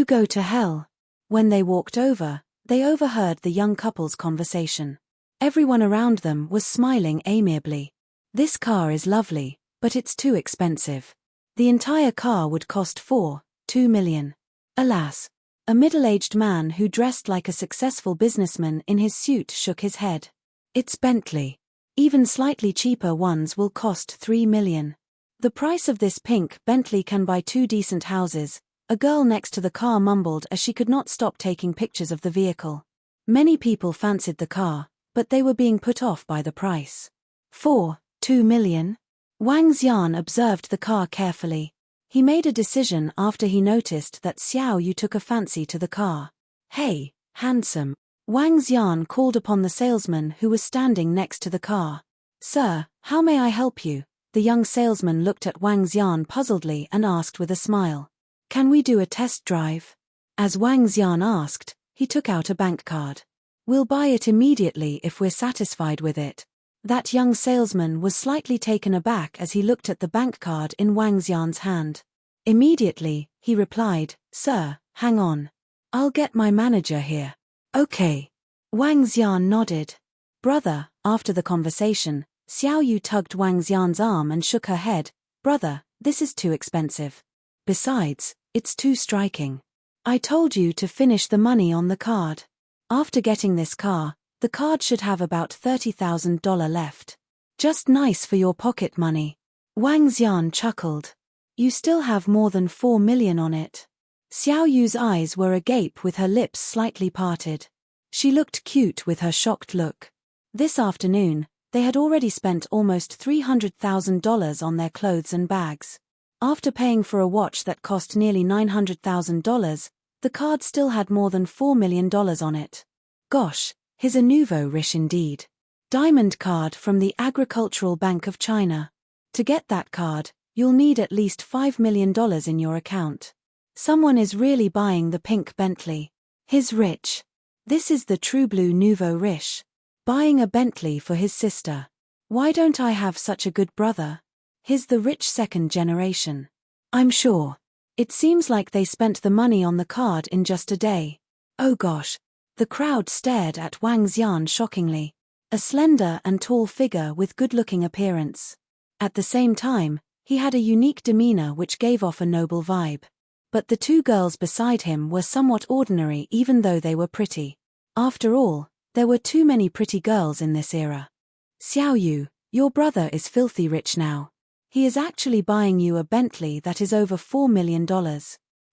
go to hell. When they walked over, they overheard the young couple's conversation. Everyone around them was smiling amiably. This car is lovely, but it's too expensive. The entire car would cost 2 million. Alas. A middle-aged man who dressed like a successful businessman in his suit shook his head. It's Bentley. Even slightly cheaper ones will cost 3 million. The price of this pink Bentley can buy 2 decent houses, a girl next to the car mumbled as she could not stop taking pictures of the vehicle. Many people fancied the car, but they were being put off by the price. 2 million? Wang Xian observed the car carefully. He made a decision after he noticed that Xiao Yu took a fancy to the car. Hey, handsome. Wang Xian called upon the salesman who was standing next to the car. Sir, how may I help you? The young salesman looked at Wang Xian puzzledly and asked with a smile. Can we do a test drive? As Wang Xian asked, he took out a bank card. We'll buy it immediately if we're satisfied with it. That young salesman was slightly taken aback as he looked at the bank card in Wang Xian's hand. Immediately, he replied, Sir, hang on. I'll get my manager here. Okay. Wang Xian nodded. Brother, after the conversation, Xiao Yu tugged Wang Xian's arm and shook her head. Brother, this is too expensive. Besides, it's too striking. I told you to finish the money on the card. After getting this car, the card should have about $30,000 left. Just nice for your pocket money. Wang Xian chuckled. You still have more than 4 million on it. Xiao Yu's eyes were agape with her lips slightly parted. She looked cute with her shocked look. This afternoon, they had already spent almost $300,000 on their clothes and bags. After paying for a watch that cost nearly $900,000, The card still had more than $4 million on it. Gosh, he's a nouveau riche indeed. Diamond card from the Agricultural Bank of China. To get that card, you'll need at least $5 million in your account. Someone is really buying the pink Bentley. He's rich. This is the true blue nouveau riche. Buying a Bentley for his sister. Why don't I have such a good brother? He's the rich second generation. I'm sure. It seems like they spent the money on the card in just a day. Oh gosh. The crowd stared at Wang Xian shockingly. A slender and tall figure with good-looking appearance. At the same time, he had a unique demeanor which gave off a noble vibe. But the two girls beside him were somewhat ordinary even though they were pretty. After all, there were too many pretty girls in this era. Xiao Yu, your brother is filthy rich now. He is actually buying you a Bentley that is over $4 million.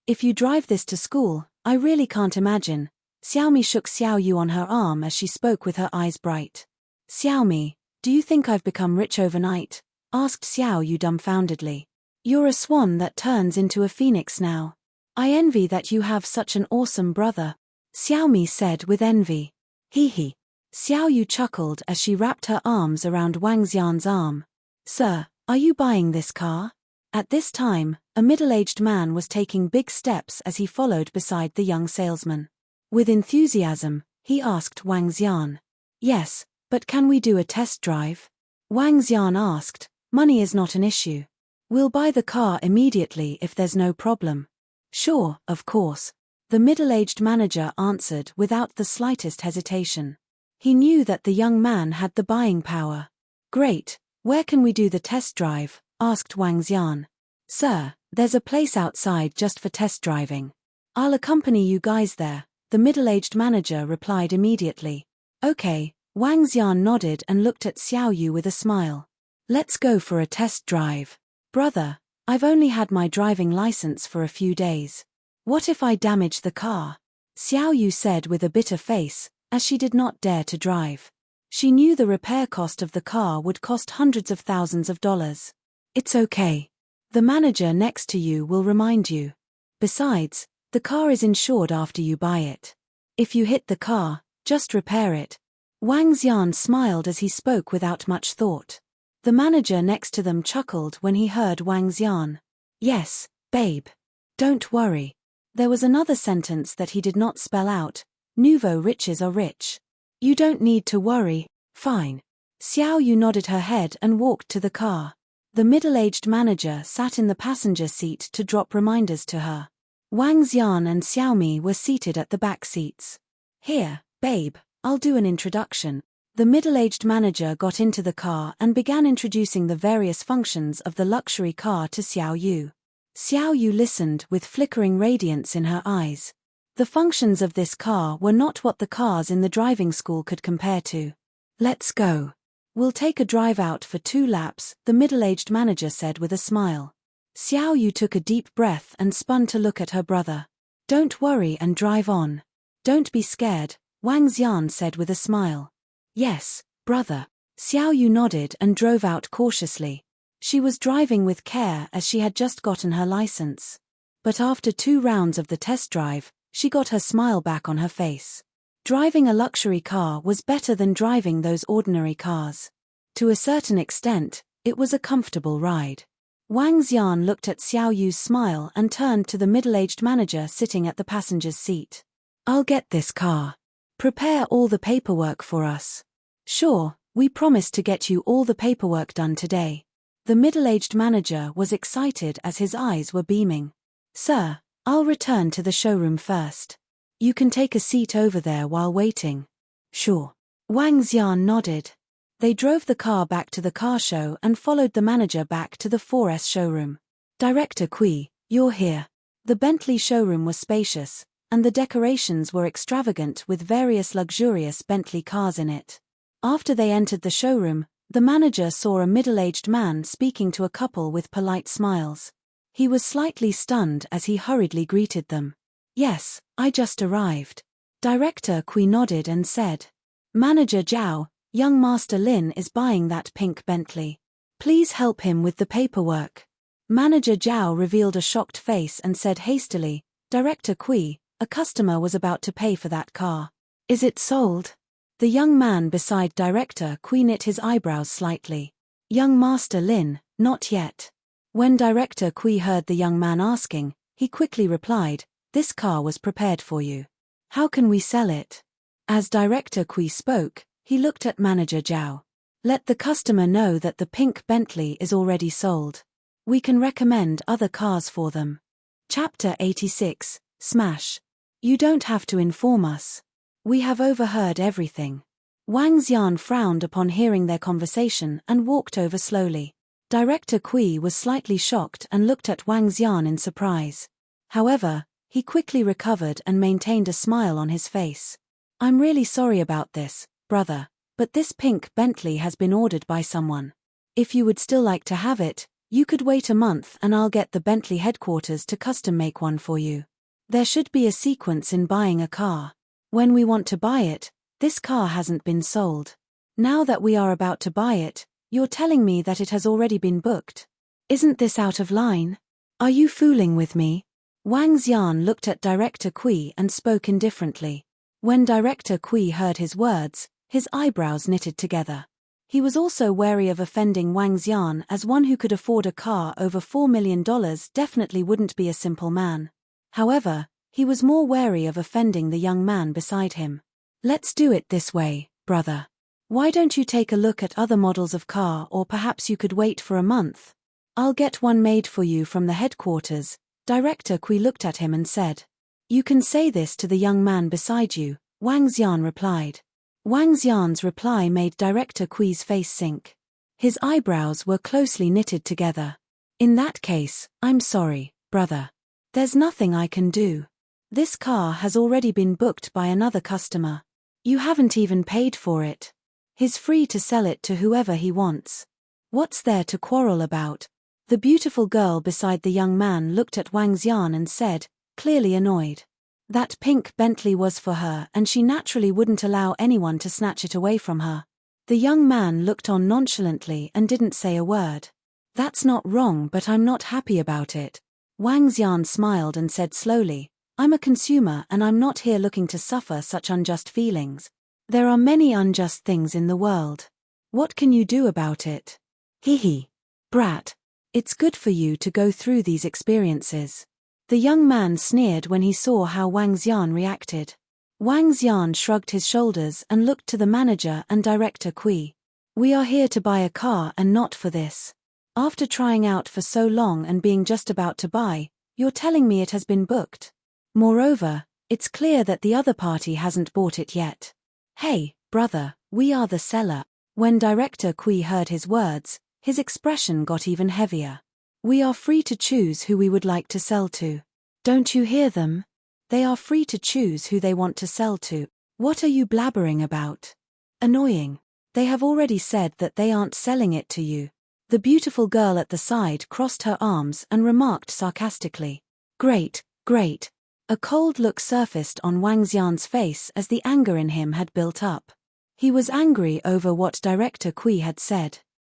If you drive this to school, I really can't imagine. Xiaomi shook Xiao Yu on her arm as she spoke with her eyes bright. Xiaomi, do you think I've become rich overnight? Asked Xiao Yu dumbfoundedly. You're a swan that turns into a phoenix now. I envy that you have such an awesome brother. Xiaomi said with envy. Hee hee. Xiao Yu chuckled as she wrapped her arms around Wang Xian's arm. Sir, are you buying this car? At this time, a middle-aged man was taking big steps as he followed beside the young salesman. With enthusiasm, he asked Wang Xian. Yes, but can we do a test drive? Wang Xian asked. Money is not an issue. We'll buy the car immediately if there's no problem. Sure, of course. The middle-aged manager answered without the slightest hesitation. He knew that the young man had the buying power. Great, where can we do the test drive? Asked Wang Xian. Sir, there's a place outside just for test driving. I'll accompany you guys there, the middle-aged manager replied immediately. Okay, Wang Xian nodded and looked at Xiao Yu with a smile. Let's go for a test drive. Brother, I've only had my driving license for a few days. What if I damage the car? Xiao Yu said with a bitter face, as she did not dare to drive. She knew the repair cost of the car would cost hundreds of thousands of dollars. It's okay. The manager next to you will remind you. Besides, the car is insured after you buy it. If you hit the car, just repair it. Wang Xian smiled as he spoke without much thought. The manager next to them chuckled when he heard Wang Xian. Yes, babe. Don't worry. There was another sentence that he did not spell out. Nouveau riches are rich. You don't need to worry. Fine. Xiao Yu nodded her head and walked to the car. The middle-aged manager sat in the passenger seat to drop reminders to her. Wang Xian and Xiaomi were seated at the back seats. Here, babe, I'll do an introduction. The middle-aged manager got into the car and began introducing the various functions of the luxury car to Xiao Yu. Xiao Yu listened with flickering radiance in her eyes. The functions of this car were not what the cars in the driving school could compare to. Let's go. We'll take a drive out for 2 laps, the middle-aged manager said with a smile. Xiao Yu took a deep breath and spun to look at her brother. Don't worry and drive on. Don't be scared, Wang Xian said with a smile. Yes, brother. Xiao Yu nodded and drove out cautiously. She was driving with care as she had just gotten her license. But after 2 rounds of the test drive, she got her smile back on her face. Driving a luxury car was better than driving those ordinary cars. To a certain extent, it was a comfortable ride. Wang Xian looked at Xiao Yu's smile and turned to the middle-aged manager sitting at the passenger's seat. I'll get this car. Prepare all the paperwork for us. Sure, we promise to get you all the paperwork done today. The middle-aged manager was excited as his eyes were beaming. Sir, I'll return to the showroom first. You can take a seat over there while waiting. Sure. Wang Xian nodded. They drove the car back to the car show and followed the manager back to the 4S showroom. Director Kui, you're here. The Bentley showroom was spacious, and the decorations were extravagant with various luxurious Bentley cars in it. After they entered the showroom, the manager saw a middle-aged man speaking to a couple with polite smiles. He was slightly stunned as he hurriedly greeted them. Yes, I just arrived. Director Kui nodded and said. Manager Zhao, young Master Lin is buying that pink Bentley. Please help him with the paperwork. Manager Zhao revealed a shocked face and said hastily, Director Kui, A customer was about to pay for that car. Is it sold? The young man beside Director Kui knit his eyebrows slightly. Young Master Lin, not yet. When Director Kui heard the young man asking, he quickly replied, this car was prepared for you. How can we sell it? As Director Kui spoke, he looked at Manager Zhao. Let the customer know that the pink Bentley is already sold. We can recommend other cars for them. Chapter 86, Smash. You don't have to inform us. We have overheard everything. Wang Xian frowned upon hearing their conversation and walked over slowly. Director Kui was slightly shocked and looked at Wang Xian in surprise. However, he quickly recovered and maintained a smile on his face. I'm really sorry about this, brother, but this pink Bentley has been ordered by someone. If you would still like to have it, you could wait a month and I'll get the Bentley headquarters to custom make one for you. There should be a sequence in buying a car. When we want to buy it, this car hasn't been sold. Now that we are about to buy it, you're telling me that it has already been booked. Isn't this out of line? Are you fooling with me? Wang Xian looked at Director Kui and spoke indifferently. When Director Kui heard his words, his eyebrows knitted together. He was also wary of offending Wang Xian, as one who could afford a car over $4 million definitely wouldn't be a simple man. However, he was more wary of offending the young man beside him. Let's do it this way, brother. Why don't you take a look at other models of car, or perhaps you could wait for a month? I'll get one made for you from the headquarters. Director Kui looked at him and said. You can say this to the young man beside you, Wang Xian replied. Wang Xian's reply made Director Kui's face sink. His eyebrows were closely knitted together. In that case, I'm sorry, brother. There's nothing I can do. This car has already been booked by another customer. You haven't even paid for it. He's free to sell it to whoever he wants. What's there to quarrel about? The beautiful girl beside the young man looked at Wang Xian and said, clearly annoyed. That pink Bentley was for her and she naturally wouldn't allow anyone to snatch it away from her. The young man looked on nonchalantly and didn't say a word. That's not wrong, but I'm not happy about it. Wang Xian smiled and said slowly, I'm a consumer and I'm not here looking to suffer such unjust feelings. There are many unjust things in the world. What can you do about it? Hee. Brat. It's good for you to go through these experiences. The young man sneered when he saw how Wang Xian reacted. Wang Xian shrugged his shoulders and looked to the manager and Director Kui. We are here to buy a car and not for this. After trying out for so long and being just about to buy, you're telling me it has been booked. Moreover, it's clear that the other party hasn't bought it yet. Hey, brother, we are the seller. When Director Kui heard his words, his expression got even heavier. We are free to choose who we would like to sell to. Don't you hear them? They are free to choose who they want to sell to. What are you blabbering about? Annoying. They have already said that they aren't selling it to you. The beautiful girl at the side crossed her arms and remarked sarcastically. Great. A cold look surfaced on Wang Xian's face as the anger in him had built up. He was angry over what Director Kui had said.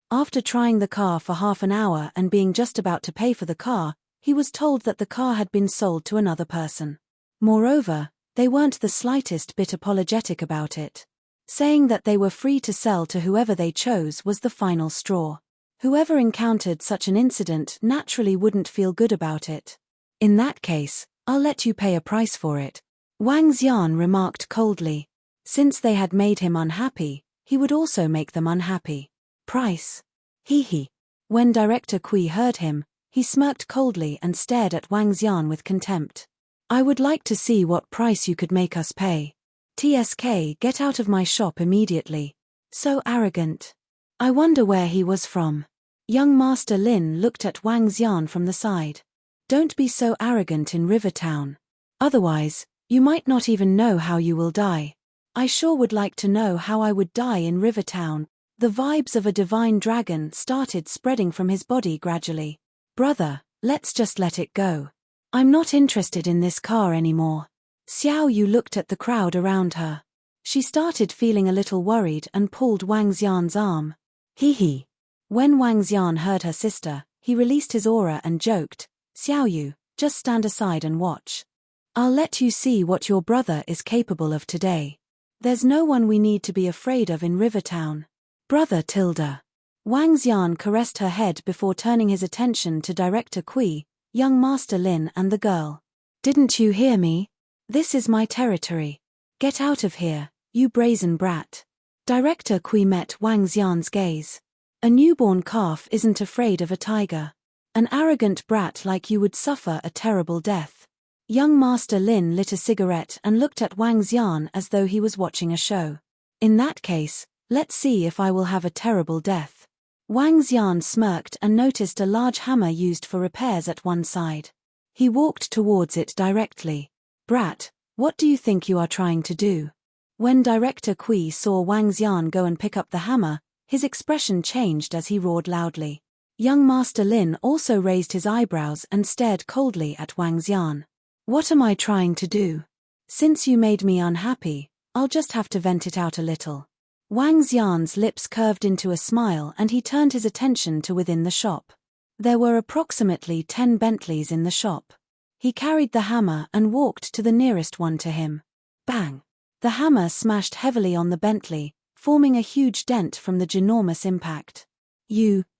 After trying the car for half an hour and being just about to pay for the car, he was told that the car had been sold to another person. Moreover, they weren't the slightest bit apologetic about it. Saying that they were free to sell to whoever they chose was the final straw. Whoever encountered such an incident naturally wouldn't feel good about it. In that case, I'll let you pay a price for it. Wang Xian remarked coldly. Since they had made him unhappy, he would also make them unhappy. Price? Hee. When Director Kui heard him, he smirked coldly and stared at Wang Xian with contempt. I would like to see what price you could make us pay. TSK, get out of my shop immediately. So arrogant. I wonder where he was from. Young Master Lin looked at Wang Xian from the side. Don't be so arrogant in Rivertown. Otherwise, you might not even know how you will die. I sure would like to know how I would die in Rivertown. The vibes of a divine dragon started spreading from his body gradually. Brother, let's just let it go. I'm not interested in this car anymore. Xiao Yu looked at the crowd around her. She started feeling a little worried and pulled Wang Xian's arm. Hee. When Wang Xian heard her sister, he released his aura and joked, Xiao Yu, just stand aside and watch. I'll let you see what your brother is capable of today. There's no one we need to be afraid of in Rivertown. Brother Tilda. Wang Xian caressed her head before turning his attention to Director Kui, young Master Lin and the girl. Didn't you hear me? This is my territory. Get out of here, you brazen brat. Director Kui met Wang Xian's gaze. A newborn calf isn't afraid of a tiger. An arrogant brat like you would suffer a terrible death. Young Master Lin lit a cigarette and looked at Wang Xian as though he was watching a show. In that case, let's see if I will have a terrible death. Wang Xian smirked and noticed a large hammer used for repairs at one side. He walked towards it directly. Brat, what do you think you are trying to do? When Director Kui saw Wang Xian go and pick up the hammer, his expression changed as he roared loudly. Young Master Lin also raised his eyebrows and stared coldly at Wang Xian. What am I trying to do? Since you made me unhappy, I'll just have to vent it out a little. Wang Xian's lips curved into a smile and he turned his attention to within the shop. There were approximately 10 Bentleys in the shop. He carried the hammer and walked to the nearest one to him. Bang! The hammer smashed heavily on the Bentley, forming a huge dent from the ginormous impact.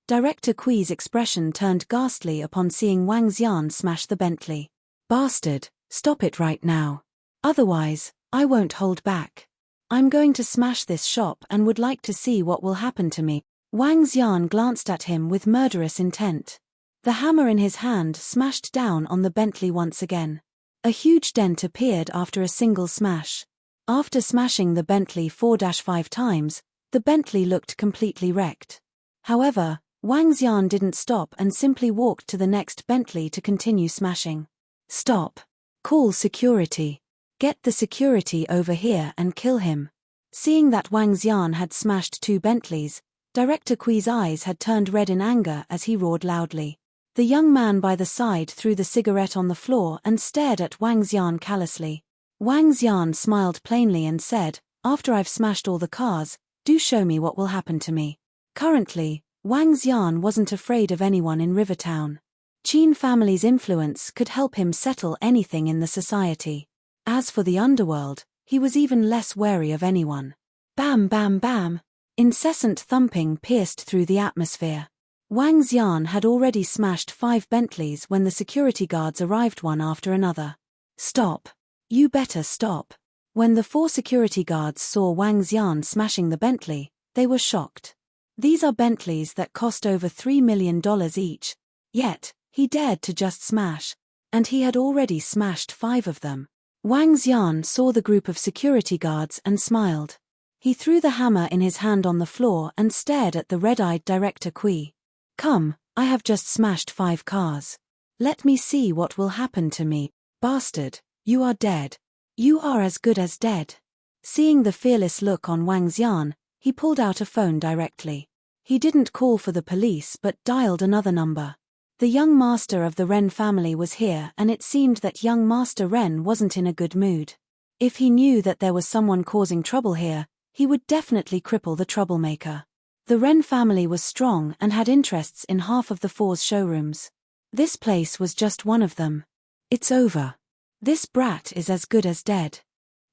Director Kui's expression turned ghastly upon seeing Wang Xian smash the Bentley. Bastard, stop it right now. Otherwise, I won't hold back. I'm going to smash this shop and would like to see what will happen to me. Wang Xian glanced at him with murderous intent. The hammer in his hand smashed down on the Bentley once again. A huge dent appeared after a single smash. After smashing the Bentley 4-5 times, the Bentley looked completely wrecked. However, Wang Xian didn't stop and simply walked to the next Bentley to continue smashing. Stop. Call security. Get the security over here and kill him. Seeing that Wang Xian had smashed 2 Bentleys, Director Kui's eyes had turned red in anger as he roared loudly. The young man by the side threw the cigarette on the floor and stared at Wang Xian callously. Wang Xian smiled plainly and said, after I've smashed all the cars, do show me what will happen to me. Currently, Wang Xian wasn't afraid of anyone in Rivertown. Qin family's influence could help him settle anything in the society. As for the underworld, he was even less wary of anyone. Bam bam bam. Incessant thumping pierced through the atmosphere. Wang Xian had already smashed 5 Bentleys when the security guards arrived one after another. Stop. You better stop. When the 4 security guards saw Wang Xian smashing the Bentley, they were shocked. These are Bentleys that cost over $3 million each. Yet, he dared to just smash. And he had already smashed 5 of them. Wang Xian saw the group of security guards and smiled. He threw the hammer in his hand on the floor and stared at the red-eyed Director Kui. Come, I have just smashed 5 cars. Let me see what will happen to me. Bastard, you are dead. You are as good as dead. Seeing the fearless look on Wang Xian, he pulled out a phone directly. He didn't call for the police but dialed another number. The young master of the Ren family was here and it seemed that young Master Ren wasn't in a good mood. If he knew that there was someone causing trouble here, he would definitely cripple the troublemaker. The Ren family was strong and had interests in half of the 4's showrooms. This place was just one of them. It's over. This brat is as good as dead.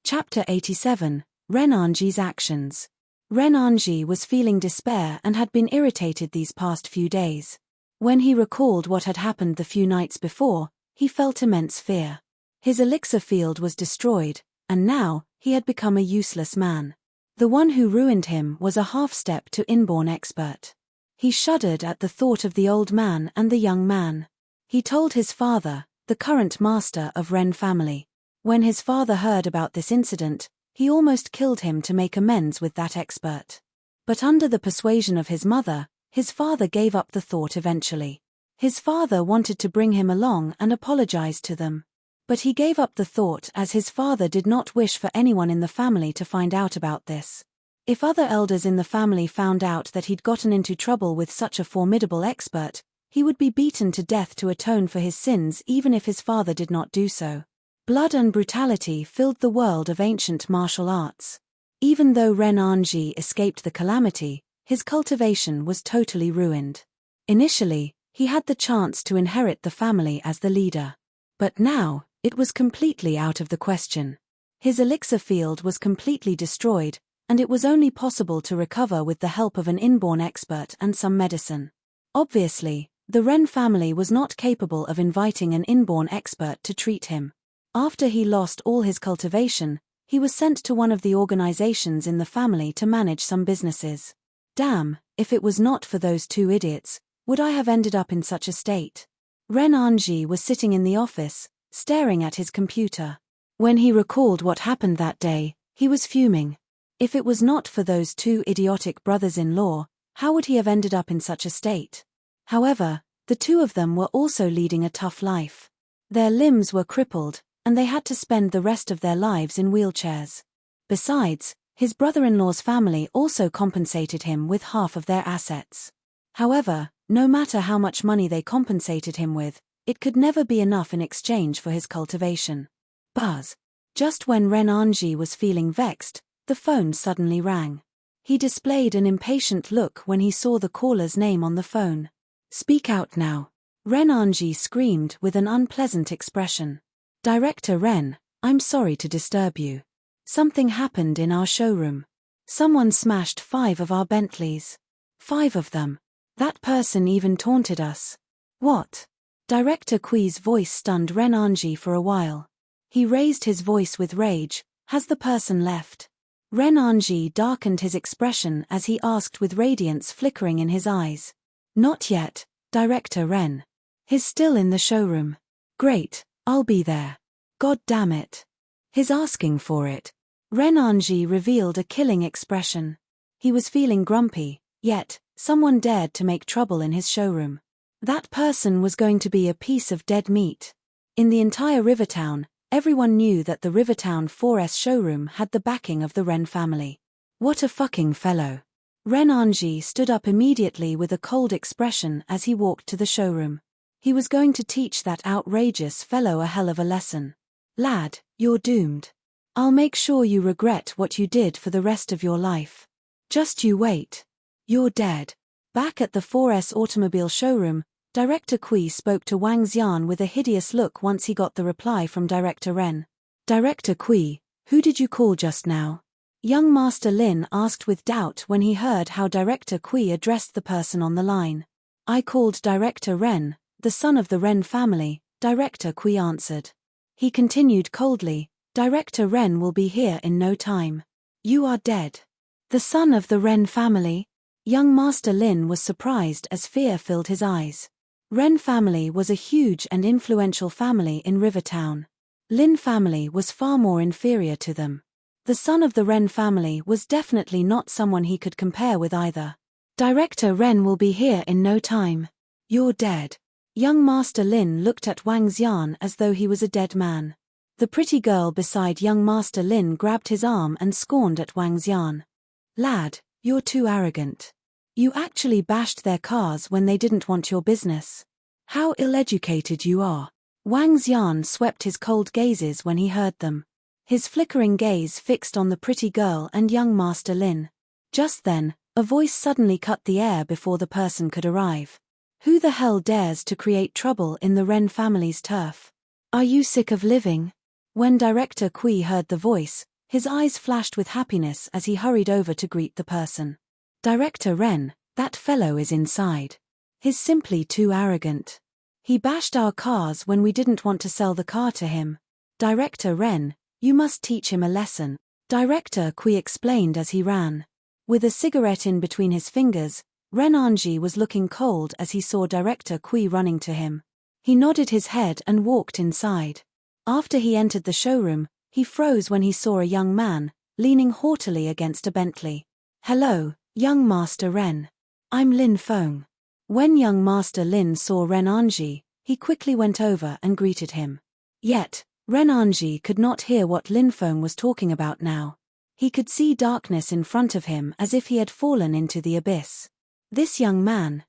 Chapter 87, Ren Anji's Actions. Ren Anji was feeling despair and had been irritated these past few days. When he recalled what had happened the few nights before, he felt immense fear. His elixir field was destroyed, and now, he had become a useless man. The one who ruined him was a half-step to inborn expert. He shuddered at the thought of the old man and the young man. He told his father, the current master of Ren family. When his father heard about this incident, he almost killed him to make amends with that expert. But under the persuasion of his mother, his father gave up the thought eventually. His father wanted to bring him along and apologize to them. But he gave up the thought as his father did not wish for anyone in the family to find out about this. If other elders in the family found out that he'd gotten into trouble with such a formidable expert, he would be beaten to death to atone for his sins even if his father did not do so. Blood and brutality filled the world of ancient martial arts. Even though Ren Anji escaped the calamity, his cultivation was totally ruined. Initially, he had the chance to inherit the family as the leader. But now, It was completely out of the question. His elixir field was completely destroyed, and it was only possible to recover with the help of an inborn expert and some medicine. Obviously, the Wren family was not capable of inviting an inborn expert to treat him. After he lost all his cultivation, he was sent to one of the organizations in the family to manage some businesses. Damn, if it was not for those two idiots, would I have ended up in such a state? Ren Anji was sitting in the office, staring at his computer. When he recalled what happened that day, he was fuming. If it was not for those two idiotic brothers-in-law, how would he have ended up in such a state? However, the two of them were also leading a tough life. Their limbs were crippled, and they had to spend the rest of their lives in wheelchairs. Besides, his brother-in-law's family also compensated him with half of their assets. However, no matter how much money they compensated him with, it could never be enough in exchange for his cultivation. Buzz. Just when Ren Anji was feeling vexed, the phone suddenly rang. He displayed an impatient look when he saw the caller's name on the phone. Speak out now. Ren Anji screamed with an unpleasant expression. Director Ren, I'm sorry to disturb you. Something happened in our showroom. Someone smashed 5 of our Bentleys. 5 of them. That person even taunted us. What? Director Kui's voice stunned Ren Anji for a while. He raised his voice with rage. Has the person left? Ren Anji darkened his expression as he asked with radiance flickering in his eyes. Not yet, Director Ren. He's still in the showroom. Great, I'll be there. God damn it. He's asking for it. Ren Anji revealed a killing expression. He was feeling grumpy, yet, someone dared to make trouble in his showroom. That person was going to be a piece of dead meat. In the entire Rivertown, everyone knew that the Rivertown 4S showroom had the backing of the Wren family. What a fucking fellow. Ren Anji stood up immediately with a cold expression as he walked to the showroom. He was going to teach that outrageous fellow a hell of a lesson. Lad, you're doomed. I'll make sure you regret what you did for the rest of your life. Just you wait. You're dead. Back at the 4S automobile showroom, Director Kui spoke to Wang Xian with a hideous look once he got the reply from Director Ren. Director Kui, who did you call just now? Young Master Lin asked with doubt when he heard how Director Kui addressed the person on the line. I called Director Ren, the son of the Ren family, Director Kui answered. He continued coldly, Director Ren will be here in no time. You are dead. The son of the Ren family? Young Master Lin was surprised as fear filled his eyes. Ren family was a huge and influential family in Rivertown. Lin family was far more inferior to them. The son of the Ren family was definitely not someone he could compare with either. Director Ren will be here in no time. You're dead. Young Master Lin looked at Wang Xian as though he was a dead man. The pretty girl beside young Master Lin grabbed his arm and scorned at Wang Xian. Lad, you're too arrogant. You actually bashed their cars when they didn't want your business. How ill-educated you are. Wang Xian swept his cold gazes when he heard them. His flickering gaze fixed on the pretty girl and young Master Lin. Just then, a voice suddenly cut the air before the person could arrive. Who the hell dares to create trouble in the Ren family's turf? Are you sick of living? When Director Kui heard the voice, his eyes flashed with happiness as he hurried over to greet the person. Director Ren, that fellow is inside. He's simply too arrogant. He bashed our cars when we didn't want to sell the car to him. Director Ren, you must teach him a lesson. Director Kui explained as he ran. With a cigarette in between his fingers, Ren Anji was looking cold as he saw Director Kui running to him. He nodded his head and walked inside. After he entered the showroom, he froze when he saw a young man, leaning haughtily against a Bentley. Hello, young Master Ren. I'm Lin Feng. When young Master Lin saw Ren Anji, he quickly went over and greeted him. Yet, Ren Anji could not hear what Lin Feng was talking about now. He could see darkness in front of him as if he had fallen into the abyss. This young man.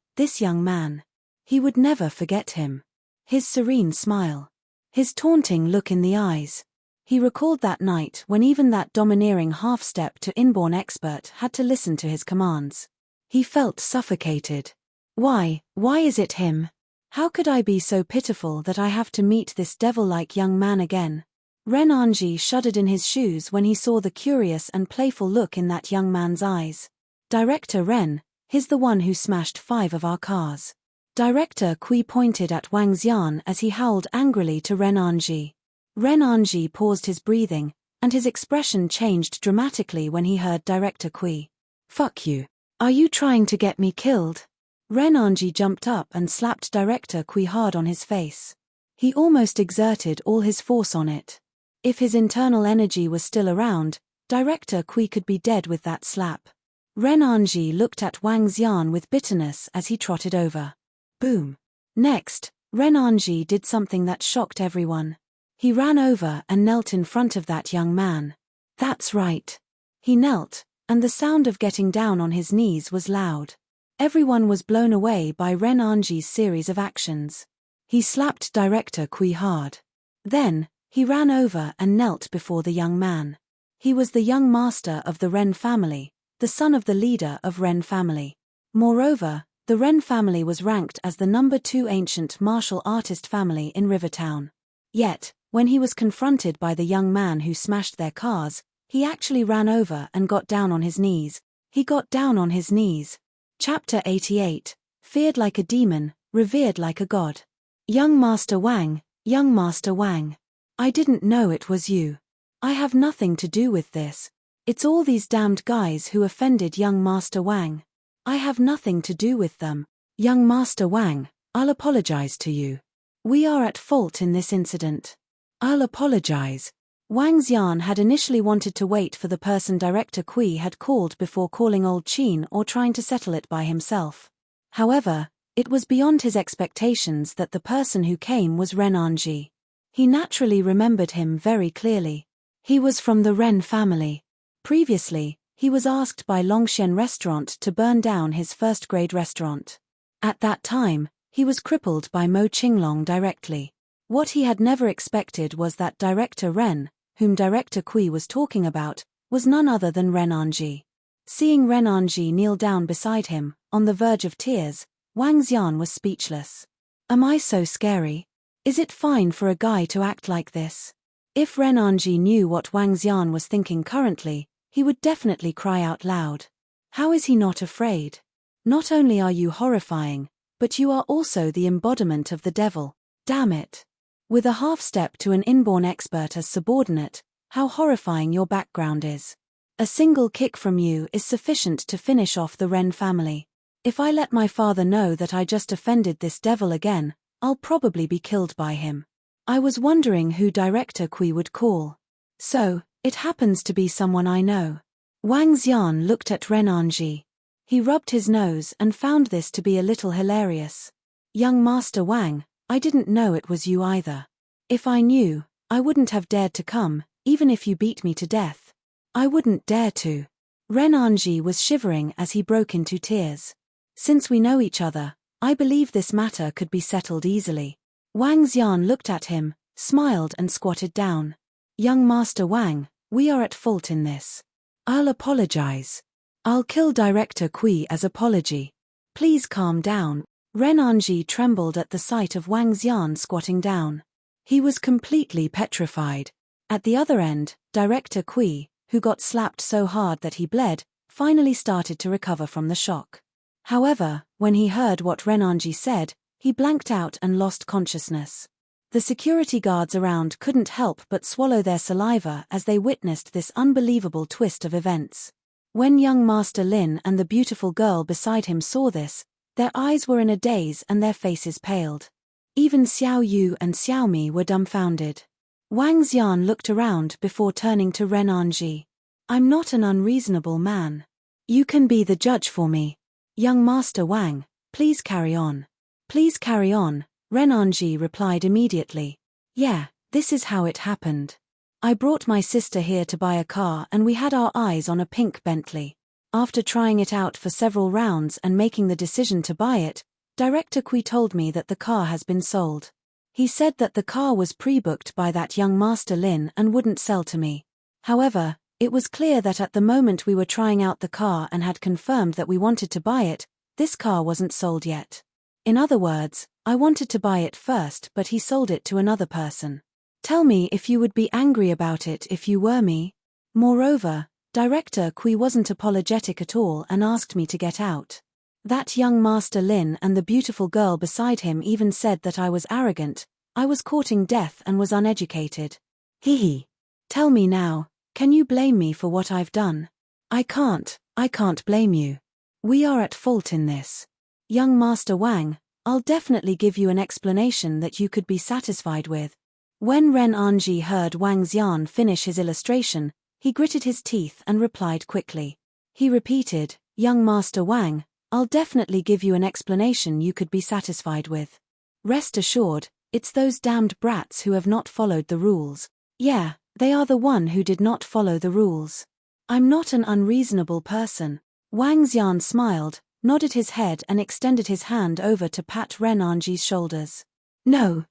He would never forget him. His serene smile. His taunting look in the eyes. He recalled that night when even that domineering half-step to inborn expert had to listen to his commands. He felt suffocated. Why is it him? How could I be so pitiful that I have to meet this devil-like young man again? Ren Anji shuddered in his shoes when he saw the curious and playful look in that young man's eyes. Director Ren, he's the one who smashed 5 of our cars. Director Kui pointed at Wang Xian as he howled angrily to Ren Anji. Ren Anji paused his breathing, and his expression changed dramatically when he heard Director Kui. Fuck you. Are you trying to get me killed? Ren Anji jumped up and slapped Director Kui hard on his face. He almost exerted all his force on it. If his internal energy was still around, Director Kui could be dead with that slap. Ren Anji looked at Wang Xian with bitterness as he trotted over. Boom. Next, Ren Anji did something that shocked everyone. He ran over and knelt in front of that young man. That's right. He knelt, and the sound of getting down on his knees was loud. Everyone was blown away by Ren Anji's series of actions. He slapped Director Kui hard. Then, he ran over and knelt before the young man. He was the young master of the Ren family, the son of the leader of Ren family. Moreover, the Ren family was ranked as the number 2 ancient martial artist family in Rivertown. Yet, when he was confronted by the young man who smashed their cars, he actually ran over and got down on his knees. He got down on his knees. Chapter 88, Feared like a demon, revered like a god. Young Master Wang, young Master Wang. I didn't know it was you. I have nothing to do with this. It's all these damned guys who offended young Master Wang. I have nothing to do with them. Young Master Wang, I'll apologize to you. We are at fault in this incident. I'll apologize. Wang Xian had initially wanted to wait for the person Director Kui had called before calling Old Qin or trying to settle it by himself. However, it was beyond his expectations that the person who came was Ren Anji. He naturally remembered him very clearly. He was from the Ren family. Previously, he was asked by Longxian Restaurant to burn down his first-grade restaurant. At that time, he was crippled by Mo Qinglong directly. What he had never expected was that Director Ren, whom Director Kui was talking about, was none other than Ren Anji. Seeing Ren Anji kneel down beside him, on the verge of tears, Wang Xian was speechless. Am I so scary? Is it fine for a guy to act like this? If Ren Anji knew what Wang Xian was thinking currently, he would definitely cry out loud. How is he not afraid? Not only are you horrifying, but you are also the embodiment of the devil. Damn it. With a half-step to an inborn expert as subordinate, how horrifying your background is. A single kick from you is sufficient to finish off the Ren family. If I let my father know that I just offended this devil again, I'll probably be killed by him. I was wondering who Director Kui would call. So, it happens to be someone I know. Wang Xian looked at Ren Anji. He rubbed his nose and found this to be a little hilarious. Young Master Wang, I didn't know it was you either. If I knew, I wouldn't have dared to come, even if you beat me to death. I wouldn't dare to. Ren Anji was shivering as he broke into tears. Since we know each other, I believe this matter could be settled easily. Wang Xian looked at him, smiled and squatted down. Young Master Wang, we are at fault in this. I'll apologize. I'll kill Director Kui as apology. Please calm down. Ren Anji trembled at the sight of Wang Xian squatting down. He was completely petrified. At the other end, Director Kui, who got slapped so hard that he bled, finally started to recover from the shock. However, when he heard what Ren Anji said, he blanked out and lost consciousness. The security guards around couldn't help but swallow their saliva as they witnessed this unbelievable twist of events. When young Master Lin and the beautiful girl beside him saw this, their eyes were in a daze and their faces paled. Even Xiao Yu and Xiao Mi were dumbfounded. Wang Xian looked around before turning to Ren Anji. I'm not an unreasonable man. You can be the judge for me. Young Master Wang, please carry on. Please carry on, Ren Anji replied immediately. Yeah, this is how it happened. I brought my sister here to buy a car and we had our eyes on a pink Bentley. After trying it out for several rounds and making the decision to buy it, Director Kui told me that the car has been sold. He said that the car was pre-booked by that young Master Lin and wouldn't sell to me. However, it was clear that at the moment we were trying out the car and had confirmed that we wanted to buy it, this car wasn't sold yet. In other words, I wanted to buy it first, but he sold it to another person. Tell me if you would be angry about it if you were me. Moreover, Director Kui wasn't apologetic at all and asked me to get out. That young Master Lin and the beautiful girl beside him even said that I was arrogant, I was courting death and was uneducated. Hee. Tell me now, can you blame me for what I've done? I can't blame you. We are at fault in this. Young Master Wang, I'll definitely give you an explanation that you could be satisfied with. When Ren Anji heard Wang Xian finish his illustration, he gritted his teeth and replied quickly. He repeated, Young Master Wang, I'll definitely give you an explanation you could be satisfied with. Rest assured, it's those damned brats who have not followed the rules. Yeah, they are the one who did not follow the rules. I'm not an unreasonable person. Wang Xian smiled, nodded his head and extended his hand over to pat Ren Anji's shoulders. No.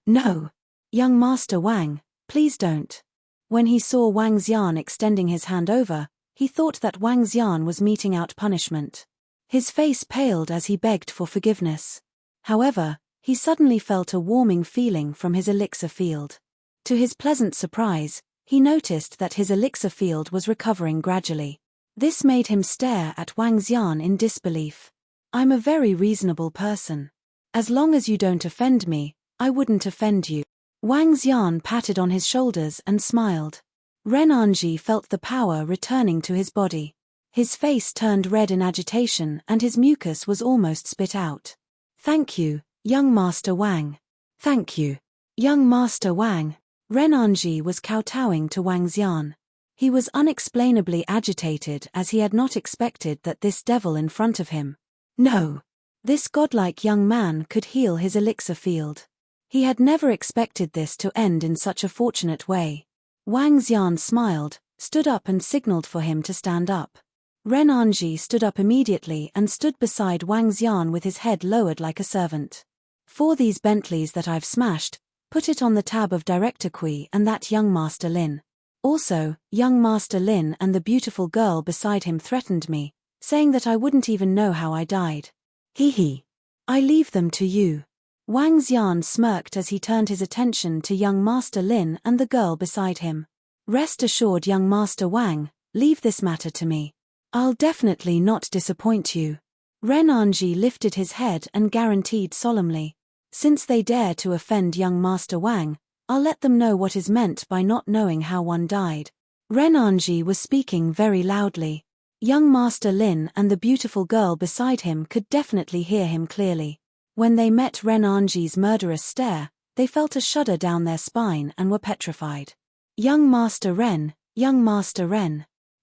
Young Master Wang, please don't. When he saw Wang Xian extending his hand over, he thought that Wang Xian was meting out punishment. His face paled as he begged for forgiveness. However, he suddenly felt a warming feeling from his elixir field. To his pleasant surprise, he noticed that his elixir field was recovering gradually. This made him stare at Wang Xian in disbelief. I'm a very reasonable person. As long as you don't offend me, I wouldn't offend you. Wang Xian patted on his shoulders and smiled. Ren Anji felt the power returning to his body. His face turned red in agitation and his mucus was almost spit out. Thank you, young Master Wang. Thank you. Young Master Wang. Ren Anji was kowtowing to Wang Xian. He was unexplainably agitated as he had not expected that this devil in front of him. No. This godlike young man could heal his elixir field. He had never expected this to end in such a fortunate way. Wang Xian smiled, stood up and signaled for him to stand up. Ren Anji stood up immediately and stood beside Wang Xian with his head lowered like a servant. For these Bentleys that I've smashed, put it on the tab of Director Kui and that young Master Lin. Also, young Master Lin and the beautiful girl beside him threatened me, saying that I wouldn't even know how I died. Hee. I leave them to you. Wang Xian smirked as he turned his attention to young Master Lin and the girl beside him. Rest assured, young Master Wang, leave this matter to me. I'll definitely not disappoint you. Ren Anji lifted his head and guaranteed solemnly. Since they dare to offend young Master Wang, I'll let them know what is meant by not knowing how one died. Ren Anji was speaking very loudly. Young Master Lin and the beautiful girl beside him could definitely hear him clearly. When they met Ren Anji's murderous stare, they felt a shudder down their spine and were petrified. Young Master Ren,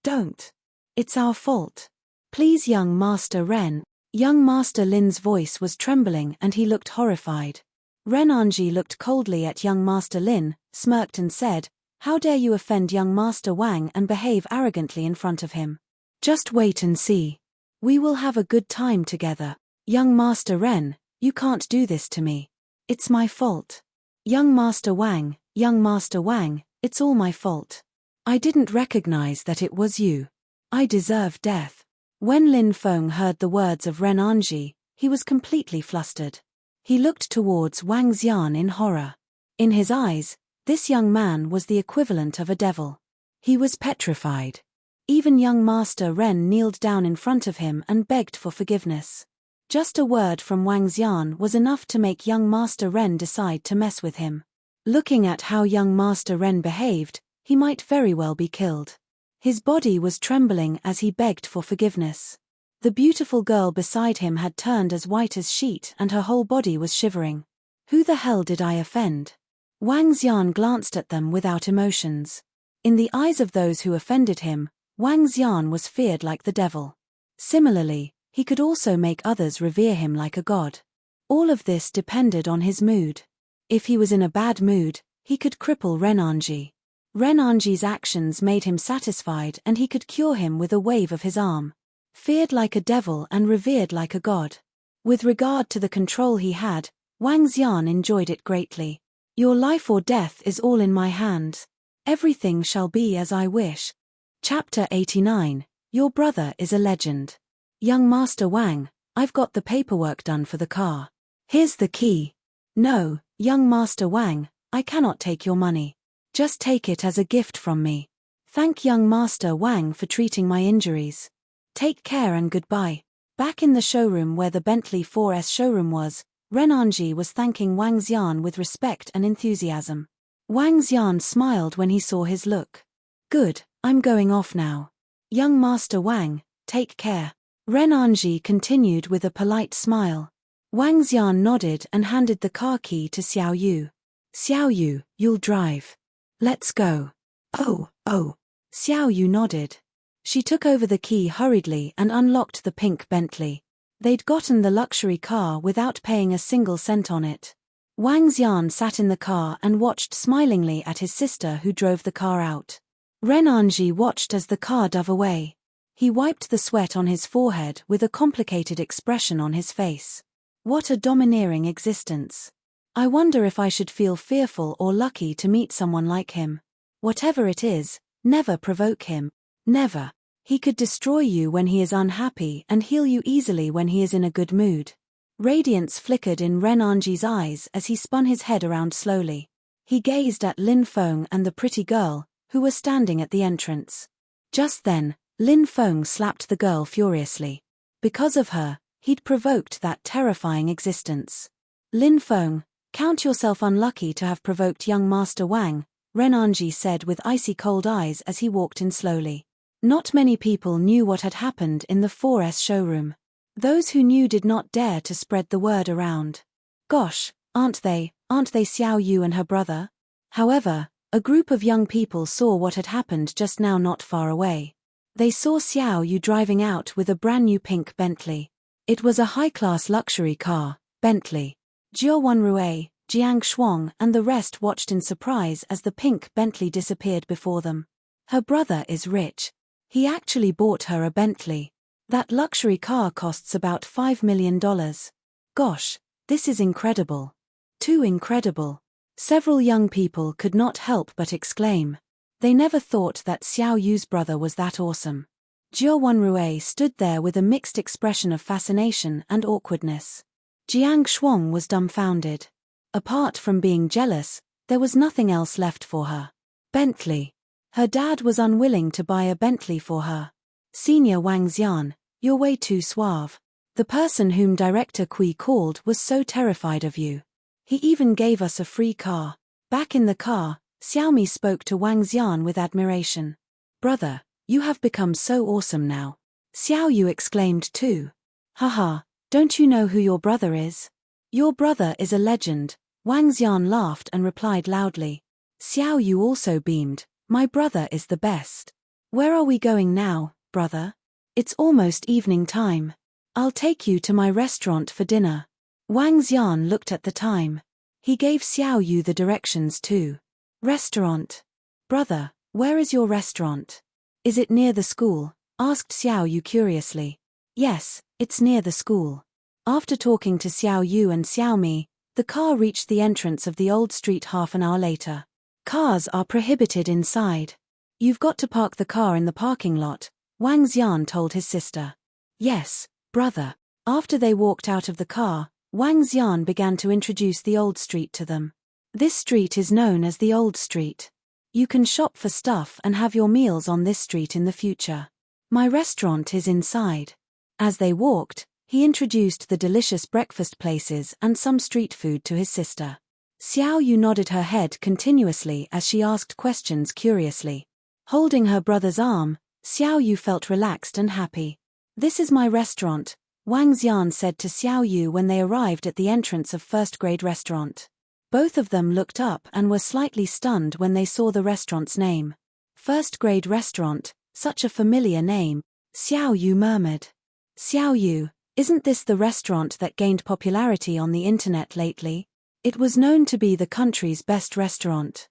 don't. It's our fault. Please, young Master Ren. Young Master Lin's voice was trembling and he looked horrified. Ren Anji looked coldly at young Master Lin, smirked and said, How dare you offend young Master Wang and behave arrogantly in front of him? Just wait and see. We will have a good time together. Young Master Ren, you can't do this to me. It's my fault. Young Master Wang, it's all my fault. I didn't recognize that it was you. I deserve death. When Lin Feng heard the words of Ren Anji, he was completely flustered. He looked towards Wang Xian in horror. In his eyes, this young man was the equivalent of a devil. He was petrified. Even young Master Ren kneeled down in front of him and begged for forgiveness. Just a word from Wang Xian was enough to make young Master Ren decide to mess with him. Looking at how young Master Ren behaved, he might very well be killed. His body was trembling as he begged for forgiveness. The beautiful girl beside him had turned as white as sheet and her whole body was shivering. Who the hell did I offend? Wang Xian glanced at them without emotions. In the eyes of those who offended him, Wang Xian was feared like the devil. Similarly, he could also make others revere him like a god. All of this depended on his mood. If he was in a bad mood, he could cripple Ren Anji. Ren Anji's actions made him satisfied and he could cure him with a wave of his arm. Feared like a devil and revered like a god. With regard to the control he had, Wang Xian enjoyed it greatly. Your life or death is all in my hands. Everything shall be as I wish. Chapter 89. Your brother is a legend. Young Master Wang, I've got the paperwork done for the car. Here's the key. No, young Master Wang, I cannot take your money. Just take it as a gift from me. Thank young Master Wang for treating my injuries. Take care and goodbye. Back in the showroom where the Bentley 4S showroom was, Renanji was thanking Wang Xian with respect and enthusiasm. Wang Xian smiled when he saw his look. Good, I'm going off now. Young Master Wang, take care. Renanji continued with a polite smile. Wang Xian nodded and handed the car key to Xiao Yu. Xiao Yu, you'll drive. Let's go. Oh. Xiao Yu nodded. She took over the key hurriedly and unlocked the pink Bentley. They'd gotten the luxury car without paying a single cent on it. Wang Xian sat in the car and watched smilingly at his sister who drove the car out. Renanji watched as the car dove away. He wiped the sweat on his forehead with a complicated expression on his face. What a domineering existence. I wonder if I should feel fearful or lucky to meet someone like him. Whatever it is, never provoke him. Never. He could destroy you when he is unhappy and heal you easily when he is in a good mood. Radiance flickered in Renanji's eyes as he spun his head around slowly. He gazed at Lin Feng and the pretty girl, who were standing at the entrance. Just then, Lin Feng slapped the girl furiously. Because of her, he'd provoked that terrifying existence. Lin Feng, count yourself unlucky to have provoked young Master Wang, Renanji said with icy cold eyes as he walked in slowly. Not many people knew what had happened in the 4S showroom. Those who knew did not dare to spread the word around. Gosh, aren't they Xiao Yu and her brother? However, a group of young people saw what had happened just now not far away. They saw Xiao Yu driving out with a brand new pink Bentley. It was a high-class luxury car, Bentley. Jiao Wenrui, Jiang Shuang and the rest watched in surprise as the pink Bentley disappeared before them. Her brother is rich. He actually bought her a Bentley. That luxury car costs about $5 million. Gosh, this is incredible. Too incredible. Several young people could not help but exclaim. They never thought that Xiao Yu's brother was that awesome. Jiao Wenrui stood there with a mixed expression of fascination and awkwardness. Jiang Shuang was dumbfounded. Apart from being jealous, there was nothing else left for her. Bentley. Her dad was unwilling to buy a Bentley for her. Senior Wang Xian, you're way too suave. The person whom Director Kui called was so terrified of you. He even gave us a free car. Back in the car, Xiaomi spoke to Wang Xian with admiration. Brother, you have become so awesome now. Xiao Yu exclaimed too. Haha, don't you know who your brother is? Your brother is a legend. Wang Xian laughed and replied loudly. Xiao Yu also beamed. My brother is the best. Where are we going now, brother? It's almost evening time. I'll take you to my restaurant for dinner. Wang Xian looked at the time. He gave Xiao Yu the directions too. Restaurant. Brother, where is your restaurant? Is it near the school? Asked Xiao Yu curiously. Yes, it's near the school. After talking to Xiao Yu and Xiaomi, the car reached the entrance of the old street half an hour later. Cars are prohibited inside. You've got to park the car in the parking lot, Wang Xian told his sister. Yes, brother. After they walked out of the car, Wang Xian began to introduce the old street to them. This street is known as the Old Street. You can shop for stuff and have your meals on this street in the future. My restaurant is inside. As they walked, he introduced the delicious breakfast places and some street food to his sister. Xiao Yu nodded her head continuously as she asked questions curiously. Holding her brother's arm, Xiao Yu felt relaxed and happy. This is my restaurant, Wang Xian said to Xiao Yu when they arrived at the entrance of first-grade restaurant. Both of them looked up and were slightly stunned when they saw the restaurant's name. First-grade restaurant, such a familiar name, Xiao Yu murmured. Xiao Yu, isn't this the restaurant that gained popularity on the internet lately? It was known to be the country's best restaurant.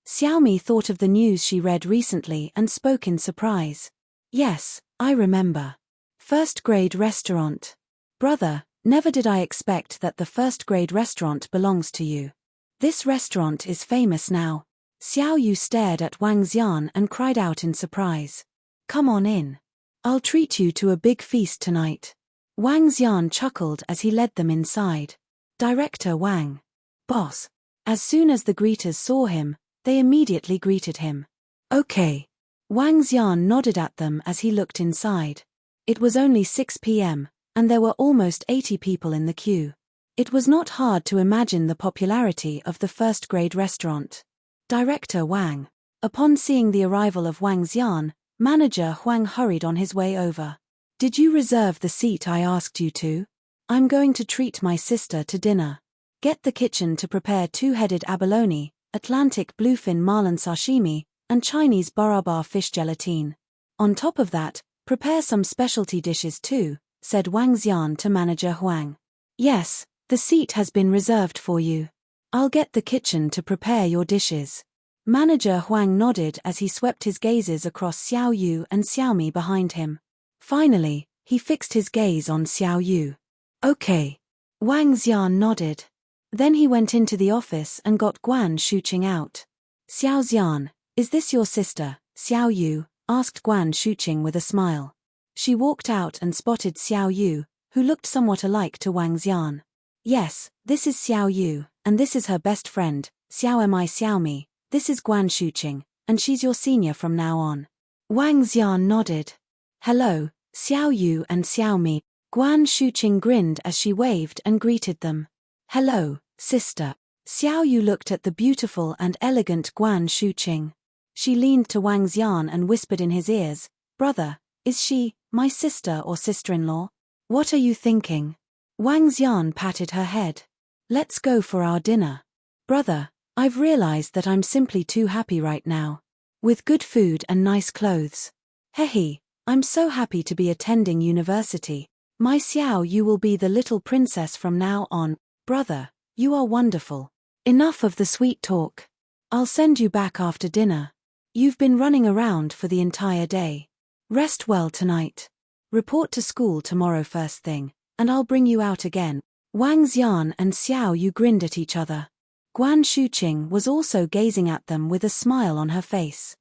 Xiaomi thought of the news she read recently and spoke in surprise. Yes, I remember. First-grade restaurant. Brother, never did I expect that the first-grade restaurant belongs to you. This restaurant is famous now. Xiao Yu stared at Wang Xian and cried out in surprise. Come on in. I'll treat you to a big feast tonight. Wang Xian chuckled as he led them inside. Director Wang. Boss. As soon as the greeters saw him, they immediately greeted him. Okay. Wang Xian nodded at them as he looked inside. It was only 6 p.m., and there were almost 80 people in the queue. It was not hard to imagine the popularity of the first-grade restaurant. Director Wang. Upon seeing the arrival of Wang Xian, Manager Huang hurried on his way over. Did you reserve the seat I asked you to? I'm going to treat my sister to dinner. Get the kitchen to prepare two-headed abalone, Atlantic bluefin marlin sashimi, and Chinese barabar fish gelatine. On top of that, prepare some specialty dishes too, said Wang Xian to Manager Huang. Yes, the seat has been reserved for you. I'll get the kitchen to prepare your dishes. Manager Huang nodded as he swept his gazes across Xiao Yu and Xiaomi behind him. Finally, he fixed his gaze on Xiao Yu. Okay. Wang Xian nodded. Then he went into the office and got Guan Shuqing out. Xiao Xian, is this your sister, Xiao Yu? Asked Guan Shuqing with a smile. She walked out and spotted Xiao Yu, who looked somewhat alike to Wang Xian. Yes, this is Xiao Yu, and this is her best friend, Xiao Mi Xiaomi. This is Guan Shuqing, and she's your senior from now on. Wang Xian nodded. Hello, Xiao Yu and Xiaomi. Guan Shuqing grinned as she waved and greeted them. Hello, sister. Xiao Yu looked at the beautiful and elegant Guan Shuqing. She leaned to Wang Xian and whispered in his ears, Brother, is she my sister or sister-in-law? What are you thinking? Wang Xian patted her head. Let's go for our dinner. Brother, I've realized that I'm simply too happy right now. With good food and nice clothes. Hehe, I'm so happy to be attending university. My Xiao Yu will be the little princess from now on. Brother, you are wonderful. Enough of the sweet talk. I'll send you back after dinner. You've been running around for the entire day. Rest well tonight. Report to school tomorrow first thing, and I'll bring you out again. Wang Xian and Xiao Yu grinned at each other. Guan Shuqing was also gazing at them with a smile on her face.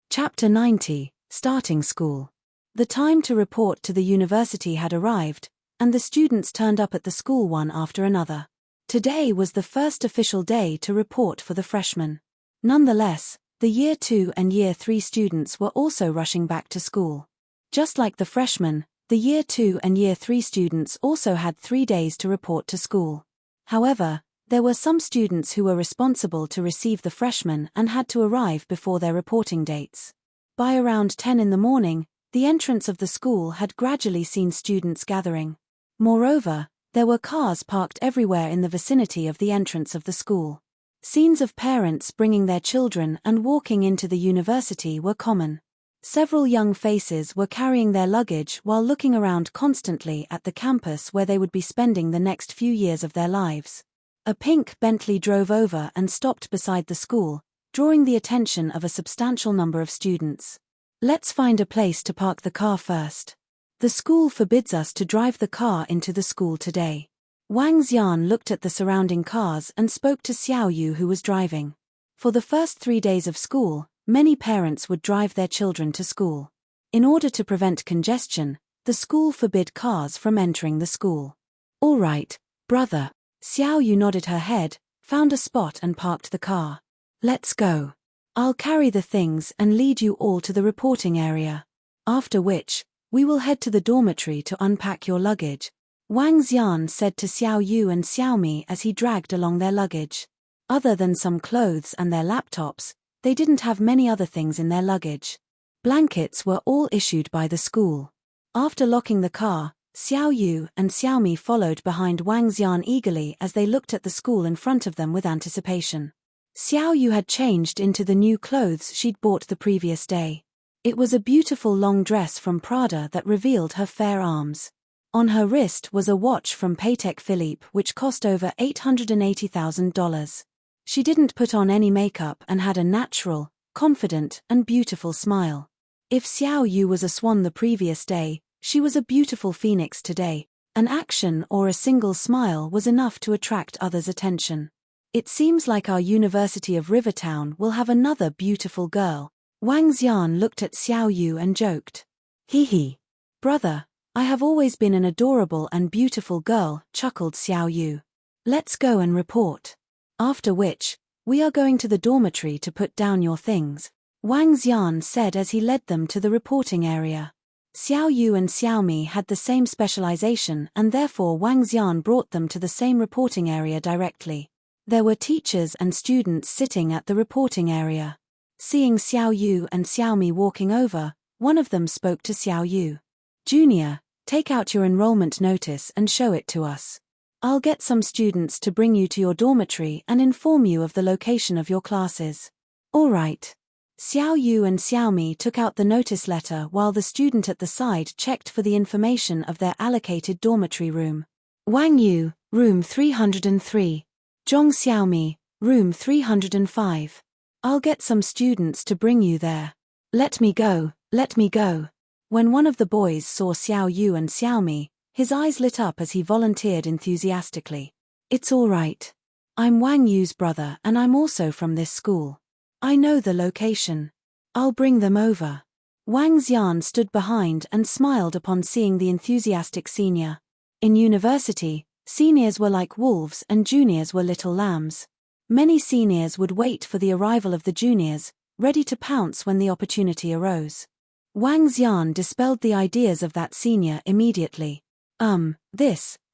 Chapter 90, Starting School. The time to report to the university had arrived, and the students turned up at the school one after another. Today was the first official day to report for the freshmen. Nonetheless, the Year 2 and Year 3 students were also rushing back to school. Just like the freshmen, the Year 2 and Year 3 students also had 3 days to report to school. However, there were some students who were responsible to receive the freshmen and had to arrive before their reporting dates. By around 10 in the morning, the entrance of the school had gradually seen students gathering. Moreover, there were cars parked everywhere in the vicinity of the entrance of the school. Scenes of parents bringing their children and walking into the university were common. Several young faces were carrying their luggage while looking around constantly at the campus where they would be spending the next few years of their lives. A pink Bentley drove over and stopped beside the school, drawing the attention of a substantial number of students. Let's find a place to park the car first. The school forbids us to drive the car into the school today. Wang Xian looked at the surrounding cars and spoke to Xiao Yu, who was driving. For the first 3 days of school, many parents would drive their children to school. In order to prevent congestion, the school forbid cars from entering the school. All right, brother. Xiao Yu nodded her head, found a spot and parked the car. Let's go. I'll carry the things and lead you all to the reporting area. After which, we will head to the dormitory to unpack your luggage. Wang Xian said to Xiao Yu and Xiaomi as he dragged along their luggage. Other than some clothes and their laptops, they didn't have many other things in their luggage. Blankets were all issued by the school. After locking the car, Xiao Yu and Xiaomi followed behind Wang Xian eagerly as they looked at the school in front of them with anticipation. Xiao Yu had changed into the new clothes she'd bought the previous day. It was a beautiful long dress from Prada that revealed her fair arms. On her wrist was a watch from Patek Philippe which cost over $880,000. She didn't put on any makeup and had a natural, confident, and beautiful smile. If Xiao Yu was a swan the previous day, she was a beautiful phoenix today. An action or a single smile was enough to attract others' attention. It seems like our University of Rivertown will have another beautiful girl. Wang Xian looked at Xiao Yu and joked. Hee hee. Brother, I have always been an adorable and beautiful girl, chuckled Xiao Yu. Let's go and report. After which, we are going to the dormitory to put down your things, Wang Xian said as he led them to the reporting area. Xiao Yu and Xiao Mi had the same specialization and therefore Wang Xian brought them to the same reporting area directly. There were teachers and students sitting at the reporting area. Seeing Xiao Yu and Xiao Mi walking over, one of them spoke to Xiao Yu. Junior, take out your enrollment notice and show it to us. I'll get some students to bring you to your dormitory and inform you of the location of your classes. All right. Xiao Yu and Xiao Mi took out the notice letter while the student at the side checked for the information of their allocated dormitory room. Wang Yu, room 303. Zhong Xiaomi, room 305. I'll get some students to bring you there. Let me go, let me go. When one of the boys saw Xiao Yu and Xiaomi, his eyes lit up as he volunteered enthusiastically. It's all right. I'm Wang Yu's brother and I'm also from this school. I know the location. I'll bring them over. Wang Xian stood behind and smiled upon seeing the enthusiastic senior. In university, seniors were like wolves and juniors were little lambs. Many seniors would wait for the arrival of the juniors, ready to pounce when the opportunity arose. Wang Xian dispelled the ideas of that senior immediately.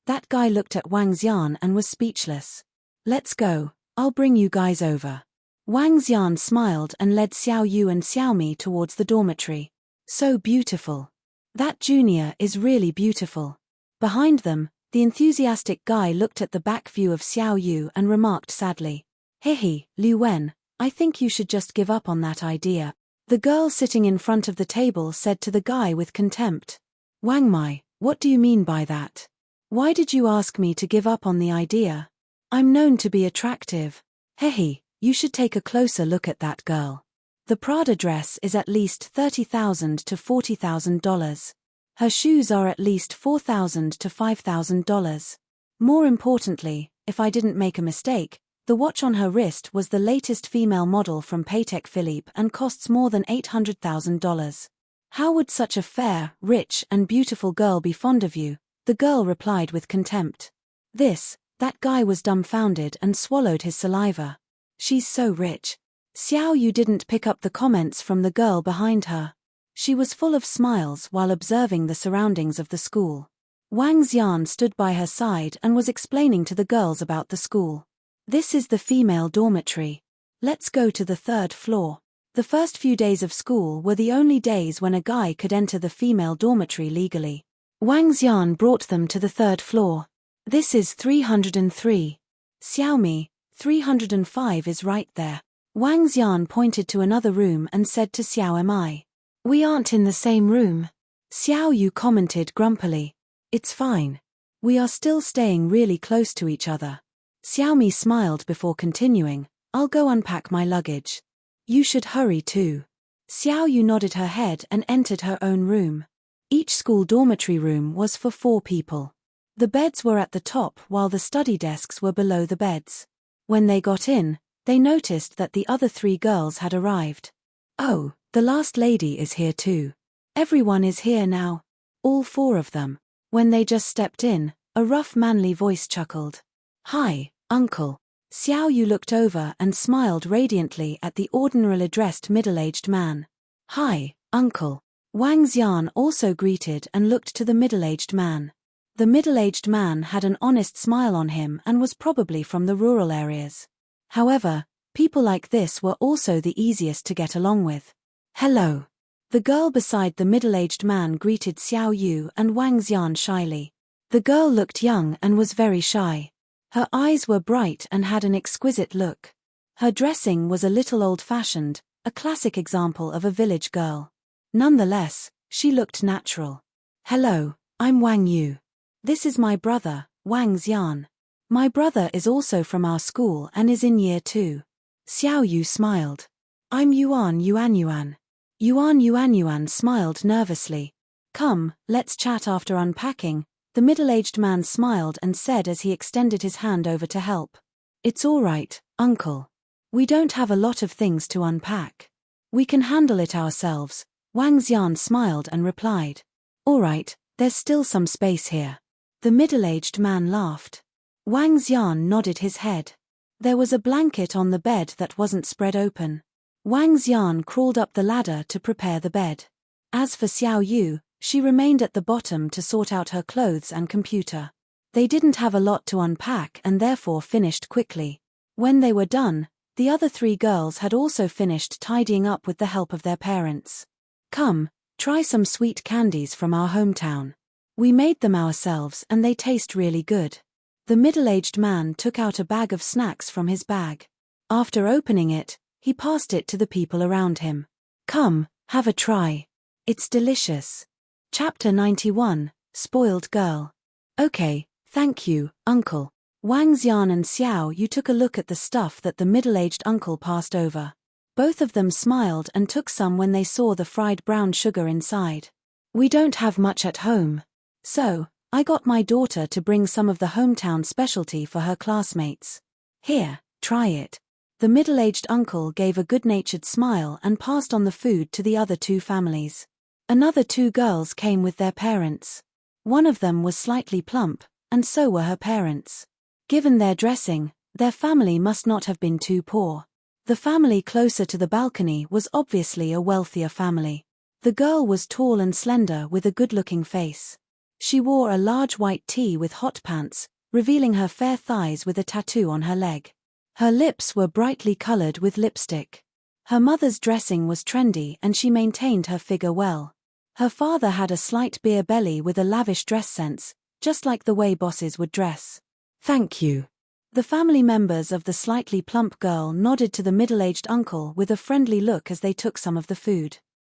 That guy looked at Wang Xian and was speechless. Let's go, I'll bring you guys over. Wang Xian smiled and led Xiao Yu and Xiao Mi towards the dormitory. So beautiful. That junior is really beautiful. Behind them, the enthusiastic guy looked at the back view of Xiao Yu and remarked sadly. Hehe, Liu Wen, I think you should just give up on that idea. The girl sitting in front of the table said to the guy with contempt. Wang Mai, what do you mean by that? Why did you ask me to give up on the idea? I'm known to be attractive. Hehe, you should take a closer look at that girl. The Prada dress is at least $30,000 to $40,000. Her shoes are at least $4,000 to $5,000. More importantly, if I didn't make a mistake, the watch on her wrist was the latest female model from Patek Philippe and costs more than $800,000. How would such a fair, rich and beautiful girl be fond of you? The girl replied with contempt. That guy was dumbfounded and swallowed his saliva. She's so rich. Xiao Yu didn't pick up the comments from the girl behind her. She was full of smiles while observing the surroundings of the school. Wang Xian stood by her side and was explaining to the girls about the school. This is the female dormitory. Let's go to the 3rd floor. The first few days of school were the only days when a guy could enter the female dormitory legally. Wang Xian brought them to the 3rd floor. This is 303. Xiaomi, 305 is right there. Wang Xian pointed to another room and said to Xiao Mi. We aren't in the same room. Xiao Yu commented grumpily. It's fine. We are still staying really close to each other. Xiao Mi smiled before continuing. I'll go unpack my luggage. You should hurry too. Xiao Yu nodded her head and entered her own room. Each school dormitory room was for 4 people. The beds were at the top while the study desks were below the beds. When they got in, they noticed that the other 3 girls had arrived. Oh, the last lady is here too. Everyone is here now. All 4 of them. When they just stepped in, a rough manly voice chuckled. Hi, uncle. Xiao Yu looked over and smiled radiantly at the ordinarily dressed middle-aged man. Hi, uncle. Wang Xian also greeted and looked to the middle-aged man. The middle-aged man had an honest smile on him and was probably from the rural areas. However, people like this were also the easiest to get along with. Hello. The girl beside the middle-aged man greeted Xiao Yu and Wang Xian shyly. The girl looked young and was very shy. Her eyes were bright and had an exquisite look. Her dressing was a little old-fashioned, a classic example of a village girl. Nonetheless, she looked natural. Hello, I'm Wang Yu. This is my brother, Wang Xian. My brother is also from our school and is in year 2. Xiao Yu smiled. I'm Yuan Yuan Yuan. Yuan Yuan Yuan smiled nervously. Come, let's chat after unpacking, the middle-aged man smiled and said as he extended his hand over to help. It's all right, uncle. We don't have a lot of things to unpack. We can handle it ourselves, Wang Xian smiled and replied. All right, there's still some space here. The middle-aged man laughed. Wang Xian nodded his head. There was a blanket on the bed that wasn't spread open. Wang Xian crawled up the ladder to prepare the bed. As for Xiao Yu, she remained at the bottom to sort out her clothes and computer. They didn't have a lot to unpack and therefore finished quickly. When they were done, the other 3 girls had also finished tidying up with the help of their parents. Come, try some sweet candies from our hometown. We made them ourselves and they taste really good. The middle-aged man took out a bag of snacks from his bag. After opening it, he passed it to the people around him. Come, have a try. It's delicious. Chapter 91, Spoiled Girl. Okay, thank you, Uncle. Wang Xian and Xiao Yu took a look at the stuff that the middle-aged uncle passed over. Both of them smiled and took some when they saw the fried brown sugar inside. We don't have much at home. So, I got my daughter to bring some of the hometown specialty for her classmates. Here, try it. The middle-aged uncle gave a good-natured smile and passed on the food to the other 2 families. Another 2 girls came with their parents. One of them was slightly plump, and so were her parents. Given their dressing, their family must not have been too poor. The family closer to the balcony was obviously a wealthier family. The girl was tall and slender with a good-looking face. She wore a large white tee with hot pants, revealing her fair thighs with a tattoo on her leg. Her lips were brightly colored with lipstick. Her mother's dressing was trendy and she maintained her figure well. Her father had a slight beer belly with a lavish dress sense, just like the way bosses would dress. Thank you. The family members of the slightly plump girl nodded to the middle-aged uncle with a friendly look as they took some of the food.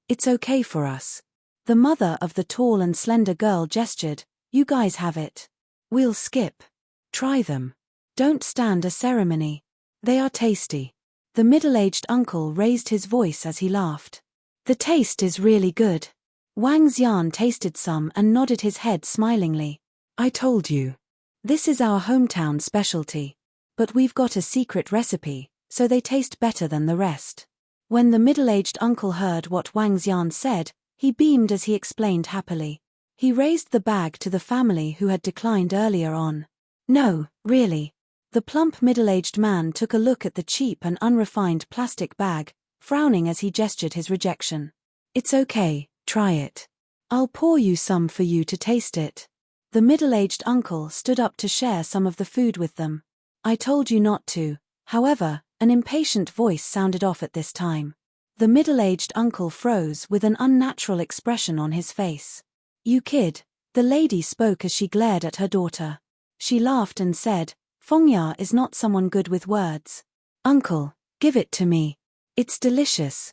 It's okay for us. The mother of the tall and slender girl gestured, you guys have it. We'll skip. Try them. Don't stand a ceremony. They are tasty. The middle-aged uncle raised his voice as he laughed. The taste is really good. Wang Xian tasted some and nodded his head smilingly. I told you. This is our hometown specialty. But we've got a secret recipe, so they taste better than the rest. When the middle-aged uncle heard what Wang Xian said, he beamed as he explained happily. He raised the bag to the family who had declined earlier on. No, really. The plump middle-aged man took a look at the cheap and unrefined plastic bag, frowning as he gestured his rejection. It's okay, try it. I'll pour you some for you to taste it. The middle-aged uncle stood up to share some of the food with them. I told you not to. However, an impatient voice sounded off at this time. The middle-aged uncle froze with an unnatural expression on his face. You kid, the lady spoke as she glared at her daughter. She laughed and said, Fengya is not someone good with words. Uncle, give it to me. It's delicious,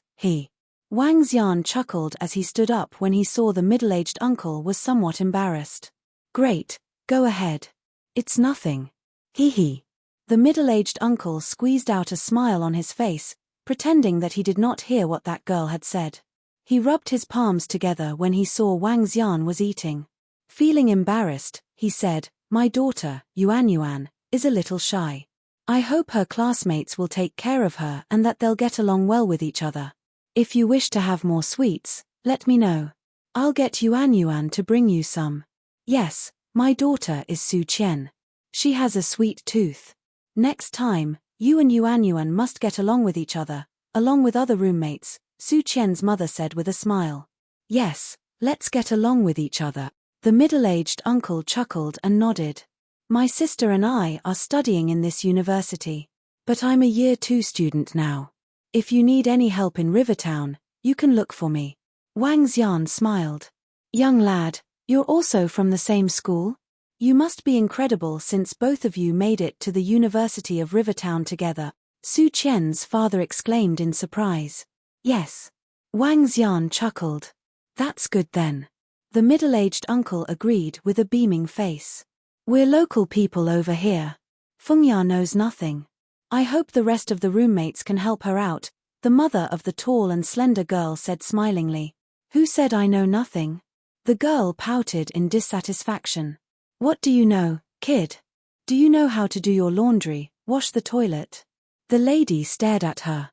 Wang Xian chuckled as he stood up when he saw the middle-aged uncle was somewhat embarrassed. Great, go ahead. It's nothing. Hee. The middle-aged uncle squeezed out a smile on his face, pretending that he did not hear what that girl had said. He rubbed his palms together when he saw Wang Xian was eating. Feeling embarrassed, he said, My daughter, Yuan, is a little shy. I hope her classmates will take care of her and that they'll get along well with each other. If you wish to have more sweets, let me know. I'll get Yuan to bring you some. Yes, my daughter is Su Qian. She has a sweet tooth. Next time, you and Yuan must get along with each other, along with other roommates, Su Qian's mother said with a smile. Yes, let's get along with each other. The middle-aged uncle chuckled and nodded. My sister and I are studying in this university. But I'm a year 2 student now. If you need any help in Rivertown, you can look for me. Wang Xian smiled. Young lad, you're also from the same school? You must be incredible since both of you made it to the University of Rivertown together, Su Qian's father exclaimed in surprise. Yes. Wang Xian chuckled. That's good then. The middle-aged uncle agreed with a beaming face. We're local people over here. Fengya knows nothing. I hope the rest of the roommates can help her out, the mother of the tall and slender girl said smilingly. Who said I know nothing? The girl pouted in dissatisfaction. What do you know, kid? Do you know how to do your laundry, wash the toilet? The lady stared at her.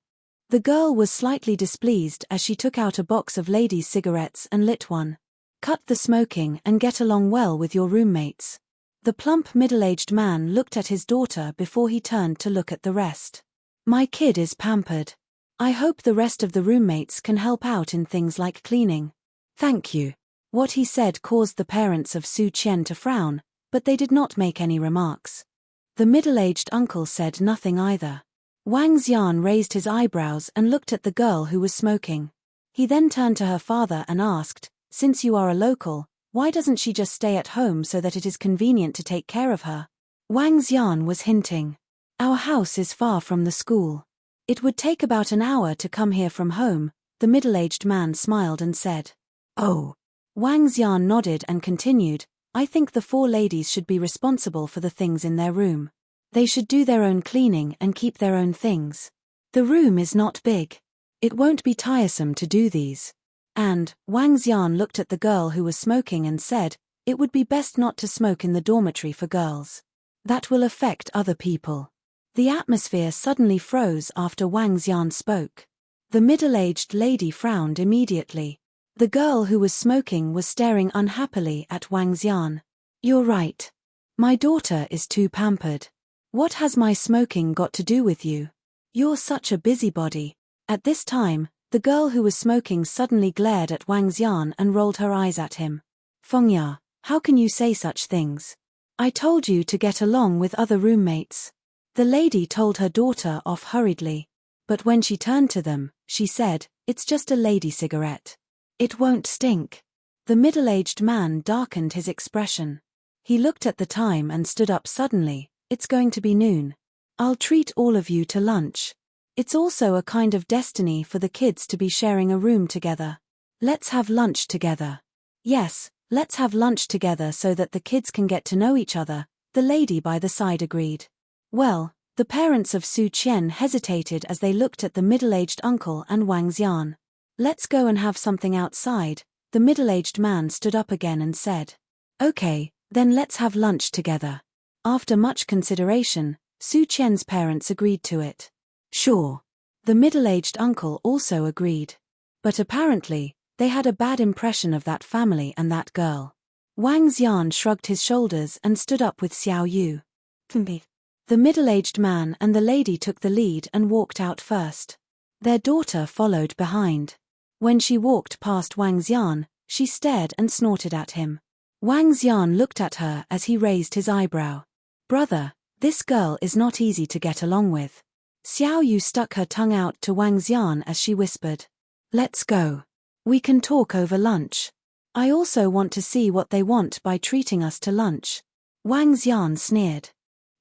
The girl was slightly displeased as she took out a box of ladies' cigarettes and lit one. Cut the smoking and get along well with your roommates. The plump middle-aged man looked at his daughter before he turned to look at the rest. My kid is pampered. I hope the rest of the roommates can help out in things like cleaning. Thank you. What he said caused the parents of Su Qian to frown, but they did not make any remarks. The middle-aged uncle said nothing either. Wang Xian raised his eyebrows and looked at the girl who was smoking. He then turned to her father and asked, "Since you are a local, why doesn't she just stay at home so that it is convenient to take care of her?" Wang Xian was hinting. Our house is far from the school. It would take about an hour to come here from home. The middle-aged man smiled and said. Oh. Wang Xian nodded and continued, I think the 4 ladies should be responsible for the things in their room. They should do their own cleaning and keep their own things. The room is not big. It won't be tiresome to do these. And, Wang Xian looked at the girl who was smoking and said, it would be best not to smoke in the dormitory for girls. That will affect other people. The atmosphere suddenly froze after Wang Xian spoke. The middle-aged lady frowned immediately. The girl who was smoking was staring unhappily at Wang Xian. You're right. My daughter is too pampered. What has my smoking got to do with you? You're such a busybody. At this time, the girl who was smoking suddenly glared at Wang Xian and rolled her eyes at him. Fengya, how can you say such things? I told you to get along with other roommates. The lady told her daughter off hurriedly. But when she turned to them, she said, it's just a lady cigarette. It won't stink. The middle-aged man darkened his expression. He looked at the time and stood up suddenly. It's going to be noon. I'll treat all of you to lunch. It's also a kind of destiny for the kids to be sharing a room together. Let's have lunch together. Yes, let's have lunch together so that the kids can get to know each other, the lady by the side agreed. Well, the parents of Su Qian hesitated as they looked at the middle-aged uncle and Wang Xian. Let's go and have something outside. The middle-aged man stood up again and said. Okay, then let's have lunch together. After much consideration, Su Qian's parents agreed to it. Sure. The middle-aged uncle also agreed. But apparently, they had a bad impression of that family and that girl. Wang Xian shrugged his shoulders and stood up with Xiao Yu. The middle-aged man and the lady took the lead and walked out first. Their daughter followed behind. When she walked past Wang Xian, she stared and snorted at him. Wang Xian looked at her as he raised his eyebrow. Brother, this girl is not easy to get along with. Xiao Yu stuck her tongue out to Wang Xian as she whispered. Let's go. We can talk over lunch. I also want to see what they want by treating us to lunch. Wang Xian sneered.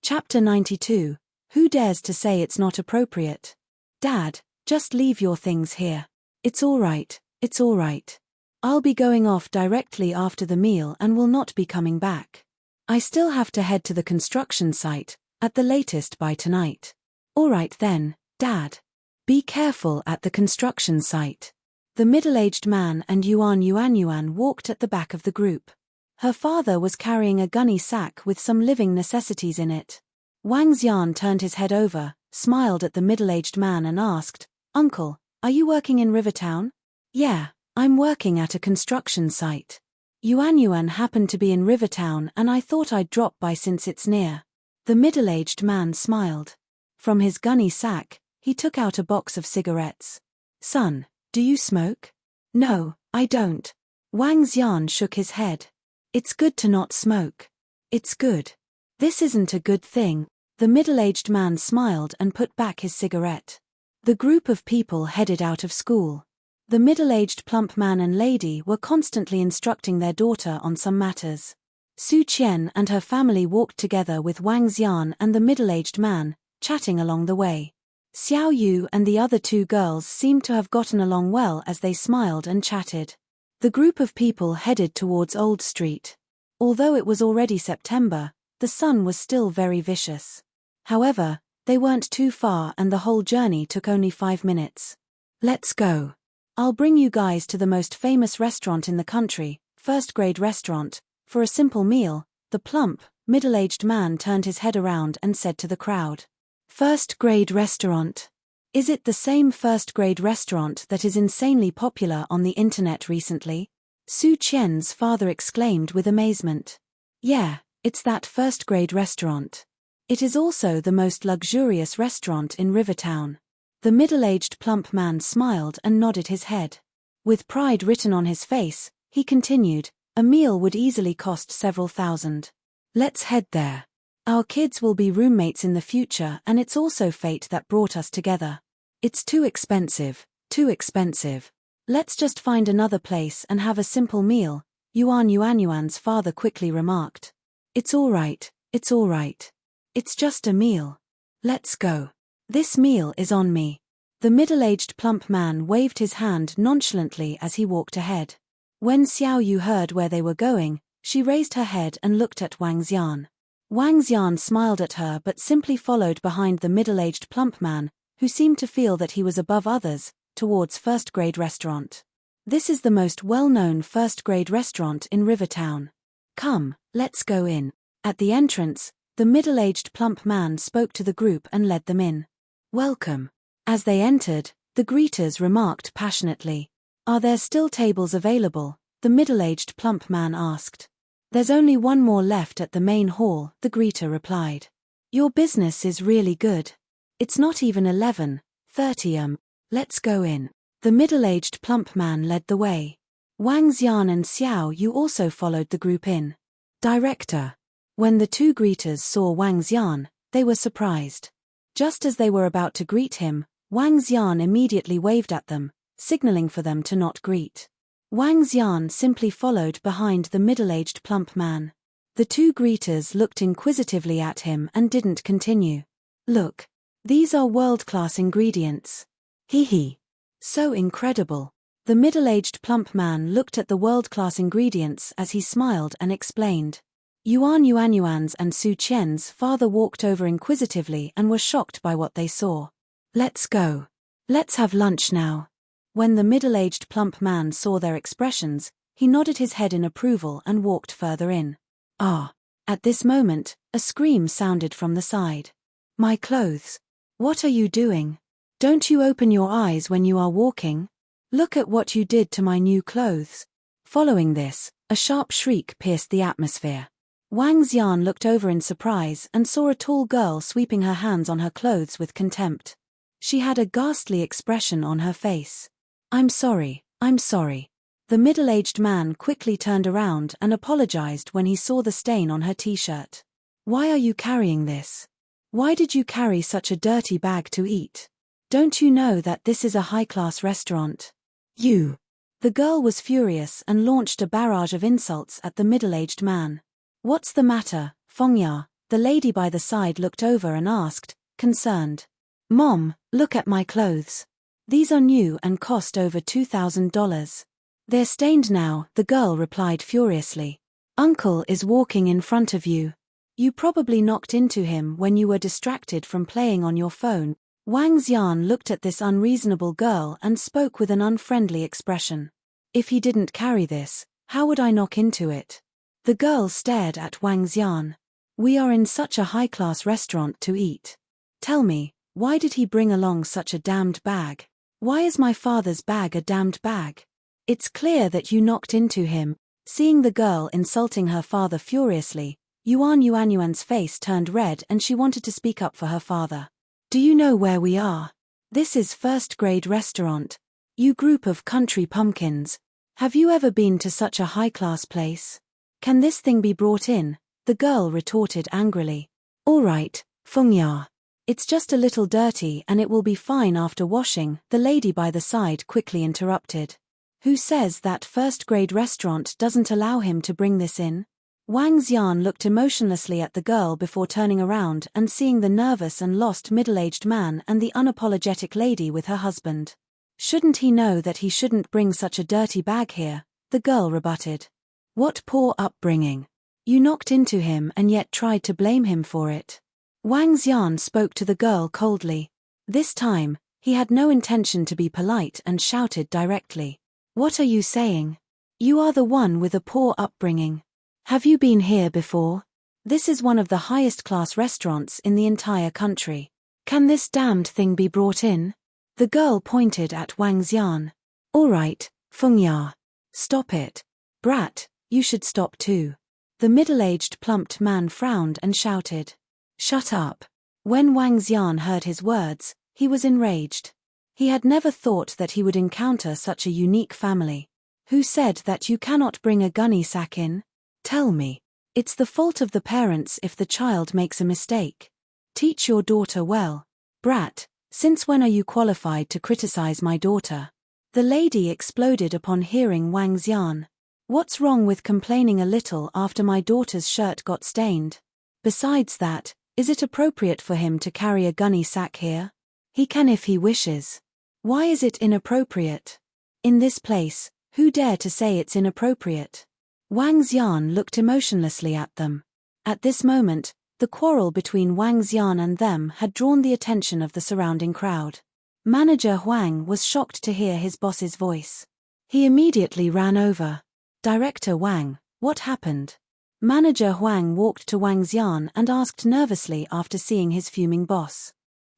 Chapter 92. Who dares to say it's not appropriate? Dad, just leave your things here. It's all right, it's all right. I'll be going off directly after the meal and will not be coming back. I still have to head to the construction site, at the latest by tonight. All right then, Dad. Be careful at the construction site. The middle-aged man and Yuan walked at the back of the group. Her father was carrying a gunny sack with some living necessities in it. Wang Xian turned his head over, smiled at the middle-aged man and asked, Uncle, are you working in Rivertown? Yeah, I'm working at a construction site. Yuan happened to be in Rivertown and I thought I'd drop by since it's near. The middle-aged man smiled. From his gunny sack, he took out a box of cigarettes. Son, do you smoke? No, I don't. Wang Xian shook his head. It's good to not smoke. It's good. This isn't a good thing. The middle-aged man smiled and put back his cigarette. The group of people headed out of school. The middle-aged plump man and lady were constantly instructing their daughter on some matters. Su Qian and her family walked together with Wang Xian and the middle-aged man, chatting along the way. Xiao Yu and the other 2 girls seemed to have gotten along well as they smiled and chatted. The group of people headed towards Old Street. Although it was already September, the sun was still very vicious. However, they weren't too far and the whole journey took only 5 minutes. Let's go. I'll bring you guys to the most famous restaurant in the country, first-grade restaurant. For a simple meal, the plump, middle-aged man turned his head around and said to the crowd. First-grade restaurant. Is it the same first-grade restaurant that is insanely popular on the internet recently? Su Qian's father exclaimed with amazement. Yeah, It's that first-grade restaurant. It is also the most luxurious restaurant in Rivertown. The middle-aged plump man smiled and nodded his head. With pride written on his face, he continued, a meal would easily cost several thousand. Let's head there. Our kids will be roommates in the future, and it's also fate that brought us together. It's too expensive, too expensive. Let's just find another place and have a simple meal, Yuan's father quickly remarked. It's all right, it's all right. It's just a meal. Let's go. This meal is on me. The middle-aged plump man waved his hand nonchalantly as he walked ahead. When Xiao Yu heard where they were going, she raised her head and looked at Wang Xian. Wang Xian smiled at her but simply followed behind the middle-aged plump man, who seemed to feel that he was above others, towards first-grade restaurant. This is the most well-known first-grade restaurant in Rivertown. Come, let's go in. At the entrance, the middle-aged plump man spoke to the group and led them in. Welcome. As they entered, the greeters remarked passionately. Are there still tables available? The middle-aged plump man asked. There's only one more left at the main hall, the greeter replied. Your business is really good. It's not even 11:30. Let's go in. The middle-aged plump man led the way. Wang Xian and Xiao Yu also followed the group in. Director. When the two greeters saw Wang Xian, they were surprised. Just as they were about to greet him, Wang Xian immediately waved at them, signaling for them to not greet. Wang Xian simply followed behind the middle-aged plump man. The two greeters looked inquisitively at him and didn't continue. Look. These are world-class ingredients. Hee. So incredible. The middle-aged plump man looked at the world-class ingredients as he smiled and explained. Yuan's and Su Qian's father walked over inquisitively and were shocked by what they saw. Let's go. Let's have lunch now. When the middle-aged plump man saw their expressions, he nodded his head in approval and walked further in. Ah! At this moment, a scream sounded from the side. My clothes. What are you doing? Don't you open your eyes when you are walking? Look at what you did to my new clothes. Following this, a sharp shriek pierced the atmosphere. Wang Xian looked over in surprise and saw a tall girl sweeping her hands on her clothes with contempt. She had a ghastly expression on her face. I'm sorry. The middle-aged man quickly turned around and apologized when he saw the stain on her t-shirt. Why are you carrying this? Why did you carry such a dirty bag to eat? Don't you know that this is a high-class restaurant? You! The girl was furious and launched a barrage of insults at the middle-aged man. What's the matter, Fengya? The lady by the side looked over and asked, concerned. Mom, look at my clothes. These are new and cost over $2,000. They're stained now, the girl replied furiously. Uncle is walking in front of you. You probably knocked into him when you were distracted from playing on your phone. Wang Xian looked at this unreasonable girl and spoke with an unfriendly expression. If he didn't carry this, how would I knock into it? The girl stared at Wang Xian. We are in such a high-class restaurant to eat. Tell me, why did he bring along such a damned bag? Why is my father's bag a damned bag? It's clear that you knocked into him. Seeing the girl insulting her father furiously, Yuan's face turned red and she wanted to speak up for her father. Do you know where we are? This is first-grade restaurant. You group of country pumpkins. Have you ever been to such a high-class place? Can this thing be brought in? The girl retorted angrily. All right, Fengya. It's just a little dirty and it will be fine after washing, the lady by the side quickly interrupted. Who says that first-grade restaurant doesn't allow him to bring this in? Wang Xian looked emotionlessly at the girl before turning around and seeing the nervous and lost middle-aged man and the unapologetic lady with her husband. Shouldn't he know that he shouldn't bring such a dirty bag here? The girl rebutted. What poor upbringing. You knocked into him and yet tried to blame him for it. Wang Xian spoke to the girl coldly. This time, he had no intention to be polite and shouted directly. What are you saying? You are the one with a poor upbringing. Have you been here before? This is one of the highest-class restaurants in the entire country. Can this damned thing be brought in? The girl pointed at Wang Xian. All right, Fengya. Stop it. Brat, you should stop too. The middle-aged plumped man frowned and shouted. Shut up. When Wang Xian heard his words, he was enraged. He had never thought that he would encounter such a unique family. Who said that you cannot bring a gunny sack in? Tell me. It's the fault of the parents if the child makes a mistake. Teach your daughter well. Brat, since when are you qualified to criticize my daughter? The lady exploded upon hearing Wang Xian. What's wrong with complaining a little after my daughter's shirt got stained? Besides that, is it appropriate for him to carry a gunny sack here? He can if he wishes. Why is it inappropriate? In this place, who dare to say it's inappropriate? Wang Xian looked emotionlessly at them. At this moment, the quarrel between Wang Xian and them had drawn the attention of the surrounding crowd. Manager Huang was shocked to hear his boss's voice. He immediately ran over. Director Wang, what happened? Manager Huang walked to Wang Xian and asked nervously after seeing his fuming boss.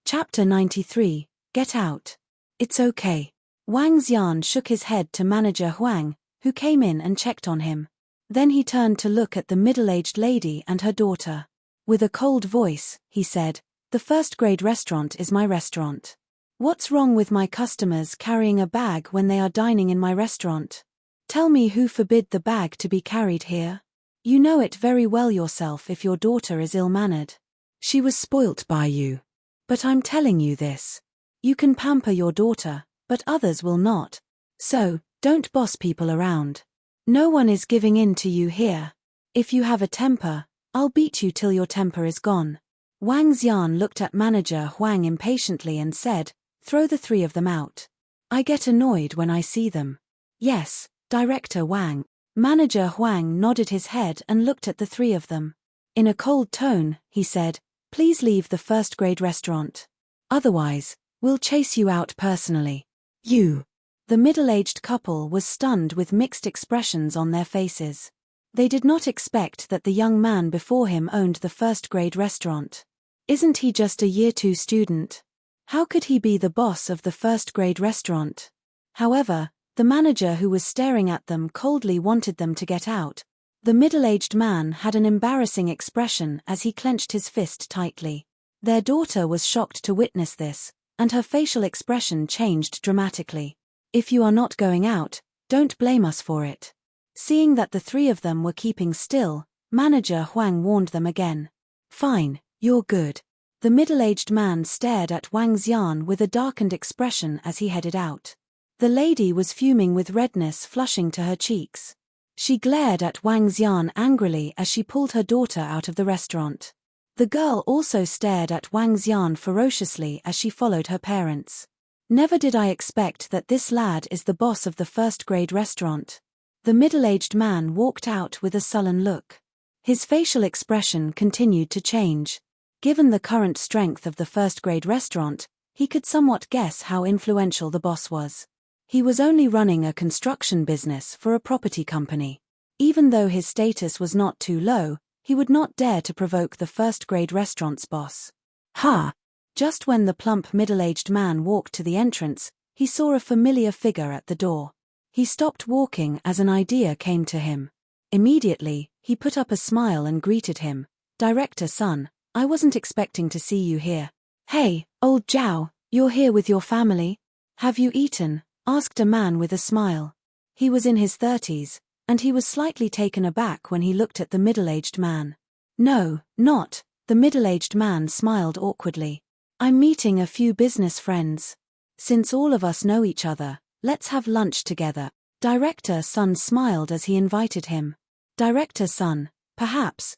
Chapter 93, Get Out. It's okay. Wang Xian shook his head to Manager Huang, who came in and checked on him. Then he turned to look at the middle-aged lady and her daughter. With a cold voice, he said, "The first-grade restaurant is my restaurant. What's wrong with my customers carrying a bag when they are dining in my restaurant? Tell me who forbid the bag to be carried here? You know it very well yourself if your daughter is ill-mannered. She was spoilt by you. But I'm telling you this. You can pamper your daughter, but others will not. So, don't boss people around. No one is giving in to you here. If you have a temper, I'll beat you till your temper is gone." Wang Xian looked at Manager Huang impatiently and said, "Throw the three of them out. I get annoyed when I see them." "Yes, Director Wang." Manager Huang nodded his head and looked at the three of them. In a cold tone, he said, "Please leave the first-grade restaurant. Otherwise, we'll chase you out personally." "You." The middle-aged couple was stunned with mixed expressions on their faces. They did not expect that the young man before him owned the first-grade restaurant. Isn't he just a Year 2 student? How could he be the boss of the first-grade restaurant? However, the manager who was staring at them coldly wanted them to get out. The middle-aged man had an embarrassing expression as he clenched his fist tightly. Their daughter was shocked to witness this, and her facial expression changed dramatically. "If you are not going out, don't blame us for it." Seeing that the three of them were keeping still, Manager Huang warned them again. "Fine, you're good." The middle-aged man stared at Wang Xian with a darkened expression as he headed out. The lady was fuming with redness flushing to her cheeks. She glared at Wang Xian angrily as she pulled her daughter out of the restaurant. The girl also stared at Wang Xian ferociously as she followed her parents. "Never did I expect that this lad is the boss of the first-grade restaurant." The middle-aged man walked out with a sullen look. His facial expression continued to change. Given the current strength of the first-grade restaurant, he could somewhat guess how influential the boss was. He was only running a construction business for a property company. Even though his status was not too low, he would not dare to provoke the first-grade restaurant's boss. "Ha!" Just when the plump middle-aged man walked to the entrance, he saw a familiar figure at the door. He stopped walking as an idea came to him. Immediately, he put up a smile and greeted him. "Director Sun, I wasn't expecting to see you here." "Hey, old Zhao, you're here with your family? Have you eaten?" asked a man with a smile. He was in his 30s, and he was slightly taken aback when he looked at the middle-aged man. "No, not." The middle-aged man smiled awkwardly. "I'm meeting a few business friends. Since all of us know each other, let's have lunch together." Director Sun smiled as he invited him. "Director Sun, perhaps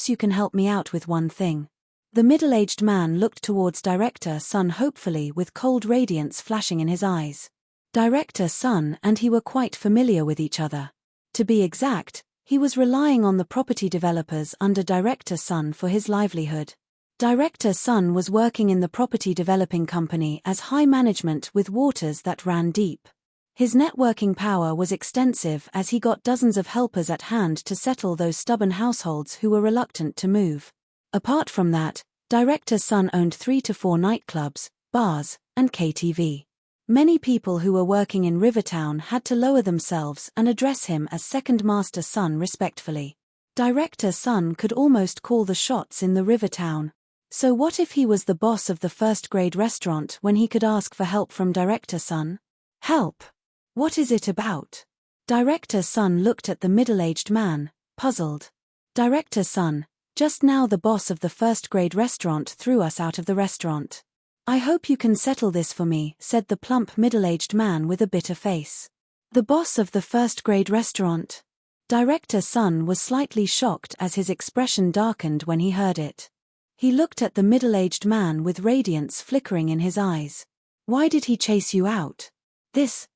you can help me out with one thing." The middle-aged man looked towards Director Sun hopefully with cold radiance flashing in his eyes. Director Sun and he were quite familiar with each other. To be exact, he was relying on the property developers under Director Sun for his livelihood. Director Sun was working in the property developing company as high management with waters that ran deep. His networking power was extensive as he got dozens of helpers at hand to settle those stubborn households who were reluctant to move. Apart from that, Director Sun owned 3 to 4 nightclubs, bars, and KTV. Many people who were working in Rivertown had to lower themselves and address him as Second Master Sun respectfully. Director Sun could almost call the shots in the river town. So what if he was the boss of the first-grade restaurant when he could ask for help from Director Sun? Help? What is it about? Director Sun looked at the middle-aged man, puzzled. Director Sun, just now the boss of the first-grade restaurant threw us out of the restaurant. I hope you can settle this for me, said the plump middle-aged man with a bitter face. The boss of the first-grade restaurant? Director Sun was slightly shocked as his expression darkened when he heard it. He looked at the middle-aged man with radiance flickering in his eyes. Why did he chase you out? This.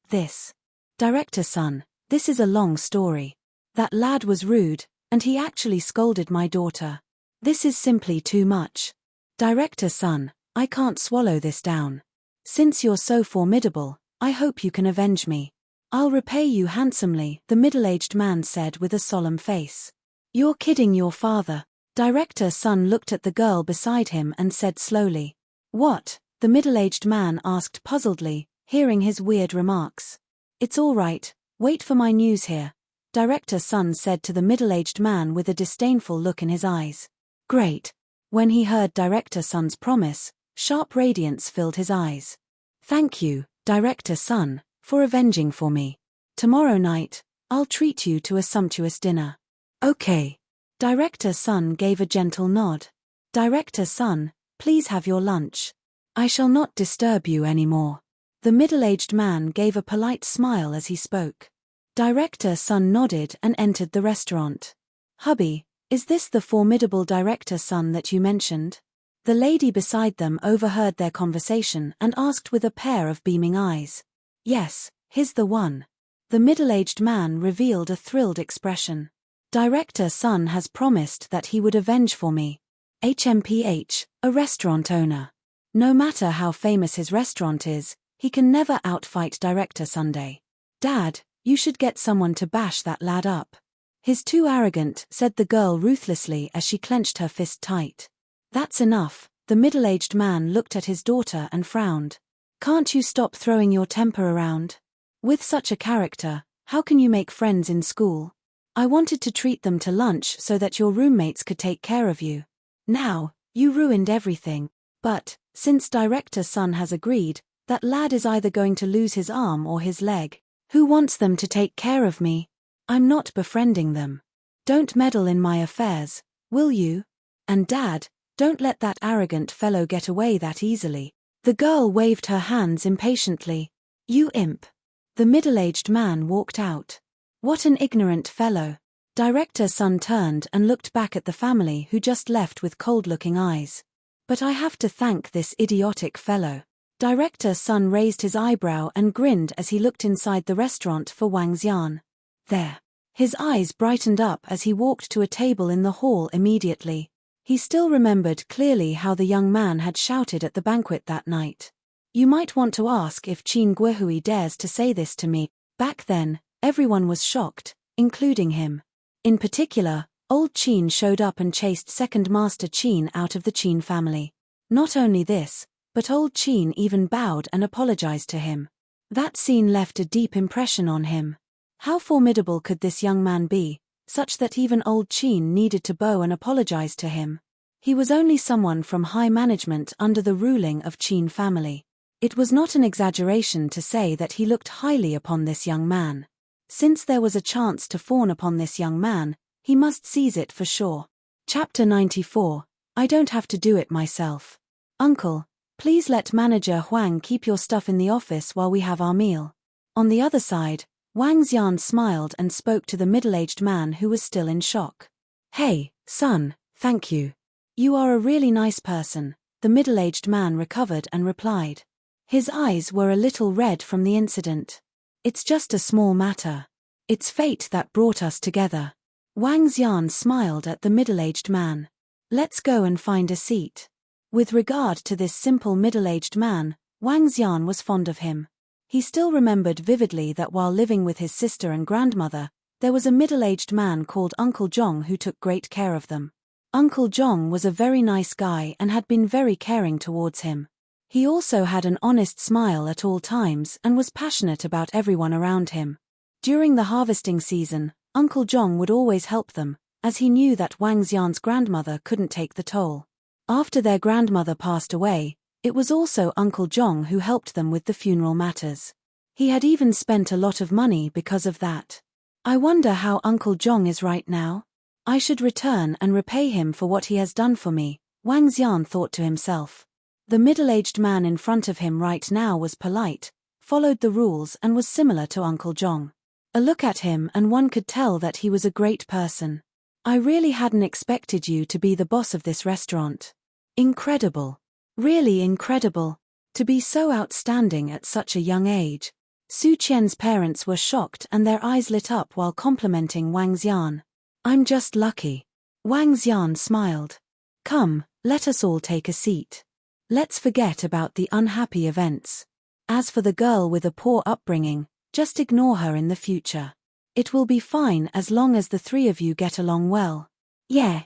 Director Sun, this is a long story. That lad was rude, and he actually scolded my daughter. This is simply too much. Director Sun, I can't swallow this down. Since you're so formidable, I hope you can avenge me. I'll repay you handsomely, the middle-aged man said with a solemn face. You're kidding your father. Director Sun looked at the girl beside him and said slowly. What? The middle-aged man asked puzzledly, hearing his weird remarks. It's all right, wait for my news here, Director Sun said to the middle-aged man with a disdainful look in his eyes. Great. When he heard Director Sun's promise, sharp radiance filled his eyes. Thank you, Director Sun, for avenging for me. Tomorrow night, I'll treat you to a sumptuous dinner. Okay. Director Sun gave a gentle nod. Director Sun, please have your lunch. I shall not disturb you anymore. The middle-aged man gave a polite smile as he spoke. Director Sun nodded and entered the restaurant. Hubby, is this the formidable Director Sun that you mentioned? The lady beside them overheard their conversation and asked with a pair of beaming eyes. Yes, he's the one. The middle-aged man revealed a thrilled expression. Director Sun has promised that he would avenge for me. HMPH, a restaurant owner. No matter how famous his restaurant is, he can never outfight Director Sunday. Dad, you should get someone to bash that lad up. He's too arrogant, said the girl ruthlessly as she clenched her fist tight. That's enough, the middle-aged man looked at his daughter and frowned. Can't you stop throwing your temper around? With such a character, how can you make friends in school? I wanted to treat them to lunch so that your roommates could take care of you. Now, you ruined everything. But, since Director Sun has agreed, that lad is either going to lose his arm or his leg. Who wants them to take care of me? I'm not befriending them. Don't meddle in my affairs, will you? And Dad, don't let that arrogant fellow get away that easily. The girl waved her hands impatiently. You imp. The middle-aged man walked out. What an ignorant fellow. Director Sun turned and looked back at the family who just left with cold-looking eyes. But I have to thank this idiotic fellow. Director Sun raised his eyebrow and grinned as he looked inside the restaurant for Wang Xian. There. His eyes brightened up as he walked to a table in the hall immediately. He still remembered clearly how the young man had shouted at the banquet that night. You might want to ask if Qin Guihui dares to say this to me. Back then, everyone was shocked, including him. In particular, old Qin showed up and chased Second Master Qin out of the Qin family. Not only this, but old Qin even bowed and apologized to him. That scene left a deep impression on him. How formidable could this young man be, such that even old Qin needed to bow and apologize to him? He was only someone from high management under the ruling of Qin family. It was not an exaggeration to say that he looked highly upon this young man. Since there was a chance to fawn upon this young man, he must seize it for sure. Chapter 94. I don't have to do it myself. Uncle, please let Manager Huang keep your stuff in the office while we have our meal. On the other side, Wang Xian smiled and spoke to the middle-aged man who was still in shock. Hey, son, thank you. You are a really nice person, the middle-aged man recovered and replied. His eyes were a little red from the incident. It's just a small matter. It's fate that brought us together. Wang Xian smiled at the middle-aged man. Let's go and find a seat. With regard to this simple middle-aged man, Wang Xian was fond of him. He still remembered vividly that while living with his sister and grandmother, there was a middle-aged man called Uncle Zhong who took great care of them. Uncle Zhong was a very nice guy and had been very caring towards him. He also had an honest smile at all times and was passionate about everyone around him. During the harvesting season, Uncle Zhong would always help them, as he knew that Wang Xian's grandmother couldn't take the toll. After their grandmother passed away, it was also Uncle Zhong who helped them with the funeral matters. He had even spent a lot of money because of that. I wonder how Uncle Zhong is right now? I should return and repay him for what he has done for me, Wang Xian thought to himself. The middle-aged man in front of him right now was polite, followed the rules and was similar to Uncle Zhong. A look at him and one could tell that he was a great person. I really hadn't expected you to be the boss of this restaurant. Incredible. Really incredible. To be so outstanding at such a young age. Su Qian's parents were shocked and their eyes lit up while complimenting Wang Xian. I'm just lucky. Wang Xian smiled. Come, let us all take a seat. Let's forget about the unhappy events. As for the girl with a poor upbringing, just ignore her in the future. It will be fine as long as the three of you get along well. Yeah.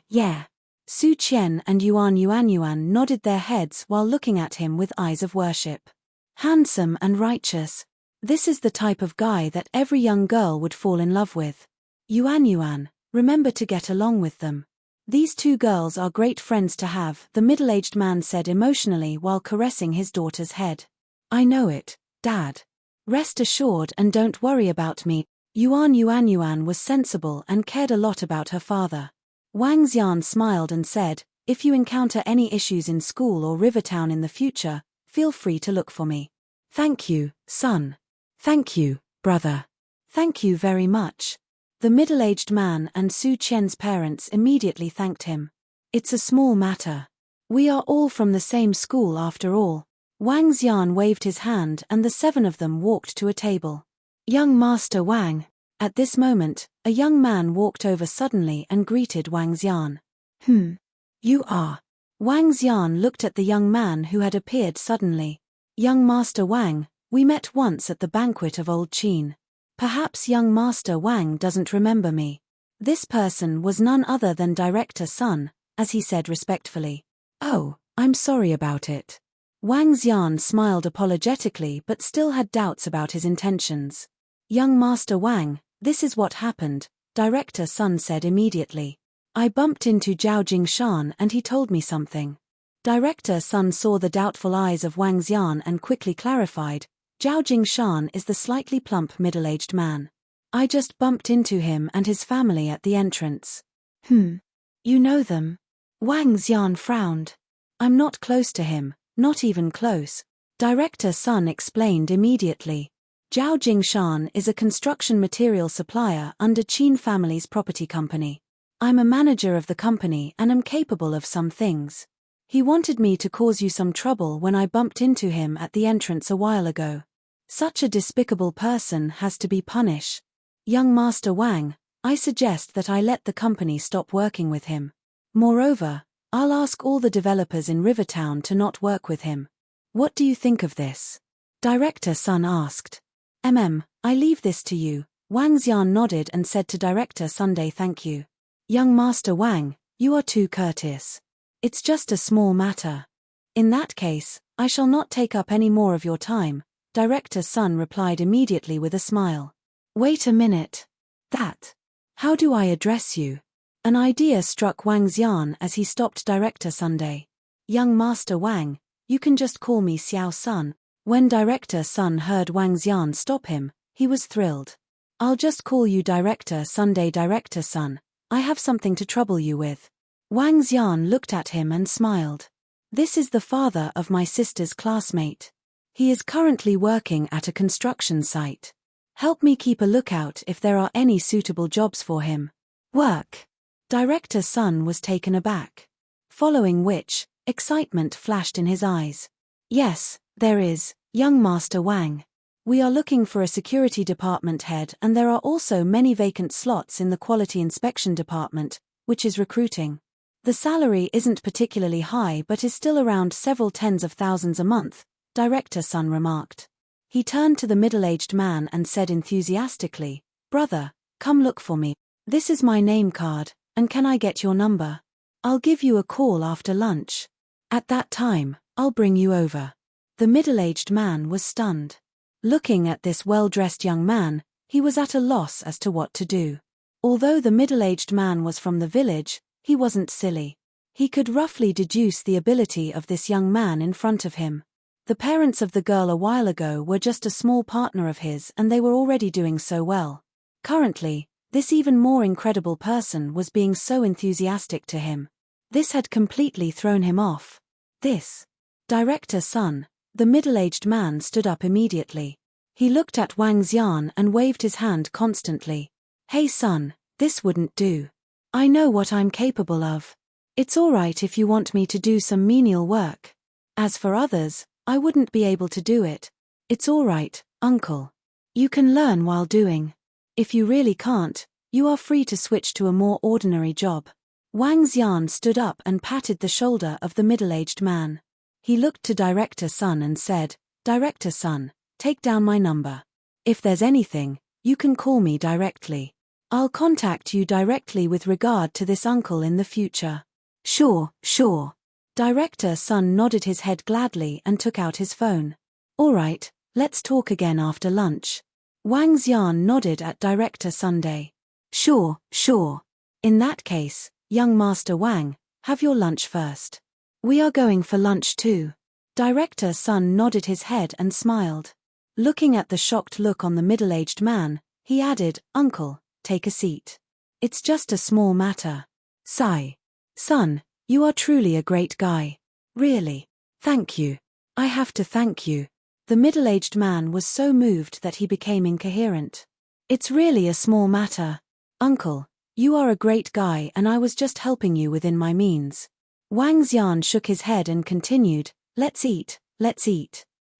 Su Qian and Yuan nodded their heads while looking at him with eyes of worship. Handsome and righteous. This is the type of guy that every young girl would fall in love with. Yuan, remember to get along with them. These two girls are great friends to have, the middle-aged man said emotionally while caressing his daughter's head. I know it, Dad. Rest assured and don't worry about me. Yuan was sensible and cared a lot about her father. Wang Xian smiled and said, if you encounter any issues in school or Rivertown in the future, feel free to look for me. Thank you, son. Thank you, brother. Thank you very much. The middle-aged man and Su Qian's parents immediately thanked him. It's a small matter. We are all from the same school after all. Wang Xian waved his hand and the seven of them walked to a table. Young Master Wang. At this moment, a young man walked over suddenly and greeted Wang Xian. You are. Wang Xian looked at the young man who had appeared suddenly. Young Master Wang, we met once at the banquet of Old Qin. Perhaps young Master Wang doesn't remember me. This person was none other than Director Sun, as he said respectfully. Oh, I'm sorry about it. Wang Xian smiled apologetically but still had doubts about his intentions. Young Master Wang, this is what happened, Director Sun said immediately. I bumped into Zhao Jingshan and he told me something. Director Sun saw the doubtful eyes of Wang Xian and quickly clarified, Zhao Jingshan is the slightly plump middle-aged man. I just bumped into him and his family at the entrance. You know them? Wang Xian frowned. I'm not close to him, not even close. Director Sun explained immediately. Zhao Jingshan is a construction material supplier under Qin family's property company. I'm a manager of the company and am capable of some things. He wanted me to cause you some trouble when I bumped into him at the entrance a while ago. Such a despicable person has to be punished. Young Master Wang, I suggest that I let the company stop working with him. Moreover, I'll ask all the developers in Rivertown to not work with him. What do you think of this? Director Sun asked. I leave this to you. Wang Xian nodded and said to Director Sunday thank you. Young Master Wang, you are too courteous. It's just a small matter. In that case, I shall not take up any more of your time, Director Sun replied immediately with a smile. Wait a minute. How do I address you? An idea struck Wang Xian as he stopped Director Sunday. Young Master Wang, you can just call me Xiao Sun. When Director Sun heard Wang Xian stop him, he was thrilled. I'll just call you Director Sunday. Director Sun, I have something to trouble you with. Wang Xian looked at him and smiled. This is the father of my sister's classmate. He is currently working at a construction site. Help me keep a lookout if there are any suitable jobs for him. Work. Director Sun was taken aback. Following which, excitement flashed in his eyes. Yes, there is, young Master Wang. We are looking for a security department head and there are also many vacant slots in the quality inspection department, which is recruiting. The salary isn't particularly high but is still around several tens of thousands a month, Director Sun remarked. He turned to the middle-aged man and said enthusiastically, Brother, come look for me. This is my name card, and can I get your number? I'll give you a call after lunch. At that time, I'll bring you over. The middle-aged man was stunned. Looking at this well-dressed young man, he was at a loss as to what to do. Although the middle-aged man was from the village, he wasn't silly. He could roughly deduce the ability of this young man in front of him. The parents of the girl a while ago were just a small partner of his, and they were already doing so well. Currently, this even more incredible person was being so enthusiastic to him. This had completely thrown him off. This director's son, the middle-aged man, stood up immediately. He looked at Wang Xian and waved his hand constantly. Hey son, this wouldn't do. I know what I'm capable of. It's alright if you want me to do some menial work. As for others, I wouldn't be able to do it. It's alright, uncle. You can learn while doing. If you really can't, you are free to switch to a more ordinary job. Wang Xian stood up and patted the shoulder of the middle-aged man. He looked to Director Sun and said, Director Sun, take down my number. If there's anything, you can call me directly. I'll contact you directly with regard to this uncle in the future. Sure. Director Sun nodded his head gladly and took out his phone. Alright, let's talk again after lunch. Wang Xian nodded at Director Sunday. Sure. In that case, young Master Wang, have your lunch first. We are going for lunch too. Director Sun nodded his head and smiled. Looking at the shocked look on the middle-aged man, he added, Uncle, take a seat. It's just a small matter. Sigh. Son, you are truly a great guy. Really. Thank you. I have to thank you. The middle-aged man was so moved that he became incoherent. It's really a small matter. Uncle, you are a great guy and I was just helping you within my means. Wang Xian shook his head and continued, let's eat.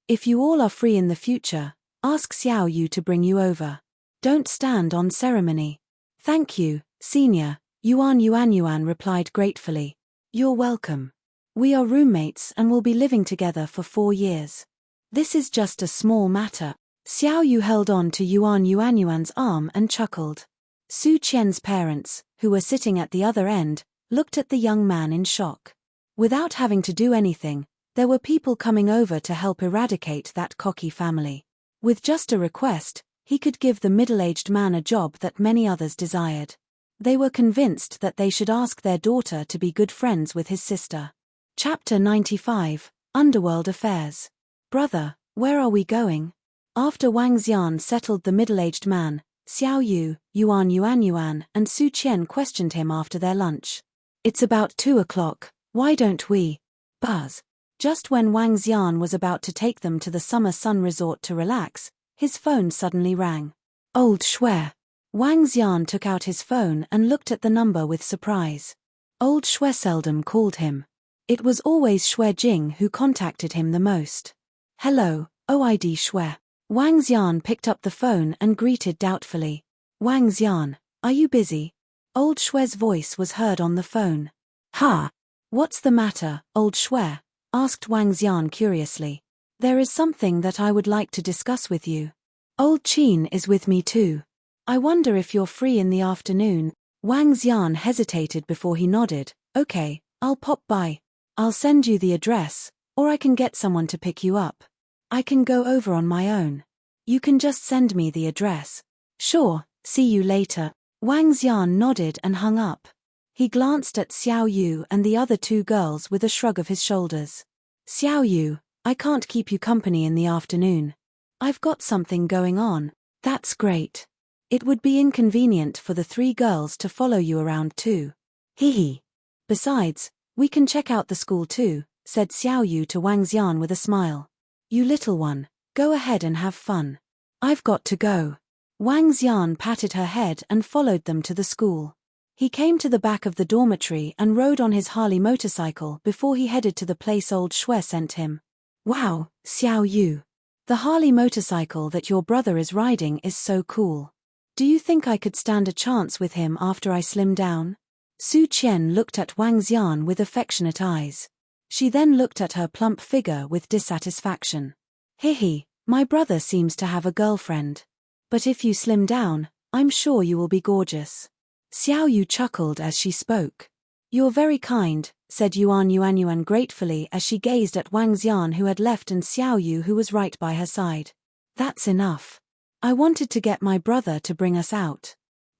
If you all are free in the future, ask Xiao Yu to bring you over. Don't stand on ceremony. Thank you, Senior, Yuan replied gratefully. You're welcome. We are roommates and will be living together for 4 years. This is just a small matter. Xiao Yu held on to Yuan's arm and chuckled. Su Qian's parents, who were sitting at the other end, looked at the young man in shock. Without having to do anything, there were people coming over to help eradicate that cocky family. With just a request, he could give the middle-aged man a job that many others desired. They were convinced that they should ask their daughter to be good friends with his sister. Chapter 95, Underworld Affairs. Brother, where are we going? After Wang Xian settled the middle-aged man, Xiao Yu, Yuan, and Su Qian questioned him after their lunch. It's about 2 o'clock, why don't we? Buzz. Just when Wang Xian was about to take them to the summer sun resort to relax, his phone suddenly rang. Old Shui. Wang Xian took out his phone and looked at the number with surprise. Old Shui seldom called him. It was always Shui Jing who contacted him the most. Hello, OID Shui. Wang Xian picked up the phone and greeted doubtfully. Wang Xian, are you busy? Old Shui's voice was heard on the phone. Ha! What's the matter, Old Shui? Asked Wang Xian curiously. There is something that I would like to discuss with you. Old Qin is with me too. I wonder if you're free in the afternoon. Wang Xian hesitated before he nodded. Okay, I'll pop by. I'll send you the address, or I can get someone to pick you up. I can go over on my own. You can just send me the address. Sure, see you later. Wang Xian nodded and hung up. He glanced at Xiao Yu and the other 2 girls with a shrug of his shoulders. Xiao Yu, I can't keep you company in the afternoon. I've got something going on. That's great. It would be inconvenient for the 3 girls to follow you around too. Hee. Besides, we can check out the school too, said Xiao Yu to Wang Xian with a smile. You little one, go ahead and have fun. I've got to go. Wang Xian patted her head and followed them to the school. He came to the back of the dormitory and rode on his Harley motorcycle before he headed to the place Old Shui sent him. Wow, Xiao Yu. The Harley motorcycle that your brother is riding is so cool. Do you think I could stand a chance with him after I slim down? Su Qian looked at Wang Xian with affectionate eyes. She then looked at her plump figure with dissatisfaction. Hee, my brother seems to have a girlfriend. But if you slim down, I'm sure you will be gorgeous. Xiao Yu chuckled as she spoke. You're very kind, said Yuan gratefully as she gazed at Wang Xian who had left and Xiao Yu who was right by her side. That's enough. I wanted to get my brother to bring us out.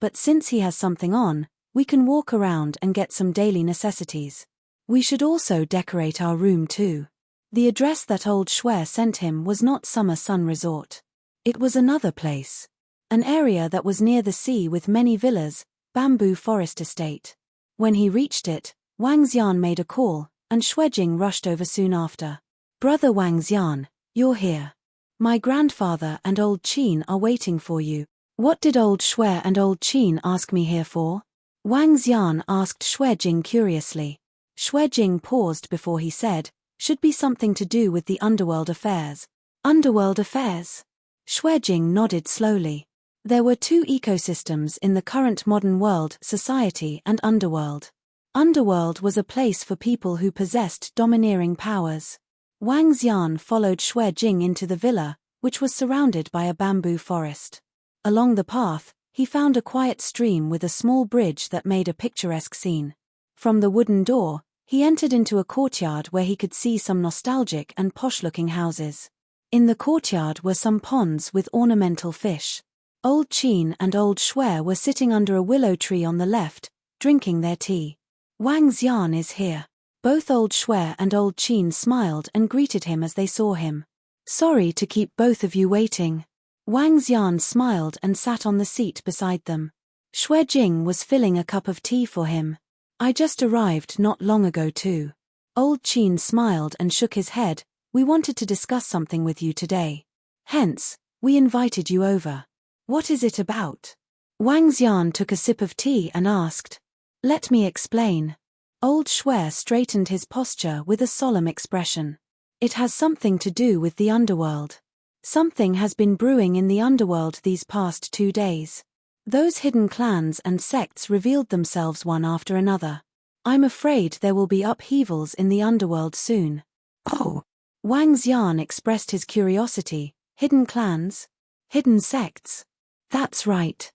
but since he has something on, we can walk around and get some daily necessities. We should also decorate our room too. The address that old Shuai sent him was not Summer Sun Resort. It was another place. An area that was near the sea with many villas, bamboo forest estate. When he reached it, Wang Xian made a call, and Shuai rushed over soon after. Brother Wang Xian, you're here. My grandfather and old Qin are waiting for you. What did old Shuai and old Qin ask me here for? Wang Xian asked Shuai curiously. Shuai paused before he said, should be something to do with the underworld affairs. Underworld affairs? Shuai nodded slowly. There were two ecosystems in the current modern world, society and underworld. Underworld was a place for people who possessed domineering powers. Wang Xian followed Shuai into the villa, which was surrounded by a bamboo forest. Along the path, he found a quiet stream with a small bridge that made a picturesque scene. From the wooden door, he entered into a courtyard where he could see some nostalgic and posh-looking houses. In the courtyard were some ponds with ornamental fish. Old Qin and old Shuai were sitting under a willow tree on the left, drinking their tea. Wang Xian is here. Both old Shuai and old Qin smiled and greeted him as they saw him. Sorry to keep both of you waiting. Wang Xian smiled and sat on the seat beside them. Shuai was filling a cup of tea for him. I just arrived not long ago too. Old Qin smiled and shook his head. We wanted to discuss something with you today. Hence, we invited you over. What is it about? Wang Xian took a sip of tea and asked. Let me explain. Old Shuai straightened his posture with a solemn expression. It has something to do with the underworld. Something has been brewing in the underworld these past 2 days. Those hidden clans and sects revealed themselves one after another. I'm afraid there will be upheavals in the underworld soon. Oh. Wang Xian expressed his curiosity. Hidden clans? Hidden sects? That's right.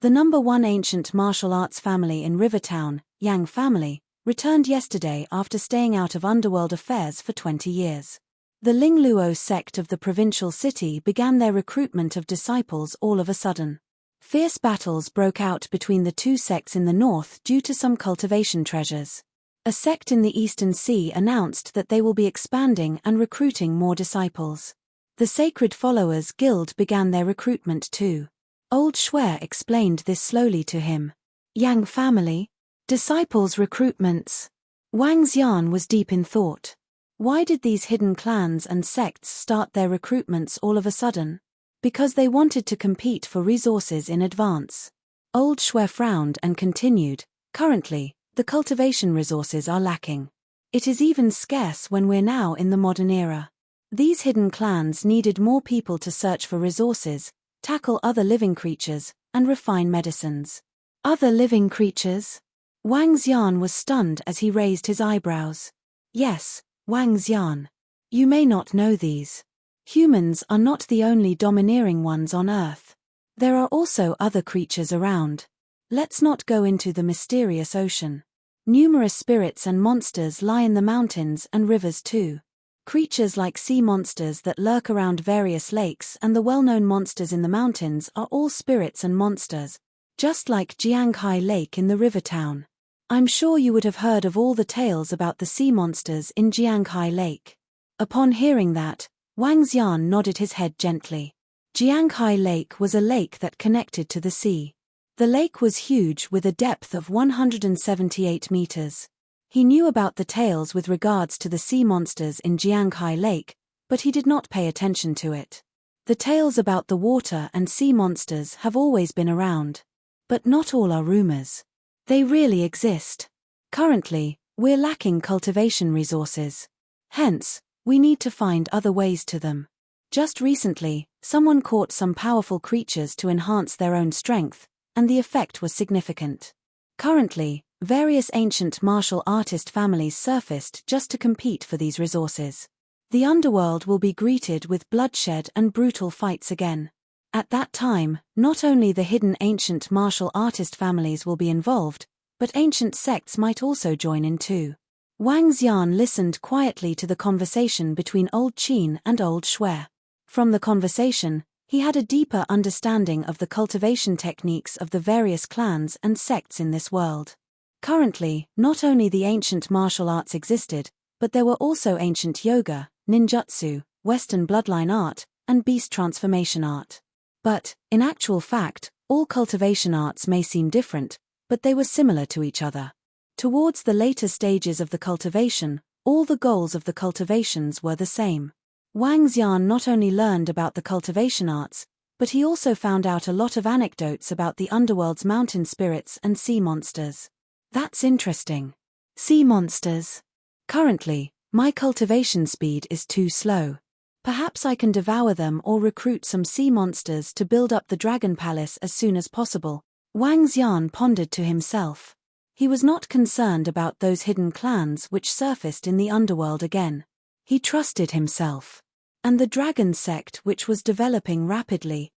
The #1 ancient martial arts family in Rivertown, Yang family, returned yesterday after staying out of underworld affairs for 20 years. The Lingluo sect of the provincial city began their recruitment of disciples all of a sudden. Fierce battles broke out between the two sects in the north due to some cultivation treasures. A sect in the Eastern Sea announced that they will be expanding and recruiting more disciples. The Sacred Followers Guild began their recruitment too. Old Shuai explained this slowly to him. Yang family? Disciples recruitments. Wang Xian was deep in thought. Why did these hidden clans and sects start their recruitments all of a sudden? Because they wanted to compete for resources in advance. Old Shuai frowned and continued, currently, the cultivation resources are lacking. It is even scarce when we're now in the modern era. These hidden clans needed more people to search for resources, tackle other living creatures, and refine medicines. Other living creatures? Wang Xian was stunned as he raised his eyebrows. Yes, Wang Xian. You may not know these. Humans are not the only domineering ones on Earth. There are also other creatures around. Let's not go into the mysterious ocean. Numerous spirits and monsters lie in the mountains and rivers too. Creatures like sea monsters that lurk around various lakes and the well-known monsters in the mountains are all spirits and monsters, just like Jianghai Lake in the river town. I'm sure you would have heard of all the tales about the sea monsters in Jianghai Lake. Upon hearing that, Wang Xian nodded his head gently. Jianghai Lake was a lake that connected to the sea. The lake was huge with a depth of 178 meters. He knew about the tales with regards to the sea monsters in Jianghai Lake, but he did not pay attention to it. The tales about the water and sea monsters have always been around. But not all are rumors. They really exist. Currently, we're lacking cultivation resources. Hence, we need to find other ways to them. Just recently, someone caught some powerful creatures to enhance their own strength, and the effect was significant. Currently, various ancient martial artist families surfaced just to compete for these resources. The underworld will be greeted with bloodshed and brutal fights again. At that time, not only the hidden ancient martial artist families will be involved, but ancient sects might also join in too. Wang Xian listened quietly to the conversation between old Qin and old Shuai. From the conversation, He had a deeper understanding of the cultivation techniques of the various clans and sects in this world. Currently, not only the ancient martial arts existed, but there were also ancient yoga, ninjutsu, Western bloodline art, and beast transformation art. But, in actual fact, all cultivation arts may seem different, but they were similar to each other. Towards the later stages of the cultivation, all the goals of the cultivations were the same. Wang Xian not only learned about the cultivation arts, but he also found out a lot of anecdotes about the underworld's mountain spirits and sea monsters. That's interesting. Sea monsters. Currently, my cultivation speed is too slow. Perhaps I can devour them or recruit some sea monsters to build up the Dragon Palace as soon as possible, Wang Xian pondered to himself. He was not concerned about those hidden clans which surfaced in the underworld again. He trusted himself. And the dragon sect which was developing rapidly,